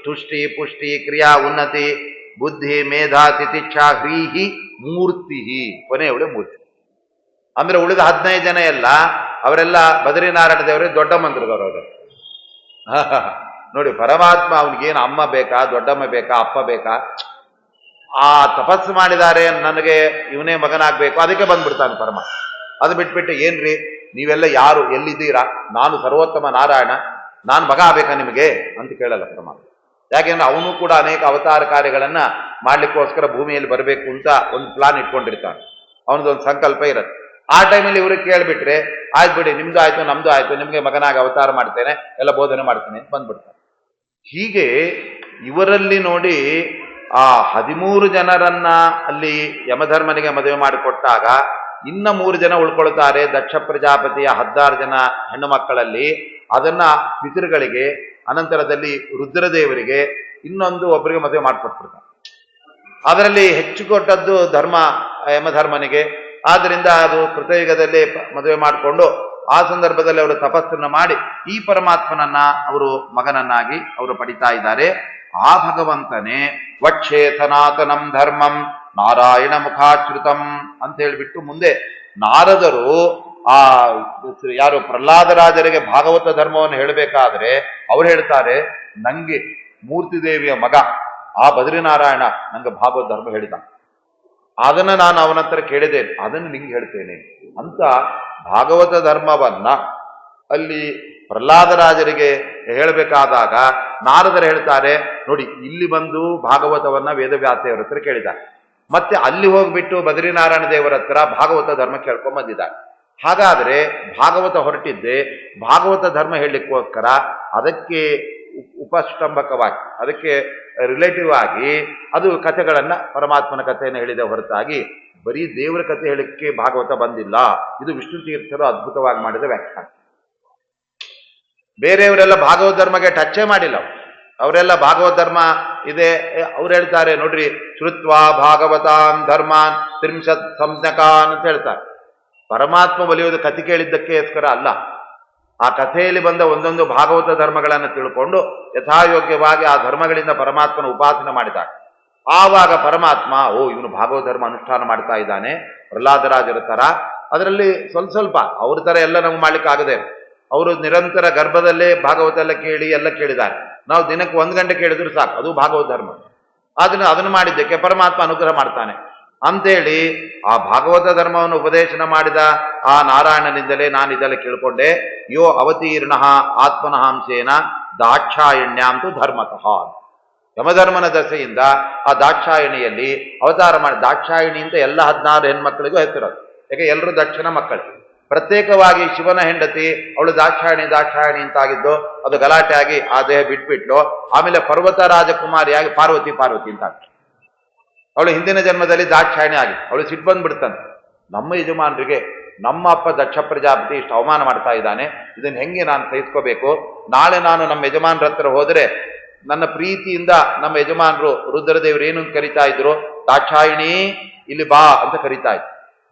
S1: ತುಷ್ಟಿ, ಪುಷ್ಟಿ, ಕ್ರಿಯಾ, ಉನ್ನತಿ, ಬುದ್ಧಿ, ಮೇಧಾ, ತಿತಿಕ್ಷಾ, ಹ್ರೀಹಿ, ಮೂರ್ತಿ. ಕೊನೆಯವಳೆ ಮೂರ್ತಿ. ಅಂದ್ರೆ ಉಳಿದ 15 ಜನ ಎಲ್ಲ ಅವರೆಲ್ಲ ಬದರಿನಾರಾಯಣ ದೇವರೇ ದೊಡ್ಡ ಮಂತ್ರದವರು. ನೋಡಿ, ಪರಮಾತ್ಮ ಅವನಿಗೇನು ಅಮ್ಮ ಬೇಕಾ, ದೊಡ್ಡಮ್ಮ ಬೇಕಾ, ಅಪ್ಪ ಬೇಕಾ? ಆ ತಪಸ್ಸು ಮಾಡಿದ್ದಾರೆ, ನನಗೆ ಇವನೇ ಮಗನಾಗ್ಬೇಕು, ಅದಕ್ಕೆ ಬಂದ್ಬಿಡ್ತಾನೆ ಪರಮಾತ್ಮ. ಅದು ಬಿಟ್ಬಿಟ್ಟು ಏನ್ರಿ ನೀವೆಲ್ಲ ಯಾರು, ಎಲ್ಲಿದ್ದೀರಾ, ನಾನು ಸರ್ವೋತ್ತಮ ನಾರಾಯಣ, ನಾನು ಮಗ ಆಗ್ಬೇಕಾ ನಿಮಗೆ ಅಂತ ಕೇಳಲ್ಲ ಪರಮಾತ್ಮ. ಯಾಕೆಂದ್ರೆ ಅವನು ಕೂಡ ಅನೇಕ ಅವತಾರ ಕಾರ್ಯಗಳನ್ನ ಮಾಡ್ಲಿಕ್ಕೋಸ್ಕರ ಭೂಮಿಯಲ್ಲಿ ಬರಬೇಕು ಅಂತ ಒಂದು ಪ್ಲಾನ್ ಇಟ್ಕೊಂಡಿರ್ತಾನೆ. ಅವನದೊಂದು ಸಂಕಲ್ಪ ಇರುತ್ತೆ. ಆ ಟೈಮಲ್ಲಿ ಇವ್ರಿಗೆ ಕೇಳ್ಬಿಟ್ರೆ ಆಯ್ತು ಬಿಡಿ, ನಿಮ್ದು ಆಯ್ತು ನಮ್ದು ಆಯ್ತು, ನಿಮ್ಗೆ ಮಗನಾಗಿ ಅವತಾರ ಮಾಡ್ತೇನೆ, ಎಲ್ಲ ಬೋಧನೆ ಮಾಡ್ತೇನೆ ಅಂತ ಬಂದ್ಬಿಡ್ತಾರೆ. ಹೀಗೆ ಇವರಲ್ಲಿ ನೋಡಿ ಆ 13 ಜನರನ್ನ ಅಲ್ಲಿ ಯಮಧರ್ಮನಿಗೆ ಮದುವೆ ಮಾಡಿಕೊಟ್ಟಾಗ ಇನ್ನ 3 ಜನ ಉಳ್ಕೊಳ್ತಾರೆ ದಕ್ಷ ಪ್ರಜಾಪತಿಯ 16 ಜನ ಹೆಣ್ಣು ಮಕ್ಕಳಲ್ಲಿ. ಅದನ್ನ ಪಿತೃಗಳಿಗೆ, ಅನಂತರದಲ್ಲಿ ರುದ್ರದೇವರಿಗೆ, ಇನ್ನೊಂದು ಒಬ್ಬರಿಗೆ ಮದುವೆ ಮಾಡಿಕೊಟ್ಬಿಡ್ತಾರೆ. ಅದರಲ್ಲಿ ಹೆಚ್ಚು ಕೊಟ್ಟದ್ದು ಯಮಧರ್ಮನಿಗೆ. ಆದ್ರಿಂದ ಅದು ಕೃತಯುಗದಲ್ಲಿ ಮದುವೆ ಮಾಡಿಕೊಂಡು ಆ ಸಂದರ್ಭದಲ್ಲಿ ಅವರು ತಪಸ್ಸನ್ನ ಮಾಡಿ ಈ ಪರಮಾತ್ಮನನ್ನ ಅವರು ಮಗನನ್ನಾಗಿ ಅವರು ಪಡಿತಾ ಇದ್ದಾರೆ. ಆ ಭಗವಂತನೇ ವಕ್ಷೇ ಸನಾತನಂ ಧರ್ಮಂ ನಾರಾಯಣ ಮುಖಾಶ್ರಿತಂ ಅಂತ ಹೇಳ್ಬಿಟ್ಟು ಮುಂದೆ ನಾರದರು ಆ ಯಾರು ಪ್ರಹ್ಲಾದರಾಜರಿಗೆ ಭಾಗವತ ಧರ್ಮವನ್ನು ಹೇಳಬೇಕಾದ್ರೆ ಅವ್ರು ಹೇಳ್ತಾರೆ, ನಂಗೆ ಮೂರ್ತಿದೇವಿಯ ಮಗ ಆ ಬದ್ರಿನಾರಾಯಣ ನಂಗೆ ಭಾಗವತ ಧರ್ಮ ಹೇಳಿದ, ಅದನ್ನ ನಾನು ಅವನ ಹತ್ರ ಕೇಳಿದ್ದೇನೆ, ಅದನ್ನು ನಿಂಗೆ ಹೇಳ್ತೇನೆ ಅಂತ ಭಾಗವತ ಧರ್ಮವನ್ನ ಅಲ್ಲಿ ಪ್ರಹ್ಲಾದರಾಜರಿಗೆ ಹೇಳಬೇಕಾದಾಗ ನಾರದರು ಹೇಳ್ತಾರೆ, ನೋಡಿ ಇಲ್ಲಿ ಬಂದು ಭಾಗವತವನ್ನ ವೇದವ್ಯಾಸೆಯವರ ಹತ್ರ ಕೇಳಿದ್ದಾರೆ, ಮತ್ತೆ ಅಲ್ಲಿ ಹೋಗ್ಬಿಟ್ಟು ಬದ್ರಿನಾರಾಯಣ ದೇವರ ಹತ್ರ ಭಾಗವತ ಧರ್ಮ ಕೇಳ್ಕೊಂಡ್ ಬಂದಿದ್ದಾರೆ. ಹಾಗಾದ್ರೆ ಭಾಗವತ ಹೊರಟಿದ್ದೆ ಭಾಗವತ ಧರ್ಮ ಹೇಳಲಿಕ್ಕೋಸ್ಕರ, ಅದಕ್ಕೆ ಉಪಸ್ತಂಭಕವಾಗಿ, ಅದಕ್ಕೆ ರಿಲೇಟಿವ್ ಆಗಿ ಅದು ಕಥೆಗಳನ್ನ ಪರಮಾತ್ಮನ ಕಥೆಯನ್ನು ಹೇಳಿದೆ ಹೊರತಾಗಿ ಬರೀ ದೇವರ ಕಥೆ ಹೇಳಿಕ್ಕೆ ಭಾಗವತ ಬಂದಿಲ್ಲ. ಇದು ವಿಷ್ಣು ತೀರ್ಥರು ಅದ್ಭುತವಾಗಿ ಮಾಡಿದ ವ್ಯಾಖ್ಯಾನ. ಬೇರೆಯವರೆಲ್ಲ ಭಾಗವತ ಧರ್ಮಗೆ ಟಚ್ಚೇ ಮಾಡಿಲ್ಲ. ಅವರೆಲ್ಲ ಭಾಗವತ ಧರ್ಮ ಇದೆ, ಅವ್ರು ಹೇಳ್ತಾರೆ ನೋಡ್ರಿ, ಶ್ರುತ್ವಾ ಭಾಗವತಾನ್ ಧರ್ಮಾನ್ ತ್ರಿಂಶತ್ ಸಂಜ್ಞಕಾನ್ ಅಂತ ಹೇಳ್ತಾರೆ. ಪರಮಾತ್ಮ ಒಲಿಯೋದು ಕಥೆ ಕೇಳಿದ್ದಕ್ಕೋಸ್ಕರ ಅಲ್ಲ, ಆ ಕಥೆಯಲ್ಲಿ ಬಂದ ಒಂದೊಂದು ಭಾಗವತ ಧರ್ಮಗಳನ್ನು ತಿಳ್ಕೊಂಡು ಯಥಾಯೋಗ್ಯವಾಗಿ ಆ ಧರ್ಮಗಳಿಂದ ಪರಮಾತ್ಮನ ಉಪಾಸನೆ ಮಾಡಿದಾಗ ಆವಾಗ ಪರಮಾತ್ಮ ಇವನು ಭಾಗವತ ಧರ್ಮ ಅನುಷ್ಠಾನ ಮಾಡ್ತಾ ಇದ್ದಾನೆ ಪ್ರಹ್ಲಾದರಾಜರ ತರ. ಅದರಲ್ಲಿ ಸ್ವಲ್ಪ ಅವ್ರ ತರ ಎಲ್ಲ ನಮ್ಗೆ ಮಾಡ್ಲಿಕ್ಕೆ ಆಗದೆ. ಅವರು ನಿರಂತರ ಗರ್ಭದಲ್ಲೇ ಭಾಗವತ ಎಲ್ಲ ಕೇಳಿ ಎಲ್ಲ ಕೇಳಿದ್ದಾರೆ. ನಾವು ದಿನಕ್ಕೆ 1 ಗಂಟೆ ಕೇಳಿದ್ರು ಸಾಕು, ಅದು ಭಾಗವತ ಧರ್ಮ. ಅದನ್ನು ಮಾಡಿದ್ದಕ್ಕೆ ಪರಮಾತ್ಮ ಅನುಗ್ರಹ ಮಾಡ್ತಾನೆ ಅಂತೇಳಿ ಆ ಭಾಗವತ ಧರ್ಮವನ್ನು ಉಪದೇಶನ ಮಾಡಿದ ಆ ನಾರಾಯಣನಿಂದಲೇ ನಾನು ಇದೆಲ್ಲ ಕೇಳ್ಕೊಂಡೆ. ಯೋ ಅವತೀರ್ಣ ಆತ್ಮನಹಾಂಶೇನ ದಾಕ್ಷಾಯಣ್ಯಾಂತು ಧರ್ಮತಃ. ಯಮಧರ್ಮನ ದಶೆಯಿಂದ ಆ ದಾಕ್ಷಾಯಣಿಯಲ್ಲಿ ಅವತಾರ ಮಾಡಿ, ದಾಕ್ಷಾಯಣಿ ಅಂತ ಎಲ್ಲ 16 ಹೆಣ್ಮಕ್ಳಿಗೂ ಹೆಸರದು. ಯಾಕೆ ಎಲ್ಲರೂ ದಕ್ಷಿಣ ಮಕ್ಕಳು. ಪ್ರತ್ಯೇಕವಾಗಿ ಶಿವನ ಹೆಂಡತಿ ಅವಳು ದಾಕ್ಷಾಯಣಿ ಅಂತಾಗಿದ್ದು, ಅದು ಗಲಾಟೆ ಆಗಿ ಆ ದೇಹ ಬಿಟ್ಬಿಟ್ಲು. ಆಮೇಲೆ ಪರ್ವತ ರಾಜಕುಮಾರಿಯಾಗಿ ಪಾರ್ವತಿ ಅಂತ ಆಗ್ತದೆ. ಅವಳು ಹಿಂದಿನ ಜನ್ಮದಲ್ಲಿ ದಾಕ್ಷಾಯಣಿ ಆಗಿತ್ತು. ಅವಳು ಸಿಟ್ಟು ಬಂದ್ಬಿಡ್ತಂತೆ, ನಮ್ಮ ಯಜಮಾನರಿಗೆ ನಮ್ಮ ಅಪ್ಪ ದಕ್ಷ ಪ್ರಜಾಪತಿ ಇಷ್ಟು ಅವಮಾನ ಮಾಡ್ತಾ ಇದ್ದಾನೆ, ಇದನ್ನು ಹೆಂಗೆ ನಾನು ಸಹಿಸ್ಕೋಬೇಕು? ನಾಳೆ ನಾನು ನಮ್ಮ ಯಜಮಾನರ ಹತ್ರ ಹೋದರೆ ನನ್ನ ಪ್ರೀತಿಯಿಂದ ನಮ್ಮ ಯಜಮಾನರು ರುದ್ರದೇವರು ಏನು ಕರಿತಾ ಇದ್ರು, ದಾಕ್ಷಾಯಿಣಿ ಇಲ್ಲಿ ಬಾ ಅಂತ ಕರಿತಾ ಇದ್ರು.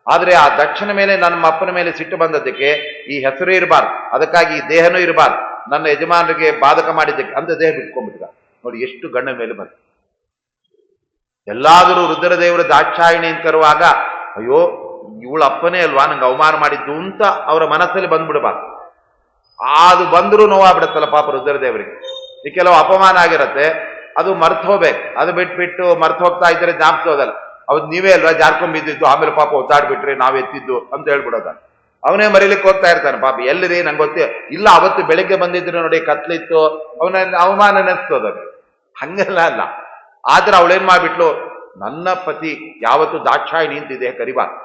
S1: ಆದ್ರೆ ಆ ದಕ್ಷಿಣ ಮೇಲೆ ನಮ್ಮ ಅಪ್ಪನ ಮೇಲೆ ಸಿಟ್ಟು ಬಂದದ್ದಕ್ಕೆ ಈ ಹೆಸರು ಇರಬಾರ್ದು, ಅದಕ್ಕಾಗಿ ಈ ದೇಹನೂ ಇರಬಾರ್ದು, ನನ್ನ ಯಜಮಾನರಿಗೆ ಬಾಧಕ ಮಾಡಿದ್ದಕ್ಕೆ ಅಂತ ದೇಹ ಬಿಟ್ಕೊಂಡ್ಬಿಟ್ಟ. ನೋಡಿ ಎಷ್ಟು ಗಣ್ಣ ಮೇಲೆ ಬಂತು. ಎಲ್ಲಾದರೂ ರುದ್ರದೇವರು ದಾಕ್ಷಾಯಿಣಿ ಅಂತ ಕರುವಾಗ ಅಯ್ಯೋ ಇವಳ ಅಪ್ಪನೇ ಅಲ್ವಾ ನಂಗೆ ಅವಮಾನ ಮಾಡಿದ್ದು ಅಂತ ಅವರ ಮನಸ್ಸಲ್ಲಿ ಬಂದ್ಬಿಡ್ಬಾರ್ದು. ಅದು ಬಂದರೂ ನೋವಾಗ್ಬಿಡತ್ತಲ್ಲ ಪಾಪ ರುದ್ರದೇವರಿಗೆ. ಈ ಕೆಲವು ಅಪಮಾನ ಆಗಿರತ್ತೆ, ಅದು ಮರ್ತು ಹೋಗ್ಬೇಕು. ಅದು ಬಿಟ್ಬಿಟ್ಟು ಮರ್ತು ಹೋಗ್ತಾ ಇದ್ರೆ ಜ್ಞಾಪಿಸೋದಲ್ಲ, ಅವ್ದು ನೀವೇ ಅಲ್ವಾ ಜಾರ್ಕೊಂಡ್ ಬಿದ್ದಿದ್ದು, ಆಮೇಲೆ ಪಾಪ ಒದ್ದಾಡ್ಬಿಟ್ರೆ ನಾವ್ ಎತ್ತಿದ್ದು ಅಂತ ಹೇಳ್ಬಿಡೋದ. ಅವನೇ ಮರಿಲಿಕ್ಕೆ ಹೋಗ್ತಾ ಇರ್ತಾನೆ ಪಾಪ. ಎಲ್ಲಿರಿ ನಂಗೆ ಗೊತ್ತೇ ಇಲ್ಲ, ಅವತ್ತು ಬೆಳಿಗ್ಗೆ ಬಂದಿದ್ರು ನೋಡಿ ಕತ್ಲಿತ್ತು, ಅವನ ಅವಮಾನ ನೆನೆಸ್ತೋದ. ಹಂಗೆಲ್ಲ ಅಲ್ಲ. ಆದ್ರೆ ಅವಳೇನ್ ಮಾಡ್ಬಿಟ್ಲು, ನನ್ನ ಪತಿ ಯಾವತ್ತು ದಾಕ್ಷಾಯಿಣಿ ಅಂತಿದೆ ಕರಿಬಾರ್ದು.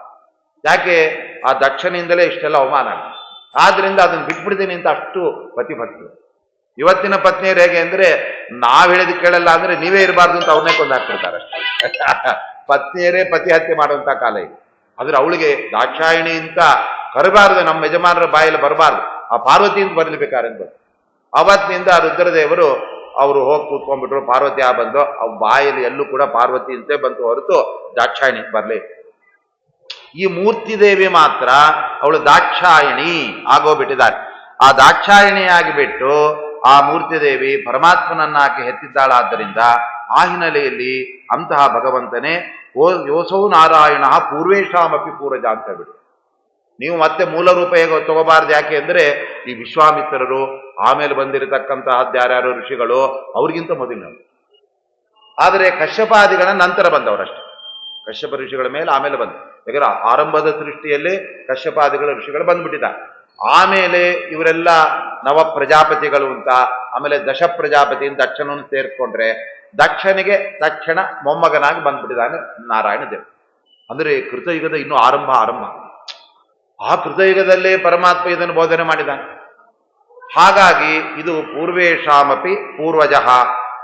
S1: ಯಾಕೆ? ಆ ದಕ್ಷನಿಂದಲೇ ಇಷ್ಟೆಲ್ಲ ಅವಮಾನ ಆಗಿದೆ. ಆದ್ರಿಂದ ಅದನ್ನ ಬಿಟ್ಬಿಡ್ತೀನಿ ಅಂತ ಅಷ್ಟು ಪತಿಭಕ್ತಿ. ಇವತ್ತಿನ ಪತ್ನಿಯರು ಹೇಗೆ ಅಂದ್ರೆ, ನಾವ್ ಹೇಳಿದ್ ಕೇಳಲ್ಲ ಅಂದ್ರೆ ನೀವೇ ಇರಬಾರ್ದು ಅಂತ ಅವ್ರನ್ನೇ ಕೊಂದಾಕ್ತಿರ್ತಾರೆ. ಪತ್ನಿಯರೇ ಪತಿ ಹತ್ಯೆ ಮಾಡುವಂತ ಕಾಲ ಇದೆ. ಆದ್ರೆ ಅವಳಿಗೆ ದಾಕ್ಷಾಯಿಣಿ ಅಂತ ಕರಬಾರ್ದು, ನಮ್ಮ ಯಜಮಾನರ ಬಾಯಲ್ಲಿ ಬರಬಾರ್ದು, ಆ ಪಾರ್ವತಿ ಅಂತ ಬರ್ಲಿಬೇಕಾರೆಂದು. ಅವತ್ತಿನಿಂದ ರುದ್ರದೇವರು ಅವರು ಹೋಗಿ ಕೂತ್ಕೊಂಡ್ಬಿಟ್ರು. ಪಾರ್ವತಿ ಬಂದು ಅವ್ ಬಾಯಲ್ಲಿ ಎಲ್ಲೂ ಕೂಡ ಪಾರ್ವತಿ ಅಂತೆ ಬಂತು ಹೊರತು ದಾಕ್ಷಾಯಿಣಿ ಬರ್ಲಿ. ಈ ಮೂರ್ತಿ ದೇವಿ ಮಾತ್ರ ಅವಳು ದಾಕ್ಷಾಯಿಣಿ ಆಗೋಗ್ಬಿಟ್ಟಿದ್ದಾಳೆ. ಆ ದಾಕ್ಷಾಯಿಣಿ ಆಗಿಬಿಟ್ಟು ಆ ಮೂರ್ತಿ ದೇವಿ ಪರಮಾತ್ಮನನ್ನಾಕೆ ಹೆತ್ತಿದ್ದಾಳಾದ್ದರಿಂದ ಆ ಹಿನ್ನೆಲೆಯಲ್ಲಿ ಅಂತಹ ಭಗವಂತನೇ ಯೋಸೌ ನಾರಾಯಣ ಪೂರ್ವೇಶಾಮಪಿ ಪೂರ್ವಜ ಅಂತ ಬಿಡು. ನೀವು ಮತ್ತೆ ಮೂಲ ರೂಪ ಹೇಗೆ ತಗೋಬಾರ್ದು. ಯಾಕೆ ಅಂದ್ರೆ ಈ ವಿಶ್ವಾಮಿತ್ರರು ಆಮೇಲೆ ಬಂದಿರತಕ್ಕಂತಹದ್ದು ಯಾರ್ಯಾರು ಋಷಿಗಳು ಅವ್ರಿಗಿಂತ ಮೊದಲಿನವರು. ಆದರೆ ಕಶ್ಯಪಾದಿಗಳ ನಂತರ ಬಂದವರಷ್ಟೇ. ಕಶ್ಯಪ ಋಷಿಗಳ ಮೇಲೆ ಆಮೇಲೆ ಬಂದ. ಯಾಕಂದ್ರೆ ಆರಂಭದ ಸೃಷ್ಟಿಯಲ್ಲಿ ಕಶ್ಯಪಾದಿಗಳ ಋಷಿಗಳು ಬಂದ್ಬಿಟ್ಟಿದ್ದಾರೆ. ಆಮೇಲೆ ಇವರೆಲ್ಲ ನವ ಪ್ರಜಾಪತಿಗಳು ಅಂತ, ಆಮೇಲೆ ದಶ ಪ್ರಜಾಪತಿ ಅಂತ ದಕ್ಷನನ್ನು ಸೇರಿಸ್ಕೊಂಡ್ರೆ ದಕ್ಷನಿಗೆ ತಕ್ಷಣ ಮೊಮ್ಮಗನಾಗಿ ಬಂದ್ಬಿಟ್ಟಿದ್ದಾನೆ ನಾರಾಯಣ ದೇವ. ಅಂದರೆ ಕೃತಯುಗದ ಇನ್ನೂ ಆರಂಭ. ಆ ಕೃತಯುಗದಲ್ಲೇ ಪರಮಾತ್ಮ ಇದನ್ನು ಬೋಧನೆ ಮಾಡಿದ್ದಾನೆ. ಹಾಗಾಗಿ ಇದು ಪೂರ್ವೇಶಾಮಪಿ ಪೂರ್ವಜ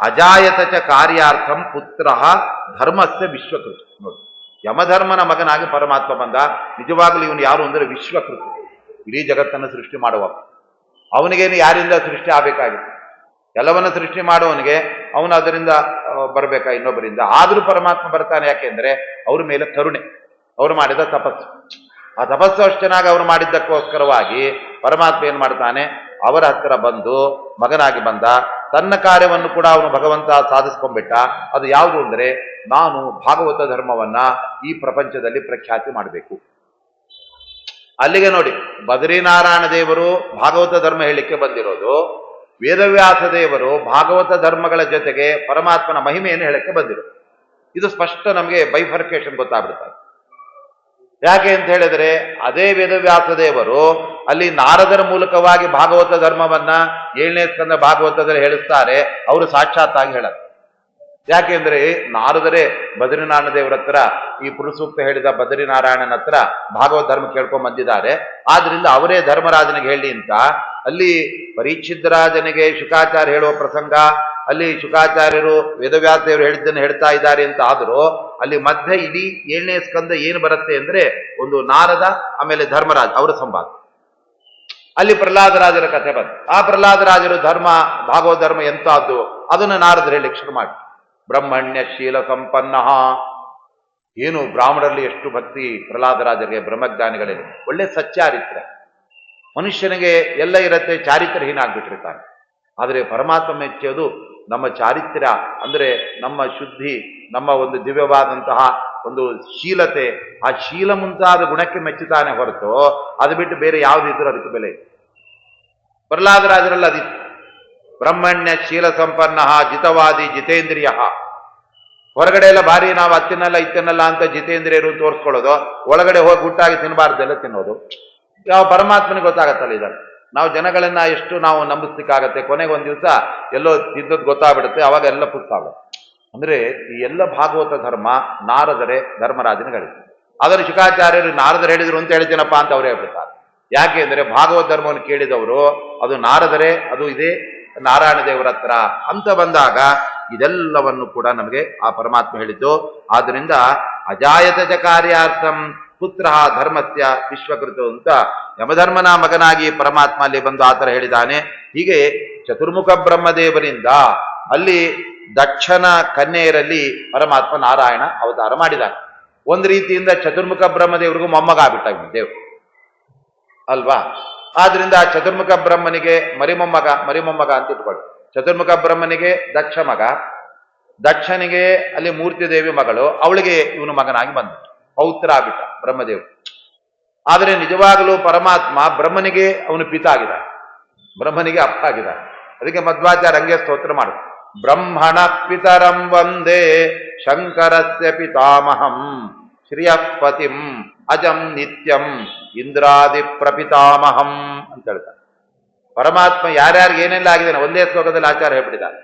S1: ಅಜಾಯತ ಚ ಕಾರ್ಯಾರ್ಥಂ ಪುತ್ರ ಧರ್ಮಸ್ಯ ವಿಶ್ವಕೃತ. ನೋಡಿ, ಯಮಧರ್ಮನ ಮಗನಾಗಿ ಪರಮಾತ್ಮ ಬಂದ. ನಿಜವಾಗಲೂ ಇವನು ಯಾರು ಅಂದರೆ ವಿಶ್ವಕೃತ, ಇಡೀ ಜಗತ್ತನ್ನು ಸೃಷ್ಟಿ ಮಾಡುವ. ಅವನಿಗೇನು ಯಾರಿಂದ ಸೃಷ್ಟಿ ಆಗಬೇಕಾಗಿತ್ತು? ಎಲ್ಲವನ್ನ ಸೃಷ್ಟಿ ಮಾಡುವವನಿಗೆ ಅವನು ಅದರಿಂದ ಬರಬೇಕಾ ಇನ್ನೊಬ್ಬರಿಂದ? ಆದರೂ ಪರಮಾತ್ಮ ಬರ್ತಾನೆ. ಯಾಕೆಂದ್ರೆ ಅವ್ರ ಮೇಲೆ ಕರುಣೆ, ಅವರು ಮಾಡಿದ ತಪಸ್ಸು. ಆ ತಪಸ್ಸು ಅಷ್ಟು ಚೆನ್ನಾಗಿ ಅವರು ಮಾಡಿದ್ದಕ್ಕೋಸ್ಕರವಾಗಿ ಪರಮಾತ್ಮ ಏನ್ ಮಾಡ್ತಾನೆ, ಅವರ ಹತ್ತಿರ ಬಂದು ಮಗನಾಗಿ ಬಂದ. ತನ್ನ ಕಾರ್ಯವನ್ನು ಕೂಡ ಅವನು ಭಗವಂತ ಸಾಧಿಸ್ಕೊಂಡ್ಬಿಟ್ಟ. ಅದು ಯಾವುದು ಅಂದರೆ, ನಾನು ಭಾಗವತ ಧರ್ಮವನ್ನ ಈ ಪ್ರಪಂಚದಲ್ಲಿ ಪ್ರಖ್ಯಾತಿ ಮಾಡಬೇಕು. ಅಲ್ಲಿಗೆ ನೋಡಿ, ಬದರಿನಾರಾಯಣ ದೇವರು ಭಾಗವತ ಧರ್ಮ ಹೇಳಿಕ್ಕೆ ಬಂದಿರೋದು, ವೇದವ್ಯಾಸ ದೇವರು ಭಾಗವತ ಧರ್ಮಗಳ ಜೊತೆಗೆ ಪರಮಾತ್ಮನ ಮಹಿಮೆಯನ್ನು ಹೇಳಕ್ಕೆ ಬಂದಿರೋದು. ಇದು ಸ್ಪಷ್ಟ ನಮಗೆ ಬೈಫರ್ಕೇಶನ್ ಗೊತ್ತಾಗ್ಬಿಡ್ತಾರೆ. ಯಾಕೆ ಅಂತ ಹೇಳಿದ್ರೆ, ಅದೇ ವೇದವ್ಯಾಸ ದೇವರು ಅಲ್ಲಿ ನಾರದರ ಮೂಲಕವಾಗಿ ಭಾಗವತ ಧರ್ಮವನ್ನ 7ನೇ ಸ್ಕಂದ ಭಾಗವತದಲ್ಲಿ ಹೇಳಿಸ್ತಾರೆ. ಅವರು ಸಾಕ್ಷಾತ್ತಾಗಿ ಹೇಳಲ್ಲ. ಯಾಕೆಂದ್ರೆ ನಾರದರೇ ಬದ್ರಿನಾರಾಯಣ ದೇವರ ಹತ್ರ ಈ ಪುರುಸೂಕ್ತ ಹೇಳಿದ ಬದ್ರಿನಾರಾಯಣನ ಹತ್ರ ಭಾಗವತ ಧರ್ಮ ಕೇಳ್ಕೊಂಡ್ ಬಂದಿದ್ದಾರೆ. ಆದ್ರಿಂದ ಅವರೇ ಧರ್ಮರಾಜನಿಗೆ ಹೇಳಿ ಅಂತ ಅಲ್ಲಿ ಪರೀಕ್ಷಿದ್ರಾಜನಿಗೆ ಶುಕಾಚಾರ್ಯ ಹೇಳುವ ಪ್ರಸಂಗ, ಅಲ್ಲಿ ಶುಕಾಚಾರ್ಯರು ವೇದವ್ಯಾಸ ದೇವರು ಹೇಳಿದ್ದನ್ನು ಹೇಳ್ತಾ ಇದ್ದಾರೆ ಅಂತ ಆದರೂ ಅಲ್ಲಿ ಮಧ್ಯೆ ಇಡೀ 7ನೇ ಸ್ಕಂದ ಏನು ಬರುತ್ತೆ ಅಂದ್ರೆ, ಒಂದು ನಾರದ ಆಮೇಲೆ ಧರ್ಮರಾಜ ಅವರ ಸಂವಾದ. ಅಲ್ಲಿ ಪ್ರಹ್ಲಾದರಾಜರ ಕಥೆ ಬಂತು. ಆ ಪ್ರಹ್ಲಾದರಾಜರು ಧರ್ಮ ಭಾಗವತ ಧರ್ಮ ಎಂತಾದ್ದು ಅದನ್ನು ನಾರದರು ಹೇಳಿ ಶುರು ಮಾಡಿ, ಬ್ರಹ್ಮಣ್ಯ ಶೀಲ ಸಂಪನ್ನ. ಏನು ಬ್ರಾಹ್ಮಣರಲ್ಲಿ ಎಷ್ಟು ಭಕ್ತಿ ಪ್ರಹ್ಲಾದರಾಜರಿಗೆ, ಬ್ರಹ್ಮಜ್ಞಾನಿಗಳಲ್ಲಿ ಒಳ್ಳೆ ಸಚ್ಚಾರಿತ್ರ್ಯ. ಮನುಷ್ಯನಿಗೆ ಎಲ್ಲ ಇರತ್ತೆ, ಚಾರಿತ್ರ್ಯಹೀನ ಆಗ್ಬಿಟ್ಟಿರ್ತಾನೆ. ಆದರೆ ಪರಮಾತ್ಮ ಮೆಚ್ಚೋದು ನಮ್ಮ ಚಾರಿತ್ರ್ಯ, ಅಂದರೆ ನಮ್ಮ ಶುದ್ಧಿ, ನಮ್ಮ ಒಂದು ದಿವ್ಯವಾದಂತಹ ಒಂದು ಶೀಲತೆ. ಆ ಶೀಲ ಮುಂತಾದ ಗುಣಕ್ಕೆ ಮೆಚ್ಚುತ್ತಾನೆ ಹೊರತು ಅದು ಬಿಟ್ಟು ಬೇರೆ ಯಾವುದಿದ್ರೂ ಅದಕ್ಕೆ ಬೆಲೆ ಇಲ್ಲ. ಪ್ರಹ್ಲಾದರಾಜರಲ್ಲಿ ಅದಿತ್ತು. ಬ್ರಹ್ಮಣ್ಯ ಶೀಲ ಸಂಪನ್ನ ಜಿತವಾದಿ ಜಿತೇಂದ್ರಿಯ. ಹೊರಗಡೆ ಎಲ್ಲ ಭಾರಿ ನಾವು ಅತ್ತಿನಲ್ಲ ಇತ್ತಿನಲ್ಲ ಅಂತ ಜಿತೇಂದ್ರಿಯರು ತೋರಿಸ್ಕೊಳ್ಳೋದು, ಒಳಗಡೆ ಹೋಗಿ ಗುಟ್ಟಾಗಿ ತಿನ್ನಬಾರ್ದೆಲ್ಲ ತಿನ್ನೋದು. ಯಾವ ಪರಮಾತ್ಮನಿಗೆ ಗೊತ್ತಾಗತ್ತಲ್ಲ ಇದನ್ನು. ನಾವು ಜನಗಳನ್ನ ಎಷ್ಟು ನಾವು ನಂಬಿಸ್ಲಿಕ್ಕಾಗತ್ತೆ? ಕೊನೆಗೆ ಒಂದು ದಿವಸ ಎಲ್ಲೋ ತಿದ್ದದ್ದು ಗೊತ್ತಾಗ್ಬಿಡುತ್ತೆ, ಅವಾಗ ಎಲ್ಲ ಪುಸ್ತಕ. ಅಂದ್ರೆ ಈ ಎಲ್ಲ ಭಾಗವತ ಧರ್ಮ ನಾರದರೆ ಧರ್ಮರಾಜನಿಗೆ ಹೇಳಿದ್ರು. ಅದನ್ನು ಶುಕಾಚಾರ್ಯರು ನಾರದರು ಹೇಳಿದ್ರು ಅಂತ ಹೇಳ್ತೀನಪ್ಪ ಅಂತ ಅವರೇ ಹೇಳ್ಬಿಡ್ತಾರೆ. ಯಾಕೆ ಅಂದರೆ ಭಾಗವತ ಧರ್ಮವನ್ನು ಕೇಳಿದವರು ಅದು ನಾರದರೆ, ಅದು ಇದೇ ನಾರಾಯಣ ದೇವರ ಹತ್ರ ಅಂತ ಬಂದಾಗ ಇದೆಲ್ಲವನ್ನು ಕೂಡ ನಮಗೆ ಆ ಪರಮಾತ್ಮ ಹೇಳಿದ್ದು. ಆದ್ದರಿಂದ ಅಜಾಯತ ಚ ಕಾರ್ಯಾರ್ಥಂ ಪುತ್ರ ಧರ್ಮಸ್ಯ ವಿಶ್ವಕೃತ ಅಂತ ಯಮಧರ್ಮನ ಮಗನಾಗಿ ಪರಮಾತ್ಮ ಅಲ್ಲಿ ಬಂದು ಆ ಥರ ಹೇಳಿದ್ದಾನೆ. ಹೀಗೆ ಚತುರ್ಮುಖ ಬ್ರಹ್ಮದೇವರಿಂದ ಅಲ್ಲಿ ದಕ್ಷನ ಕನ್ಯೆಯರಲ್ಲಿ ಪರಮಾತ್ಮ ನಾರಾಯಣ ಅವತಾರ ಮಾಡಿದ್ದಾನೆ. ಒಂದು ರೀತಿಯಿಂದ ಚತುರ್ಮುಖ ಬ್ರಹ್ಮದೇವರಿಗೂ ಮೊಮ್ಮಗ ಆಗ್ಬಿಟ್ಟ ದೇವ್ರು ಅಲ್ವಾ? ಆದ್ರಿಂದ ಚತುರ್ಮುಖ ಬ್ರಹ್ಮನಿಗೆ ಮರಿಮೊಮ್ಮಗ ಅಂತ ಇಟ್ಕೊಳ್ಳಿ. ಚತುರ್ಮುಖ ಬ್ರಹ್ಮನಿಗೆ ದಕ್ಷ ಮಗ, ದಕ್ಷನಿಗೆ ಅಲ್ಲಿ ಮೂರ್ತಿ ದೇವಿ ಮಗಳು, ಅವಳಿಗೆ ಇವನು ಮಗನಾಗಿ ಬಂದ ಪೌತ್ರ ಆಗ್ಬಿಟ್ಟ ಬ್ರಹ್ಮದೇವ್. ಆದರೆ ನಿಜವಾಗಲೂ ಪರಮಾತ್ಮ ಬ್ರಹ್ಮನಿಗೆ ಅವನು ಪಿತ ಆಗಿದ್ದಾನೆ, ಬ್ರಹ್ಮನಿಗೆ ಅಪ್ಪ ಆಗಿದ್ದಾನೆ. ಅದಕ್ಕೆ ಮಧ್ವಾಚಾರ್ಯ ಹಂಗೆ ಸ್ತೋತ್ರ ಮಾಡು, ಬ್ರಹ್ಮಣ ಪಿತರಂ ವಂದೇ ಶಂಕರಸ್ಯ ಪಿತಾಮಹಂ ಶ್ರಿಯಪತಿಂ ಅಜಂ ನಿತ್ಯಂ ಇಂದ್ರಾದಿ ಪ್ರಪಿತಾಮಹಂ ಅಂತ ಹೇಳ್ತಾರೆ. ಪರಮಾತ್ಮ ಯಾರ್ಯಾರಿಗೆ ಏನೆಲ್ಲ ಆಗಿದ್ದಾನೆ ಒಂದೇ ಶ್ಲೋಕದಲ್ಲಿ ಆಚಾರ್ಯ ಹೇಳ್ಬಿಟ್ಟಿದ್ದಾರೆ.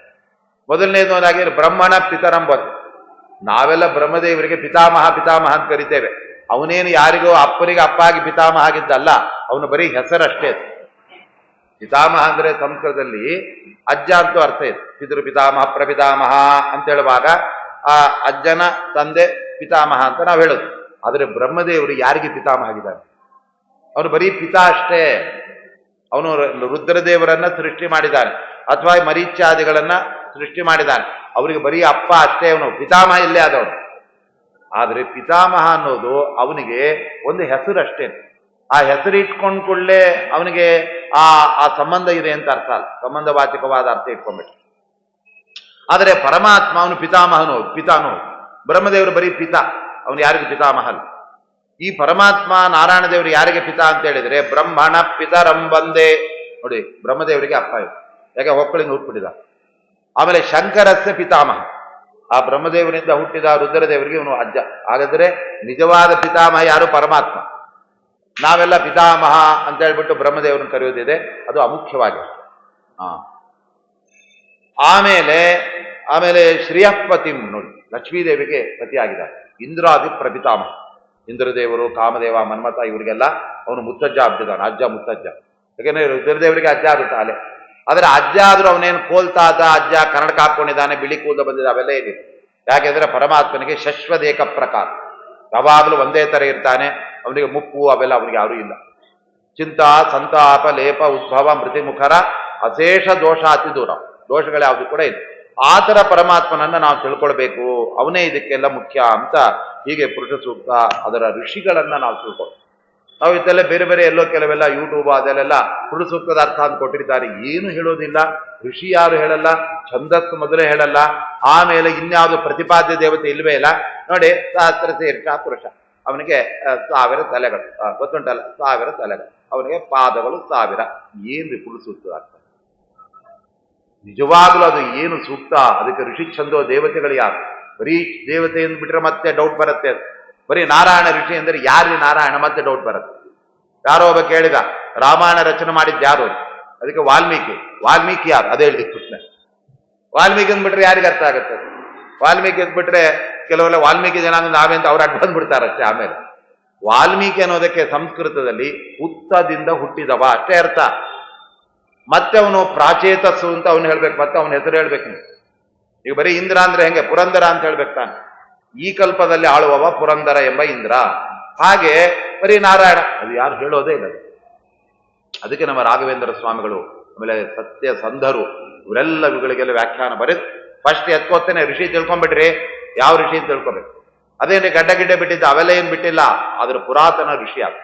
S1: ಮೊದಲನೇದಾಗಿ ಬ್ರಹ್ಮಣ ಪಿತರಂ ವಂದೇ. ನಾವೆಲ್ಲ ಬ್ರಹ್ಮದೇವರಿಗೆ ಪಿತಾಮಹ ಅಂತ ಕರಿತೇವೆ. ಅವನೇನು ಯಾರಿಗೋ ಅಪ್ಪನಿಗೆ ಅಪ್ಪ ಆಗಿ ಪಿತಾಮಹ ಆಗಿದ್ದಲ್ಲ, ಅವನು ಬರೀ ಹೆಸರಷ್ಟೇ. ಪಿತಾಮಹ ಅಂದ್ರೆ ಸಂಸ್ಕೃತದಲ್ಲಿ ಅಜ್ಜ ಅಂತೂ ಅರ್ಥ ಇದೆ. ಪಿತೃ ಪಿತಾಮಹ ಪ್ರಪಿತಾಮಹ ಅಂತ ಹೇಳುವಾಗ ಆ ಅಜ್ಜನ ತಂದೆ ಪಿತಾಮಹ ಅಂತ ನಾವು ಹೇಳೋದು. ಆದರೆ ಬ್ರಹ್ಮದೇವರು ಯಾರಿಗೆ ಪಿತಾಮಹ ಆಗಿದ್ದಾನೆ? ಅವನು ಬರೀ ಪಿತಾ ಅಷ್ಟೇ. ಅವನು ರುದ್ರದೇವರನ್ನ ಸೃಷ್ಟಿ ಮಾಡಿದ್ದಾನೆ, ಅಥವಾ ಮರೀಚ್ಯಾದಿಗಳನ್ನ ಸೃಷ್ಟಿ ಮಾಡಿದ್ದಾನೆ. ಅವರಿಗೆ ಬರೀ ಅಪ್ಪ ಅಷ್ಟೇ, ಅವನು ಪಿತಾಮಹ ಇಲ್ಲೇ ಆದವನು. ಆದರೆ ಪಿತಾಮಹ ಅನ್ನೋದು ಅವನಿಗೆ ಒಂದು ಹೆಸರು ಅಷ್ಟೇ. ಆ ಹೆಸರು ಇಟ್ಕೊಂಡ್ ಕೂಡಲೇ ಅವನಿಗೆ ಆ ಸಂಬಂಧ ಇದೆ ಅಂತ ಅರ್ಥ ಅಲ್ಲ, ಸಂಬಂಧವಾಚಕವಾದ ಅರ್ಥ ಇಟ್ಕೊಂಡ್ಬಿಟ್ಟು. ಆದರೆ ಪರಮಾತ್ಮ ಅವನು ಪಿತಾಮಹನು, ಪಿತಾನು. ಬ್ರಹ್ಮದೇವರು ಬರೀ ಪಿತಾ, ಅವನು ಯಾರಿಗೂ ಪಿತಾಮಹ ಅಲ್ಲ. ಈ ಪರಮಾತ್ಮ ನಾರಾಯಣ ದೇವರು ಯಾರಿಗೆ ಪಿತಾ ಅಂತ ಹೇಳಿದ್ರೆ ಬ್ರಹ್ಮಣ ಪಿತರಂ ವಂದೇ. ನೋಡಿ, ಬ್ರಹ್ಮದೇವರಿಗೆ ಅಪ್ಪ ಇದೆ, ಯಾಕೆ ಹೊಕ್ಕಳಿಂದ ಹುಟ್ಬಿಟ್ಟಿದ. ಆಮೇಲೆ ಶಂಕರಸ್ಯ ಪಿತಾಮಹ, ಆ ಬ್ರಹ್ಮದೇವರಿಂದ ಹುಟ್ಟಿದ ರುದ್ರದೇವರಿಗೆ ಇವನು ಅಜ್ಜ. ಹಾಗಾದ್ರೆ ನಿಜವಾದ ಪಿತಾಮಹ ಯಾರು? ಪರಮಾತ್ಮ. ನಾವೆಲ್ಲ ಪಿತಾಮಹ ಅಂತ ಹೇಳ್ಬಿಟ್ಟು ಬ್ರಹ್ಮದೇವರನ್ನು ಕರೆಯೋದಿದೆ, ಅದು ಅಮುಖ್ಯವಾಗಿ. ಆಮೇಲೆ ಶ್ರೀಯಪತಿಂ, ನೋಡಿ ಲಕ್ಷ್ಮೀದೇವಿಗೆ ಪತಿಯಾಗಿದ್ದಾರೆ. ಇಂದ್ರಾದಿ ಪ್ರಪಿತಾಮಹ, ಇಂದ್ರದೇವರು, ಕಾಮದೇವ, ಮನ್ಮಥ ಇವರಿಗೆಲ್ಲ ಅವನು ಮುತ್ತಜ್ಜ ಆಗ್ತಿದ್ದಾನೆ, ಅಜ್ಜ ಮುತ್ತಜ್ಜ. ಯಾಕೆಂದ್ರೆ ರುದ್ರದೇವರಿಗೆ ಅಜ್ಜ ಆಗುತ್ತೆ ಅಲೆ. ಆದರೆ ಅಜ್ಜ ಆದ್ರೂ ಅವನೇನು ಕೋಲ್ತಾದ ಅಜ್ಜ, ಕನ್ನಡಕ ಹಾಕೊಂಡಿದ್ದಾನೆ, ಬಿಳಿ ಕೂದ ಬಂದಿದೆ, ಅವೆಲ್ಲ ಏನಿದೆ. ಯಾಕೆಂದ್ರೆ ಪರಮಾತ್ಮನಿಗೆ ಶಶ್ವದೇಕ ಪ್ರಕಾರ, ಯಾವಾಗಲೂ ಒಂದೇ ತರ ಇರ್ತಾನೆ. ಅವನಿಗೆ ಮುಪ್ಪು ಅವೆಲ್ಲ ಅವನಿಗೆ ಯಾರೂ ಇಲ್ಲ. ಚಿಂತಾ ಸಂತಾಪ ಲೇಪ ಉದ್ಭವ ಮೃತಿಮುಖರ ಅಶೇಷ ದೋಷ ಅತಿ ದೂರ, ದೋಷಗಳು ಯಾವುದು ಕೂಡ ಇಲ್ಲ. ಆ ಥರ ಪರಮಾತ್ಮನನ್ನ ನಾವು ತಿಳ್ಕೊಳ್ಬೇಕು, ಅವನೇ ಇದಕ್ಕೆಲ್ಲ ಮುಖ್ಯ ಅಂತ ಹೀಗೆ ಪುರುಷ ಸೂಕ್ತ ಅದರ ಋಷಿಗಳನ್ನ ನಾವು ತಿಳ್ಕೊಳ್ಬೇಕು. ನಾವು ಇದೆಲ್ಲ ಬೇರೆ ಬೇರೆ ಎಲ್ಲೋ ಕೆಲವೆಲ್ಲ ಯೂಟ್ಯೂಬ್ ಅದೆಲ್ಲ ಪುರುಷ ಸೂಕ್ತದ ಅರ್ಥ ಅಂತ ಕೊಟ್ಟಿರ್ತಾರೆ, ಏನು ಹೇಳೋದಿಲ್ಲ. ಋಷಿ ಯಾರು ಹೇಳಲ್ಲ, ಛಂದಸ್ಸು ಮೊದಲೇ ಹೇಳಲ್ಲ, ಆಮೇಲೆ ಇನ್ಯಾವುದು ಪ್ರತಿಪಾದ್ಯ ದೇವತೆ ಇಲ್ವೇ ಇಲ್ಲ. ನೋಡಿ, ಸಹಸ್ರ ಶೀರ್ಷ ಪುರುಷ, ಅವನಿಗೆ 1000 ತಲೆಗಳು, ಗೊತ್ತುಂಟಲ್ಲ, 1000 ತಲೆಗಳು, ಅವನಿಗೆ ಪಾದಗಳು 1000. ಏನ್ರಿ ಪುರುಷ ಸೂಕ್ತದ ಅರ್ಥ? ನಿಜವಾಗ್ಲೂ ಅದು ಏನು ಸೂಕ್ತ? ಅದಕ್ಕೆ ಋಷಿ ಛಂದೋ ದೇವತೆಗಳು ಯಾರು? ಬರೀ ದೇವತೆ ಬಿಟ್ರೆ ಮತ್ತೆ ಡೌಟ್ ಬರುತ್ತೆ. ಬರೀ ನಾರಾಯಣ ಋಷಿ ಅಂದ್ರೆ ಯಾರು ನಾರಾಯಣ? ಮತ್ತೆ ಡೌಟ್ ಬರುತ್ತೆ. ಯಾರೋ ಒಬ್ಬ ಕೇಳಿದ, ರಾಮಾಯಣ ರಚನೆ ಮಾಡಿದ್ದು ಯಾರು? ಅದಕ್ಕೆ ವಾಲ್ಮೀಕಿ ಯಾರು? ಅದೇ ಹೇಳಿದ ಕೃಷ್ಣ. ವಾಲ್ಮೀಕಿ ಅಂದ್ಬಿಟ್ರೆ ಯಾರಿಗೆ ಅರ್ಥ ಆಗುತ್ತೆ? ವಾಲ್ಮೀಕಿ ಅಂದ್ಬಿಟ್ರೆ ಕೆಲವೆಲ್ಲ ವಾಲ್ಮೀಕಿ ಜನಾಂಗ ನಾವೇ ಅಂತ ಅವ್ರು ಅಡ್ಡ ಬಂದ್ಬಿಡ್ತಾರಷ್ಟೇ. ಆಮೇಲೆ ವಾಲ್ಮೀಕಿ ಅನ್ನೋದಕ್ಕೆ ಸಂಸ್ಕೃತದಲ್ಲಿ ಹುತ್ತದಿಂದ ಹುಟ್ಟಿದವ ಅಷ್ಟೇ ಅರ್ಥ. ಮತ್ತೆ ಅವನು ಪ್ರಾಚೇತಸ್ಸು ಅಂತ ಅವನು ಹೇಳ್ಬೇಕು, ಮತ್ತೆ ಅವನ ಹೆಸರು ಹೇಳ್ಬೇಕು. ಈಗ ಬರೀ ಇಂದ್ರ ಅಂದ್ರೆ ಹೆಂಗೆ? ಪುರಂದರ ಅಂತ ಹೇಳ್ಬೇಕು ತಾನೆ. ಈ ಕಲ್ಪದಲ್ಲಿ ಆಳುವವ ಪುರಂದರ ಎಂಬ ಇಂದ್ರ. ಹಾಗೆ ಬರೀ ನಾರಾಯಣ ಅದು ಯಾರು ಹೇಳೋದೇ ಇಲ್ಲ. ಅದಕ್ಕೆ ನಮ್ಮ ರಾಘವೇಂದ್ರ ಸ್ವಾಮಿಗಳು, ಆಮೇಲೆ ಸತ್ಯ ಸಂಧರು, ಇವರೆಲ್ಲ ಇವುಗಳಿಗೆಲ್ಲ ವ್ಯಾಖ್ಯಾನ ಬರೆದು ಫಸ್ಟ್ ಎತ್ಕೋತೇನೆ ಋಷಿ ತಿಳ್ಕೊಂಡ್ಬಿಟ್ರಿ. ಯಾವ ಋಷಿ ತಿಳ್ಕೊಬೇಕು? ಅದೇನು ಗಡ್ಡ ಗಿಡ್ಡೆ ಬಿಟ್ಟಿದ್ದ ಅವೆಲ್ಲ ಏನು ಬಿಟ್ಟಿಲ್ಲ, ಆದ್ರೆ ಪುರಾತನ ಋಷಿ ಆಗ.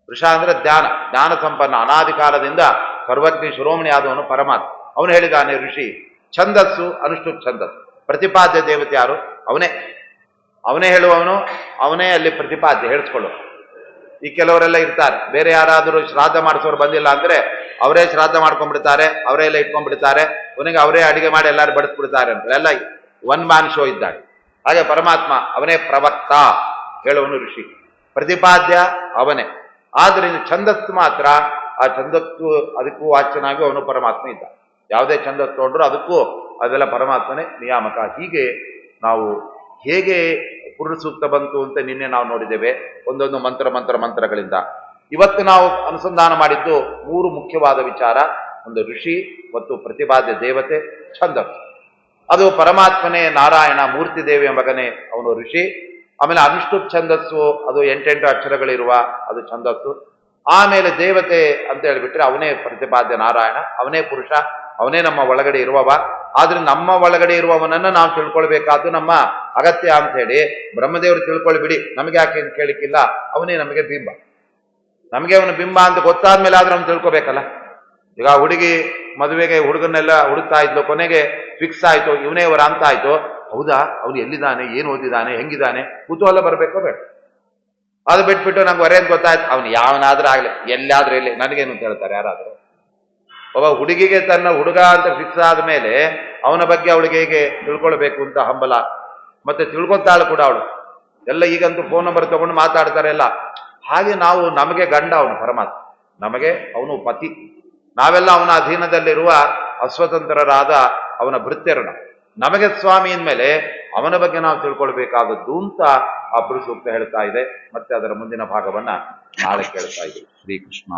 S1: ಋಷ ಅಂದ್ರೆ ಜ್ಞಾನ ಸಂಪನ್ನ, ಅನಾದಿ ಕಾಲದಿಂದ ಸರ್ವಜ್ಞ ಶಿರೋಮಣಿ ಆದವನು ಪರಮಾತ್ಮ. ಅವನು ಹೇಳಿದಾನೆ ಋಷಿ. ಛಂದಸ್ಸು ಅನುಷ್ಠುಪ್ ಛಂದಸ್ಸು, ಪ್ರತಿಪಾದ್ಯ ದೇವತೆ ಯಾರು? ಅವನೇ ಹೇಳುವವನು, ಅವನೇ ಅಲ್ಲಿ ಪ್ರತಿಪಾದ್ಯ ಹೇಳಿಸ್ಕೊಳ್ಳು. ಈ ಕೆಲವರೆಲ್ಲ ಇರ್ತಾರೆ, ಬೇರೆ ಯಾರಾದರೂ ಶ್ರಾದ್ದ ಮಾಡಿಸೋರು ಬಂದಿಲ್ಲ ಅಂದ್ರೆ ಅವರೇ ಶ್ರಾದ್ದ ಮಾಡ್ಕೊಂಡ್ಬಿಡ್ತಾರೆ, ಅವರೇ ಎಲ್ಲ ಇಟ್ಕೊಂಡ್ಬಿಡ್ತಾರೆ, ಕೊನೆಗೆ ಅವರೇ ಅಡಿಗೆ ಮಾಡಿ ಎಲ್ಲರೂ ಬಡಿಸ್ಬಿಡ್ತಾರೆ ಅಂತ ಎಲ್ಲ ಒನ್ ಮ್ಯಾನ್ ಶೋ ಇದ್ದಾಳೆ. ಹಾಗೆ ಪರಮಾತ್ಮ ಅವನೇ ಪ್ರವಕ್ತ, ಹೇಳುವನು ಋಷಿ, ಪ್ರತಿಪಾದ್ಯ ಅವನೇ. ಆದ್ರಿಂದ ಛಂದಸ್ಸು ಮಾತ್ರ, ಆ ಛಂದಸ್ಸು ಅದಕ್ಕೂ ವಾಚ್ಯನಾಗಿ ಅವನು ಪರಮಾತ್ಮ ಇದ್ದ. ಯಾವುದೇ ಛಂದಸ್ಸು ತಗೊಂಡ್ರು ಅದಕ್ಕೂ ಅದೆಲ್ಲ ಪರಮಾತ್ಮನೇ ನಿಯಾಮಕ. ಹೀಗೆ ನಾವು ಹೇಗೆ ಪುರುಷ ಸೂಕ್ತ ಬಂತು ಅಂತ ನಿನ್ನೆ ನಾವು ನೋಡಿದ್ದೇವೆ, ಒಂದೊಂದು ಮಂತ್ರಗಳಿಂದ. ಇವತ್ತು ನಾವು ಅನುಸಂಧಾನ ಮಾಡಿದ್ದು 3 ಮುಖ್ಯವಾದ ವಿಚಾರ. ಒಂದು ಋಷಿ ಮತ್ತು ಪ್ರತಿಪಾದ್ಯ ದೇವತೆ, ಛಂದಸ್ಸು. ಅದು ಪರಮಾತ್ಮನೇ ನಾರಾಯಣ ಮೂರ್ತಿ ದೇವಿಯ ಮಗನೇ ಅವನು ಋಷಿ. ಆಮೇಲೆ ಅನುಷ್ಠುಪ್ ಛಂದಸ್ಸು, ಅದು 8 ಅಕ್ಷರಗಳಿರುವ ಅದು ಛಂದಸ್ಸು. ಆಮೇಲೆ ದೇವತೆ ಅಂತ ಹೇಳಿಬಿಟ್ರೆ ಅವನೇ ಪ್ರತಿಪಾದ್ಯ ನಾರಾಯಣ, ಅವನೇ ಪುರುಷ, ಅವನೇ ನಮ್ಮ ಒಳಗಡೆ ಇರುವವ. ಆದ್ರೆ ನಮ್ಮ ಒಳಗಡೆ ಇರುವವನನ್ನ ನಾವು ತಿಳ್ಕೊಳ್ಬೇಕಾದ್ದು ನಮ್ಮ ಅಗತ್ಯ ಅಂತ ಹೇಳಿ ಬ್ರಹ್ಮದೇವರು ತಿಳ್ಕೊಳ್ಬಿಡಿ, ನಮಗೆ ಯಾಕೆ ಕೇಳಿಕ್ಕಿಲ್ಲ, ಅವನೇ ನಮಗೆ ಬಿಂಬ. ನಮಗೆ ಅವನು ಬಿಂಬ ಅಂತ ಗೊತ್ತಾದ್ಮೇಲೆ ಆದ್ರೆ ಅವ್ನು ತಿಳ್ಕೊಬೇಕಲ್ಲ. ಈಗ ಹುಡುಗಿ ಮದುವೆಗೆ ಹುಡುಗನ್ನೆಲ್ಲ ಹುಡುಕ್ತಾ ಇದ್ಲು, ಕೊನೆಗೆ ಫಿಕ್ಸ್ ಆಯ್ತು ಇವನೇ ಅವರ ಅಂತ ಆಯ್ತು. ಹೌದಾ, ಅವನು ಎಲ್ಲಿದ್ದಾನೆ, ಏನು ಓದಿದ್ದಾನೆ, ಹೆಂಗಿದ್ದಾನೆ, ಕುತೂಹಲ ಬರಬೇಕೋ ಬೇಡ? ಅದು ಬಿಟ್ಬಿಟ್ಟು ನಂಗೆ ಹೊರೆ ಅಂತ ಗೊತ್ತಾಯ್ತು, ಅವನು ಯಾವನಾದ್ರೂ ಆಗ್ಲಿ, ಎಲ್ಲಾದ್ರೂ ಇಲ್ಲಿ, ನನಗೇನು ಅಂತ ಹೇಳ್ತಾರೆ ಯಾರಾದ್ರೂ? ಒಬ್ಬ ಹುಡುಗಿಗೆ ತನ್ನ ಹುಡುಗ ಅಂತ ಫಿಕ್ಸ್ ಆದ್ಮೇಲೆ ಅವನ ಬಗ್ಗೆ ಅವಳಿಗೆ ಹೇಗೆ ತಿಳ್ಕೊಳ್ಬೇಕು ಅಂತ ಹಂಬಲ, ಮತ್ತೆ ತಿಳ್ಕೊತಾಳು ಕೂಡ ಅವಳು. ಎಲ್ಲ ಈಗಂತೂ ಫೋನ್ ನಂಬರ್ ತಗೊಂಡು ಮಾತಾಡ್ತಾರೆ ಎಲ್ಲ. ಹಾಗೆ ನಾವು, ನಮಗೆ ಗಂಡ ಅವನು ಪರಮಾತ್ಮ, ನಮಗೆ ಅವನು ಪತಿ, ನಾವೆಲ್ಲ ಅವನ ಅಧೀನದಲ್ಲಿರುವ ಅಸ್ವತಂತ್ರರಾದ ಅವನ ಭೃತ್ಯರು. ನಮಗೆ ಸ್ವಾಮಿ ಅಂದಮೇಲೆ ಅವನ ಬಗ್ಗೆ ನಾವು ತಿಳ್ಕೊಳ್ಬೇಕಾದದ್ದು ಅಂತ ಆ ಪುರುಷ ಸೂಕ್ತ ಹೇಳ್ತಾ ಇದೆ. ಮತ್ತೆ ಅದರ ಮುಂದಿನ ಭಾಗವನ್ನ ನಾಳೆ ಕೇಳ್ತಾ ಇದ್ದೀವಿ. ಶ್ರೀಕೃಷ್ಣ.